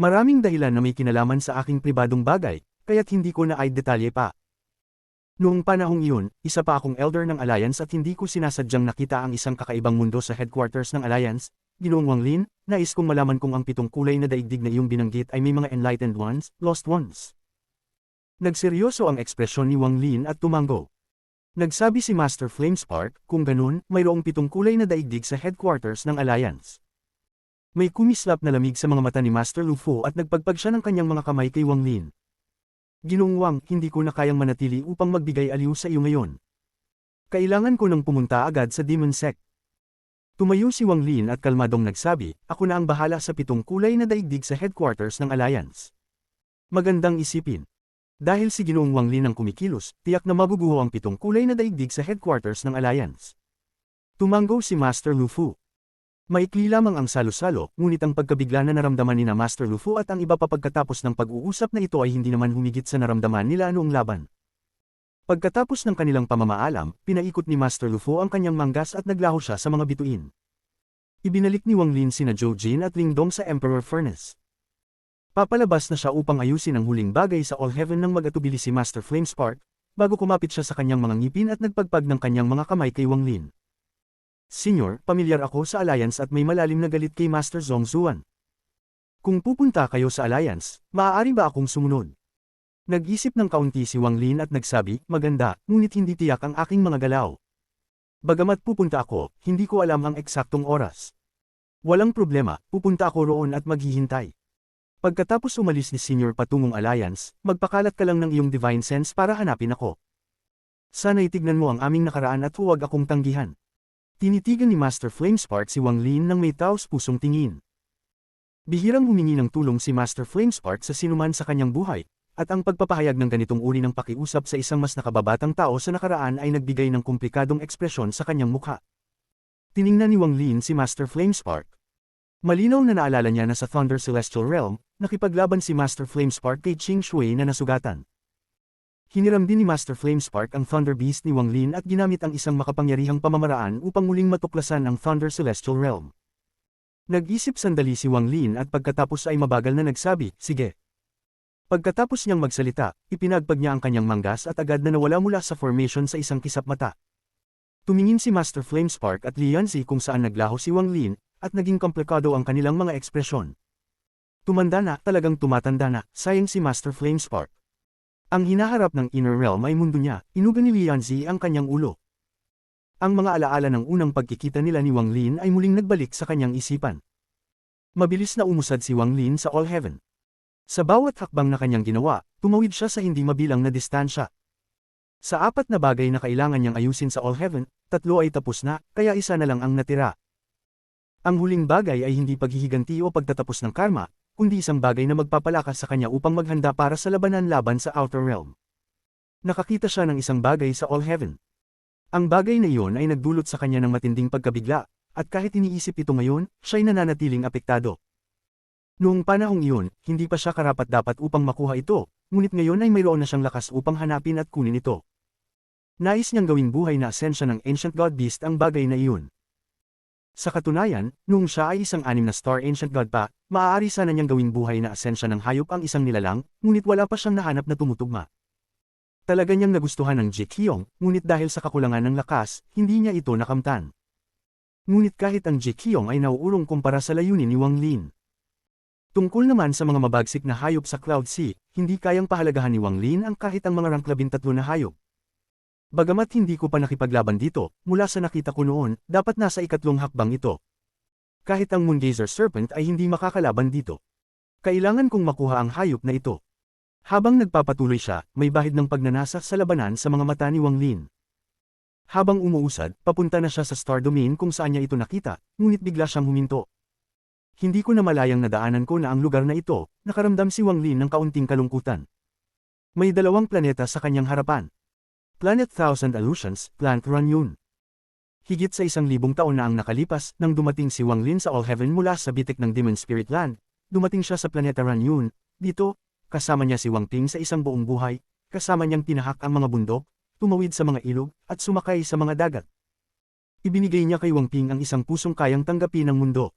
Speaker 1: Maraming dahilan na may kinalaman sa aking pribadong bagay, kaya't hindi ko na ay detalye pa. Noong panahong iyon, isa pa akong elder ng Alliance at hindi ko sinasadyang nakita ang isang kakaibang mundo sa headquarters ng Alliance. Ginoong Wang Lin, nais kong malaman kung ang 7 kulay na daigdig na iyong binanggit ay may mga enlightened ones, lost ones. Nagseryoso ang ekspresyon ni Wang Lin at tumango. Nagsabi si Master Flamespark, kung ganun, mayroong 7 kulay na daigdig sa headquarters ng Alliance. May kumislap na lamig sa mga mata ni Master Lu Fu at nagpagpag siya ng kanyang mga kamay kay Wang Lin. Ginoong Wang, hindi ko na kayang manatili upang magbigay aliw sa iyo ngayon. Kailangan ko nang pumunta agad sa Demon Sect. Tumayo si Wang Lin at kalmadong nagsabi, ako na ang bahala sa 7 kulay na daigdig sa headquarters ng Alliance. Magandang isipin. Dahil si Ginoong Wang Lin ang kumikilos, tiyak na mabubuo ang 7 kulay na daigdig sa headquarters ng Alliance. Tumanggo si Master Lu Fu. Maikli lamang ang salo-salo, ngunit ang pagkabigla na naramdaman ni na Master Lu Fu at ang iba pa pagkatapos ng pag-uusap na ito ay hindi naman humigit sa naramdaman nila noong laban. Pagkatapos ng kanilang pamamaalam, pinaikot ni Master Lu Fu ang kanyang manggas at naglaho siya sa mga bituin. Ibinalik ni Wang Lin sina Zhou Jin at Ling Dong sa Emperor Furnace. Papalabas na siya upang ayusin ang huling bagay sa All Heaven nang mag-atubili si Master Flamespark, bago kumapit siya sa kanyang mga ngipin at nagpagpag ng kanyang mga kamay kay Wang Lin. Senyor, pamilyar ako sa Alliance at may malalim na galit kay Master Zhong Zuan. Kung pupunta kayo sa Alliance, maaari ba akong sumunod? Nag-isip ng kaunti si Wang Lin at nagsabi, maganda, ngunit hindi tiyak ang aking mga galaw. Bagamat pupunta ako, hindi ko alam ang eksaktong oras. Walang problema, pupunta ako roon at maghihintay. Pagkatapos umalis ni Senior patungong Alliance, magpakalat ka lang ng iyong Divine Sense para hanapin ako. Sana'y tignan mo ang aming nakaraan at huwag akong tanggihan. Tinitigan ni Master Flamespark si Wang Lin ng may taos-pusong tingin. Bihirang humingi ng tulong si Master Flamespark sa sinuman sa kanyang buhay, at ang pagpapahayag ng ganitong uri ng pakiusap sa isang mas nakababatang tao sa nakaraan ay nagbigay ng komplikadong ekspresyon sa kanyang mukha. Tiningnan ni Wang Lin si Master Flamespark. Malinaw na naalala niya na sa Thunder Celestial Realm, nakipaglaban si Master Flamespark kay Qing Shui na nasugatan. Hiniram din ni Master Flamespark ang Thunder Beast ni Wang Lin at ginamit ang isang makapangyarihang pamamaraan upang muling matuklasan ang Thunder Celestial Realm. Nag-isip sandali si Wang Lin at pagkatapos ay mabagal na nagsabi, sige. Pagkatapos niyang magsalita, ipinagpag niya ang kanyang manggas at agad na nawala mula sa formation sa isang kisap mata. Tumingin si Master Flamespark at Li Yanzi kung saan naglaho si Wang Lin, at naging komplikado ang kanilang mga ekspresyon. Tumanda na, talagang tumatanda na, sayang si Master Flamespark. Ang hinaharap ng Inner Realm ay mundo niya, inuga ni Li Yanzi ang kanyang ulo. Ang mga alaala ng unang pagkikita nila ni Wang Lin ay muling nagbalik sa kanyang isipan. Mabilis na umusad si Wang Lin sa All Heaven. Sa bawat hakbang na kanyang ginawa, tumawid siya sa hindi mabilang na distansya. Sa 4 na bagay na kailangan niyang ayusin sa All Heaven, 3 ay tapos na, kaya 1 na lang ang natira. Ang huling bagay ay hindi paghihiganti o pagtatapos ng karma, kundi isang bagay na magpapalakas sa kanya upang maghanda para sa labanan laban sa Outer Realm. Nakakita siya ng isang bagay sa All Heaven. Ang bagay na iyon ay nagdulot sa kanya ng matinding pagkabigla, at kahit iniisip ito ngayon, siya'y nananatiling apektado. Noong panahong iyon, hindi pa siya karapat-dapat upang makuha ito, ngunit ngayon ay mayroon na siyang lakas upang hanapin at kunin ito. Nais niyang gawing buhay na asensya ng Ancient God Beast ang bagay na iyon. Sa katunayan, noong siya ay isang 6 na Star Ancient God pa, maaari sana niyang gawing buhay na asensya ng hayop ang isang nilalang, ngunit wala pa siyang nahanap na tumutugma. Talaga niyang nagustuhan ng Jikyong, ngunit dahil sa kakulangan ng lakas, hindi niya ito nakamtan. Ngunit kahit ang Jikyong ay nauurong kumpara sa layunin ni Wang Lin. Tungkol naman sa mga mabagsik na hayop sa Cloud Sea, hindi kayang pahalagahan ni Wang Lin ang kahit ang mga rank 13 na hayop. Bagamat hindi ko pa nakipaglaban dito, mula sa nakita ko noon, dapat nasa 3 hakbang ito. Kahit ang Moongazer Serpent ay hindi makakalaban dito. Kailangan kong makuha ang hayop na ito. Habang nagpapatuloy siya, may bahid ng pagnanasa sa labanan sa mga mata ni Wang Lin. Habang umuusad, papunta na siya sa Star Domain kung saan niya ito nakita, ngunit bigla siyang huminto. Hindi ko na malayang nadaanan ko na ang lugar na ito, nakaramdam si Wang Lin ng kaunting kalungkutan. May 2 planeta sa kanyang harapan. Planet Thousand Illusions, Planet Runyun. Higit sa 1,000 taon na ang nakalipas nang dumating si Wang Lin sa All Heaven mula sa bitik ng Demon Spirit Land, dumating siya sa planeta Runyun. Dito, kasama niya si Wang Ping sa isang buong buhay, kasama niyang tinahak ang mga bundok, tumawid sa mga ilog, at sumakay sa mga dagat. Ibinigay niya kay Wang Ping ang isang pusong kayang tanggapin ng mundo.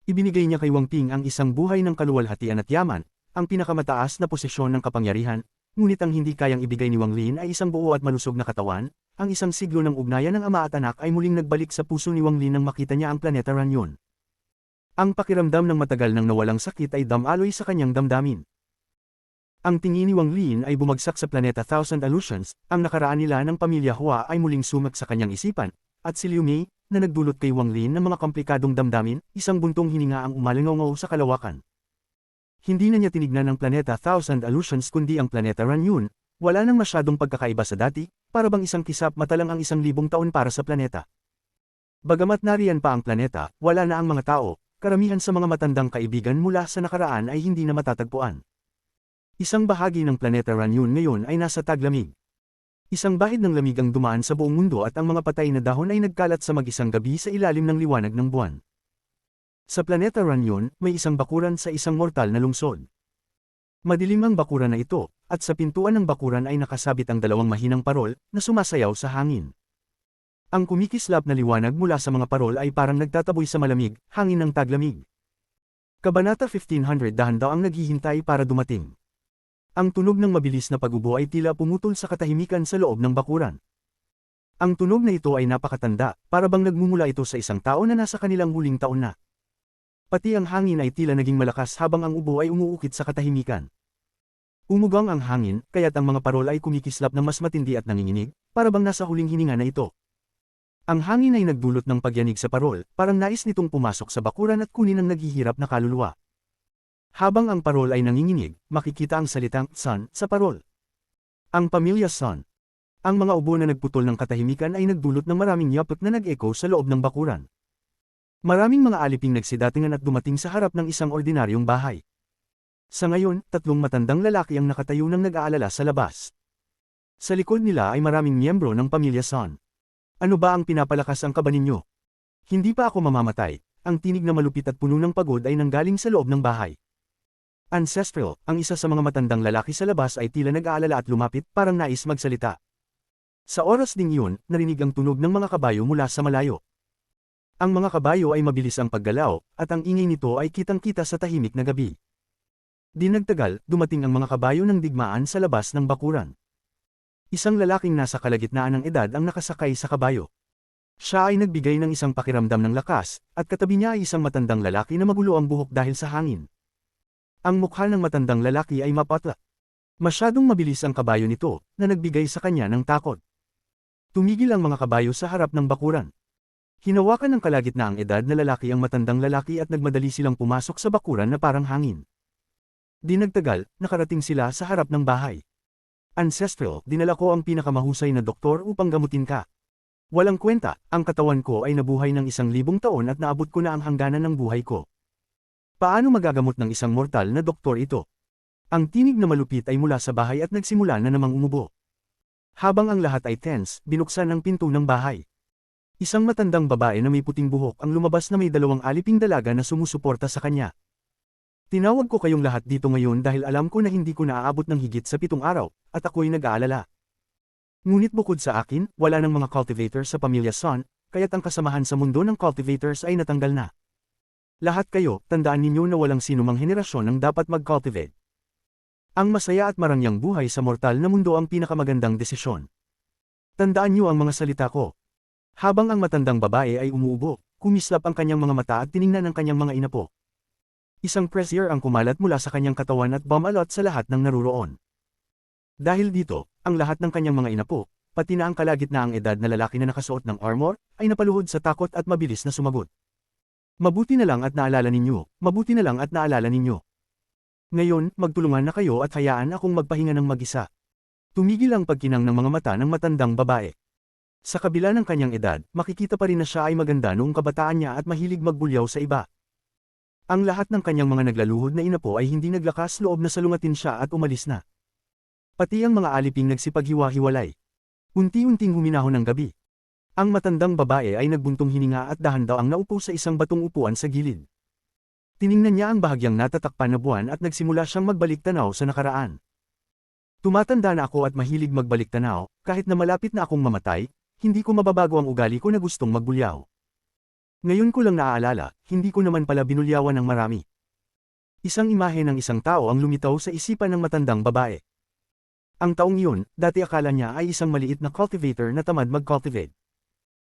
Speaker 1: Ibinigay niya kay Wang Ping ang isang buhay ng kaluwalhatian at yaman, ang pinakamataas na posisyon ng kapangyarihan, ngunit ang hindi kayang ibigay ni Wang Lin ay isang buo at malusog na katawan, ang isang siglo ng ugnayan ng ama at anak ay muling nagbalik sa puso ni Wang Lin nang makita niya ang planeta Runyun. Ang pakiramdam ng matagal nang nawalang sakit ay damaloy sa kanyang damdamin. Ang tingin ni Wang Lin ay bumagsak sa planeta Thousand Allusions, ang nakaraan nila ng pamilya Hua ay muling sumak sa kanyang isipan, at si Liu Mei, na nagdulot kay Wang Lin ng mga komplikadong damdamin, isang buntong hininga ang umalingaw sa kalawakan. Hindi na niya tinignan ang planeta Thousand Allusions kundi ang planeta Ranyun, wala nang masyadong pagkakaiba sa dati, para bang isang kisap mata lang ang 1,000 taon para sa planeta. Bagamat nariyan pa ang planeta, wala na ang mga tao, karamihan sa mga matandang kaibigan mula sa nakaraan ay hindi na matatagpuan. Isang bahagi ng planeta Ranyun ngayon ay nasa taglamig. Isang bahid ng lamig ang dumaan sa buong mundo at ang mga patay na dahon ay nagkalat sa mag-isang gabi sa ilalim ng liwanag ng buwan. Sa planeta Ranyun, may isang bakuran sa isang mortal na lungsod. Madilim ang bakuran na ito, at sa pintuan ng bakuran ay nakasabit ang dalawang mahinang parol na sumasayaw sa hangin. Ang kumikislap na liwanag mula sa mga parol ay parang nagtataboy sa malamig, hangin ng taglamig. Kabanata 1500 dahan daw ang naghihintay para dumating. Ang tunog ng mabilis na pag-ubo ay tila pumutol sa katahimikan sa loob ng bakuran. Ang tunog na ito ay napakatanda, para bang nagmumula ito sa isang tao na nasa kanilang huling taon na. Pati ang hangin ay tila naging malakas habang ang ubo ay umuukit sa katahimikan. Umugang ang hangin, kaya't ang mga parol ay kumikislap ng mas matindi at nanginginig, para bang nasa huling hininga na ito. Ang hangin ay nagdulot ng pagyanig sa parol, parang nais nitong pumasok sa bakuran at kunin ang naghihirap na kaluluwa. Habang ang parol ay nanginginig, makikita ang salitang "Son" sa parol. Ang pamilya Son. Ang mga ubo na nagputol ng katahimikan ay nagdulot ng maraming yapot na nag-echo sa loob ng bakuran. Maraming mga aliping nagsidatingan at dumating sa harap ng isang ordinaryong bahay. Sa ngayon, 3 matandang lalaki ang nakatayo ng nag-aalala sa labas. Sa likod nila ay maraming miyembro ng pamilya Son. Ano ba ang pinapalakas ang kaba ninyo? Hindi pa ako mamamatay. Ang tinig na malupit at puno ng pagod ay nanggaling sa loob ng bahay. Ancestral, ang isa sa mga matandang lalaki sa labas ay tila nag-aalala at lumapit, parang nais magsalita. Sa oras ding iyon, narinig ang tunog ng mga kabayo mula sa malayo. Ang mga kabayo ay mabilis ang paggalaw, at ang ingay nito ay kitang-kita sa tahimik na gabi. Di nagtagal, dumating ang mga kabayo ng digmaan sa labas ng bakuran. Isang lalaking nasa kalagitnaan ng edad ang nakasakay sa kabayo. Siya ay nagbigay ng isang pakiramdam ng lakas, at katabi niya ay isang matandang lalaki na magulo ang buhok dahil sa hangin. Ang mukha ng matandang lalaki ay mapatla. Masyadong mabilis ang kabayo nito, na nagbigay sa kanya ng takot. Tumigil ang mga kabayo sa harap ng bakuran. Hinawakan ng kalagitnaang edad na lalaki ang matandang lalaki at nagmadali silang pumasok sa bakuran na parang hangin. Di nagtagal, nakarating sila sa harap ng bahay. Ancestral, dinala ko ang pinakamahusay na doktor upang gamutin ka. Walang kwenta, ang katawan ko ay nabuhay ng 1,000 taon at naabot ko na ang hangganan ng buhay ko. Paano magagamot ng isang mortal na doktor ito? Ang tinig na malupit ay mula sa bahay at nagsimula na namang umubo. Habang ang lahat ay tense, binuksan ang pinto ng bahay. Isang matandang babae na may puting buhok ang lumabas na may 2 aliping dalaga na sumusuporta sa kanya. Tinawag ko kayong lahat dito ngayon dahil alam ko na hindi ko naaabot ng higit sa 7 araw, at ako'y nag-aalala. Ngunit bukod sa akin, wala ng mga cultivators sa pamilya Son, kaya't ang kasamahan sa mundo ng cultivators ay natanggal na. Lahat kayo, tandaan ninyo na walang sinumang henerasyon ang dapat mag-cultivate. Ang masaya at marangyang buhay sa mortal na mundo ang pinakamagandang desisyon. Tandaan niyo ang mga salita ko. Habang ang matandang babae ay umuubo, kumislap ang kanyang mga mata at tiningnan ang kanyang mga inapo. Isang pressure ang kumalat mula sa kanyang katawan at bumalot sa lahat ng naruroon. Dahil dito, ang lahat ng kanyang mga inapo, pati na ang kalagitnaang edad na lalaki na nakasuot ng armor, ay napaluhod sa takot at mabilis na sumagot. Mabuti na lang at naalala ninyo, mabuti na lang at naalala ninyo. Ngayon, magtulungan na kayo at hayaan akong magpahinga ng mag-isa. Tumigil ang pagkinang ng mga mata ng matandang babae. Sa kabila ng kanyang edad, makikita pa rin na siya ay maganda noong kabataan niya at mahilig magbulyaw sa iba. Ang lahat ng kanyang mga naglaluhod na inapo ay hindi naglakas loob na salungatin siya at umalis na. Pati ang mga aliping nagsipaghiwa-hiwalay. Unti-unting huminahon ang gabi. Ang matandang babae ay nagbuntong hininga at dahan daw ang naupo sa isang batong upuan sa gilid. Tiningnan niya ang bahagyang natatakpan na buwan at nagsimula siyang magbalik tanaw sa nakaraan. Tumatanda na ako at mahilig magbalik tanaw, kahit na malapit na akong mamatay, hindi ko mababago ang ugali ko na gustong magbulyaw. Ngayon ko lang naaalala, hindi ko naman pala binulyawan ng marami. Isang imahe ng isang tao ang lumitaw sa isipan ng matandang babae. Ang taong iyon, dati akala niya ay isang maliit na cultivator na tamad mag-cultivate.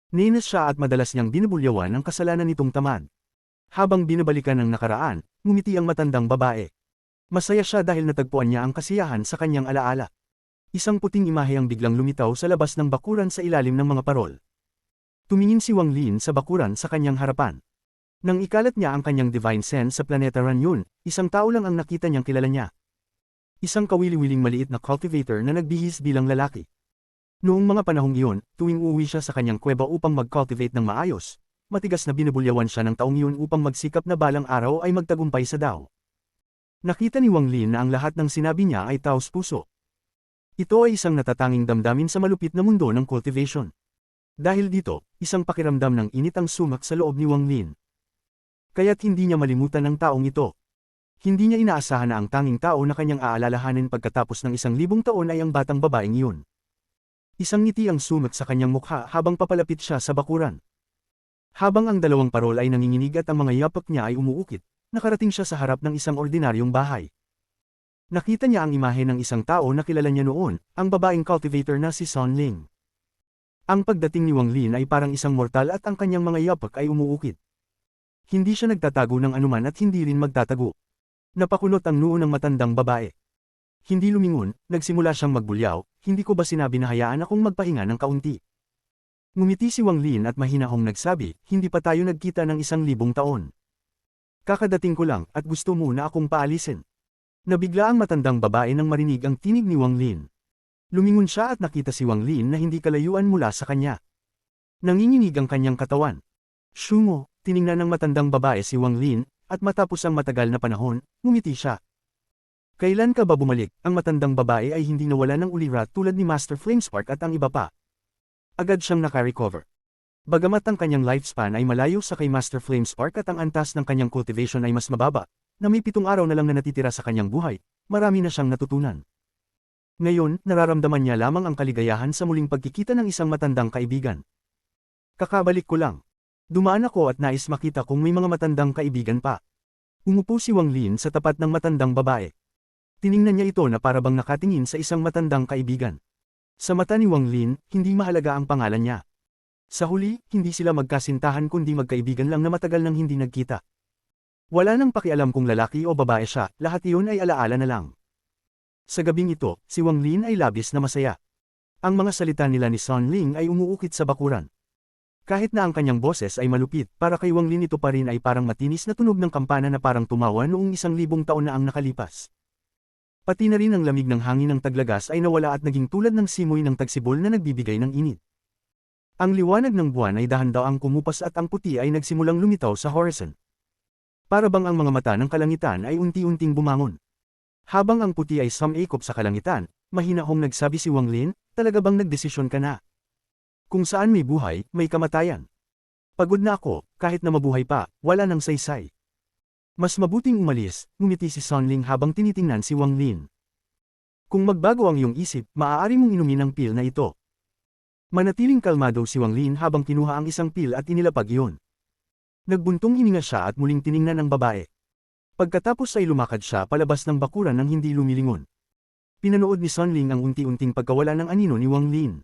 Speaker 1: Ninas siya at madalas niyang binubulyawan ang kasalanan nitong tamad. Habang binabalikan ng nakaraan, ngumiti ang matandang babae. Masaya siya dahil natagpuan niya ang kasiyahan sa kanyang alaala. Isang puting imahe ang biglang lumitaw sa labas ng bakuran sa ilalim ng mga parol. Tumingin si Wang Lin sa bakuran sa kanyang harapan. Nang ikalat niya ang kanyang divine sense sa planeta Ranyun, isang tao lang ang nakita niyang kilala niya. Isang kawili-wiling maliit na cultivator na nagbihis bilang lalaki. Noong mga panahong iyon, tuwing uuwi siya sa kanyang kuweba upang mag-cultivate ng maayos, matigas na binubulyawan siya ng taong iyon upang magsikap na balang araw ay magtagumpay sa Dao. Nakita ni Wang Lin na ang lahat ng sinabi niya ay taos puso. Ito ay isang natatanging damdamin sa malupit na mundo ng cultivation. Dahil dito, isang pakiramdam ng init ang sumak sa loob ni Wang Lin. Kaya't hindi niya malimutan ang taong ito. Hindi niya inaasahan na ang tanging tao na kanyang aalalahanin pagkatapos ng 1,000 taon ay ang batang babaeng iyon. Isang ngiti ang sumak sa kanyang mukha habang papalapit siya sa bakuran. Habang ang dalawang parol ay nanginginig at ang mga yapak niya ay umuukit, nakarating siya sa harap ng isang ordinaryong bahay. Nakita niya ang imahe ng isang tao na kilala niya noon, ang babaeng cultivator na si Son Ling. Ang pagdating ni Wang Lin ay parang isang mortal at ang kanyang mga yapak ay umuukit. Hindi siya nagtatago ng anuman at hindi rin magtatago. Napakunot ang noo ng matandang babae. Hindi lumingon, nagsimula siyang magbulyaw, hindi ko ba sinabi na hayaan akong magpahinga ng kaunti? Ngumiti si Wang Lin at mahinahong nagsabi, hindi pa tayo nagkita ng 1,000 taon. Kakadating ko lang at gusto mo na akong paalisin. Nabigla ang matandang babae nang marinig ang tinig ni Wang Lin. Lumingon siya at nakita si Wang Lin na hindi kalayuan mula sa kanya. Nanginginig ang kanyang katawan. Shungo, tiningnan ng matandang babae si Wang Lin, at matapos ang matagal na panahon, ngumiti siya. Kailan ka ba bumalik? Ang matandang babae ay hindi nawala ng ulira tulad ni Master Flamespark at ang iba pa. Agad siyang naka-recover. Bagamat ang kanyang lifespan ay malayo sa kay Master Flamespark at ang antas ng kanyang cultivation ay mas mababa, na may 7 araw na lang na natitira sa kanyang buhay, marami na siyang natutunan. Ngayon, nararamdaman niya lamang ang kaligayahan sa muling pagkikita ng isang matandang kaibigan. Kakabalik ko lang. Dumaan ako at nais makita kung may mga matandang kaibigan pa. Umupo si Wang Lin sa tapat ng matandang babae. Tiningnan niya ito na parabang nakatingin sa isang matandang kaibigan. Sa mata ni Wang Lin, hindi mahalaga ang pangalan niya. Sa huli, hindi sila magkasintahan kundi magkaibigan lang na matagal nang hindi nagkita. Wala nang pakialam kung lalaki o babae siya, lahat iyon ay alaala na lang. Sa gabing ito, si Wang Lin ay labis na masaya. Ang mga salita nila ni Son Ling ay umuukit sa bakuran. Kahit na ang kanyang boses ay malupit, para kay Wang Lin ito pa rin ay parang matinis na tunog ng kampana na parang tumawa noong 1,000 taon na ang nakalipas. Pati na rin ang lamig ng hangin ng taglagas ay nawala at naging tulad ng simoy ng tagsibol na nagbibigay ng init. Ang liwanag ng buwan ay dahan-daang kumupas at ang puti ay nagsimulang lumitaw sa horizon. Para bang ang mga mata ng kalangitan ay unti-unting bumangon. Habang ang puti ay sumakop sa kalangitan, mahinahong nagsabi si Wang Lin, talaga bang nagdesisyon ka na? Kung saan may buhay, may kamatayan. Pagod na ako, kahit na mabuhay pa, wala nang saysay. Mas mabuting umalis, ngumiti si Son Ling habang tinitingnan si Wang Lin. Kung magbago ang iyong isip, maaari mong inumin ang pil na ito. Manatiling kalmado si Wang Lin habang kinuha ang isang pil at inilapag iyon. Nagbuntong hininga siya at muling tiningnan ang babae. Pagkatapos ay lumakad siya palabas ng bakuran nang hindi lumilingon. Pinanood ni Son Ling ang unti-unting pagkawala ng anino ni Wang Lin.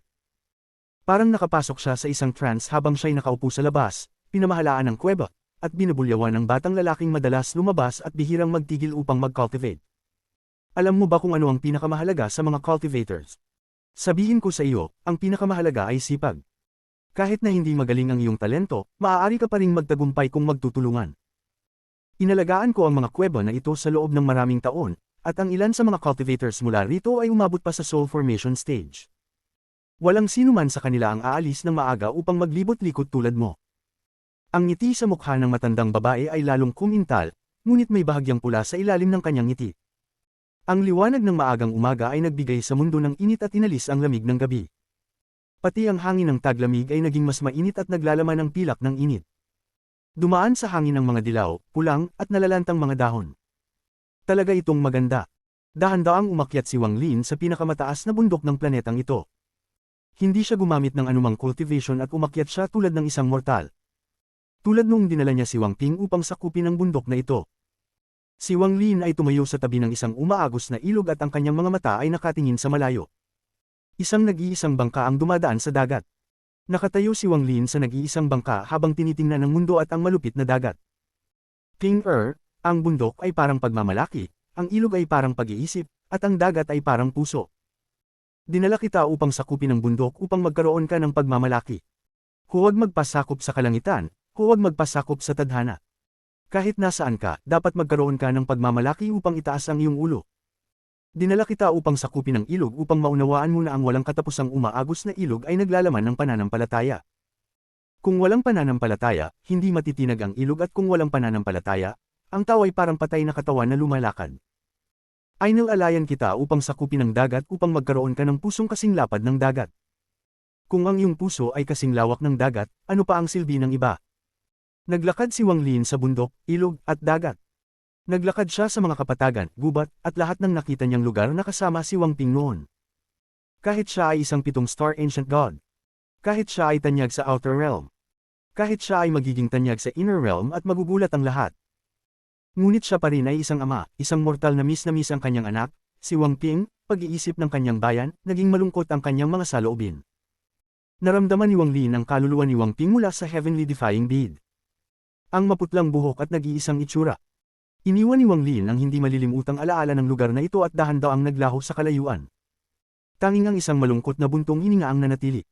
Speaker 1: Parang nakapasok siya sa isang trance habang siya'y nakaupo sa labas, pinamahalaan ng kuweba, at binubulyawan ng batang lalaking madalas lumabas at bihirang magtigil upang mag-cultivate. Alam mo ba kung ano ang pinakamahalaga sa mga cultivators? Sabihin ko sa iyo, ang pinakamahalaga ay sipag. Kahit na hindi magaling ang iyong talento, maaari ka pa ring magtagumpay kung magtutulungan. Inalagaan ko ang mga kuweba na ito sa loob ng maraming taon, at ang ilan sa mga cultivators mula rito ay umabot pa sa soul formation stage. Walang sino man sa kanila ang aalis ng maaga upang maglibot-likot tulad mo. Ang ngiti sa mukha ng matandang babae ay lalong kumintal, ngunit may bahagyang pula sa ilalim ng kanyang ngiti. Ang liwanag ng maagang umaga ay nagbigay sa mundo ng init at inalis ang lamig ng gabi. Pati ang hangin ng taglamig ay naging mas mainit at naglalaman ng pilak ng init. Dumaan sa hangin ng mga dilaw, pulang, at nalalantang mga dahon. Talaga itong maganda. Dahan-daang umakyat si Wang Lin sa pinakamataas na bundok ng planetang ito. Hindi siya gumamit ng anumang cultivation at umakyat siya tulad ng isang mortal. Tulad nung dinala niya si Wang Ping upang sakupin ang bundok na ito. Si Wang Lin ay tumayo sa tabi ng isang umaagos na ilog at ang kanyang mga mata ay nakatingin sa malayo. Isang nag-iisang bangka ang dumadaan sa dagat. Nakatayo si Wang Lin sa nag-iisang bangka habang tinitingnan ang mundo at ang malupit na dagat. King ang bundok ay parang pagmamalaki, ang ilog ay parang pag-iisip, at ang dagat ay parang puso. Dinala kita upang sakupin ang bundok upang magkaroon ka ng pagmamalaki. Huwag magpasakop sa kalangitan, huwag magpasakop sa tadhana. Kahit nasaan ka, dapat magkaroon ka ng pagmamalaki upang itaas ang iyong ulo. Dinala kita upang sakupin ang ilog upang maunawaan mo na ang walang katapusang umaagos na ilog ay naglalaman ng pananampalataya. Kung walang pananampalataya, hindi matitinag ang ilog, at kung walang pananampalataya, ang tao ay parang patay na katawan na lumalakad. Inilalayan kita upang sakupin ang dagat upang magkaroon ka ng pusong kasing lapad ng dagat. Kung ang iyong puso ay kasing lawak ng dagat, ano pa ang silbi ng iba? Naglakad si Wang Lin sa bundok, ilog, at dagat. Naglakad siya sa mga kapatagan, gubat, at lahat ng nakita niyang lugar na kasama si Wang Ping noon. Kahit siya ay isang 7-star ancient god. Kahit siya ay tanyag sa outer realm. Kahit siya ay magiging tanyag sa inner realm at magugulat ang lahat. Ngunit siya pa rin ay isang ama, isang mortal na miss ang kanyang anak, si Wang Ping, pag-iisip ng kanyang bayan, naging malungkot ang kanyang mga saloobin. Naramdaman ni Wang Lin ang kaluluwa ni Wang Ping mula sa heavenly defying deed. Ang maputlang buhok at nag-iisang itsura. Iniwan ni Wang Lin ang hindi malilimutang alaala ng lugar na ito at dahan-daang naglaho sa kalayuan. Tanging ang isang malungkot na buntong hininga ang nanatili.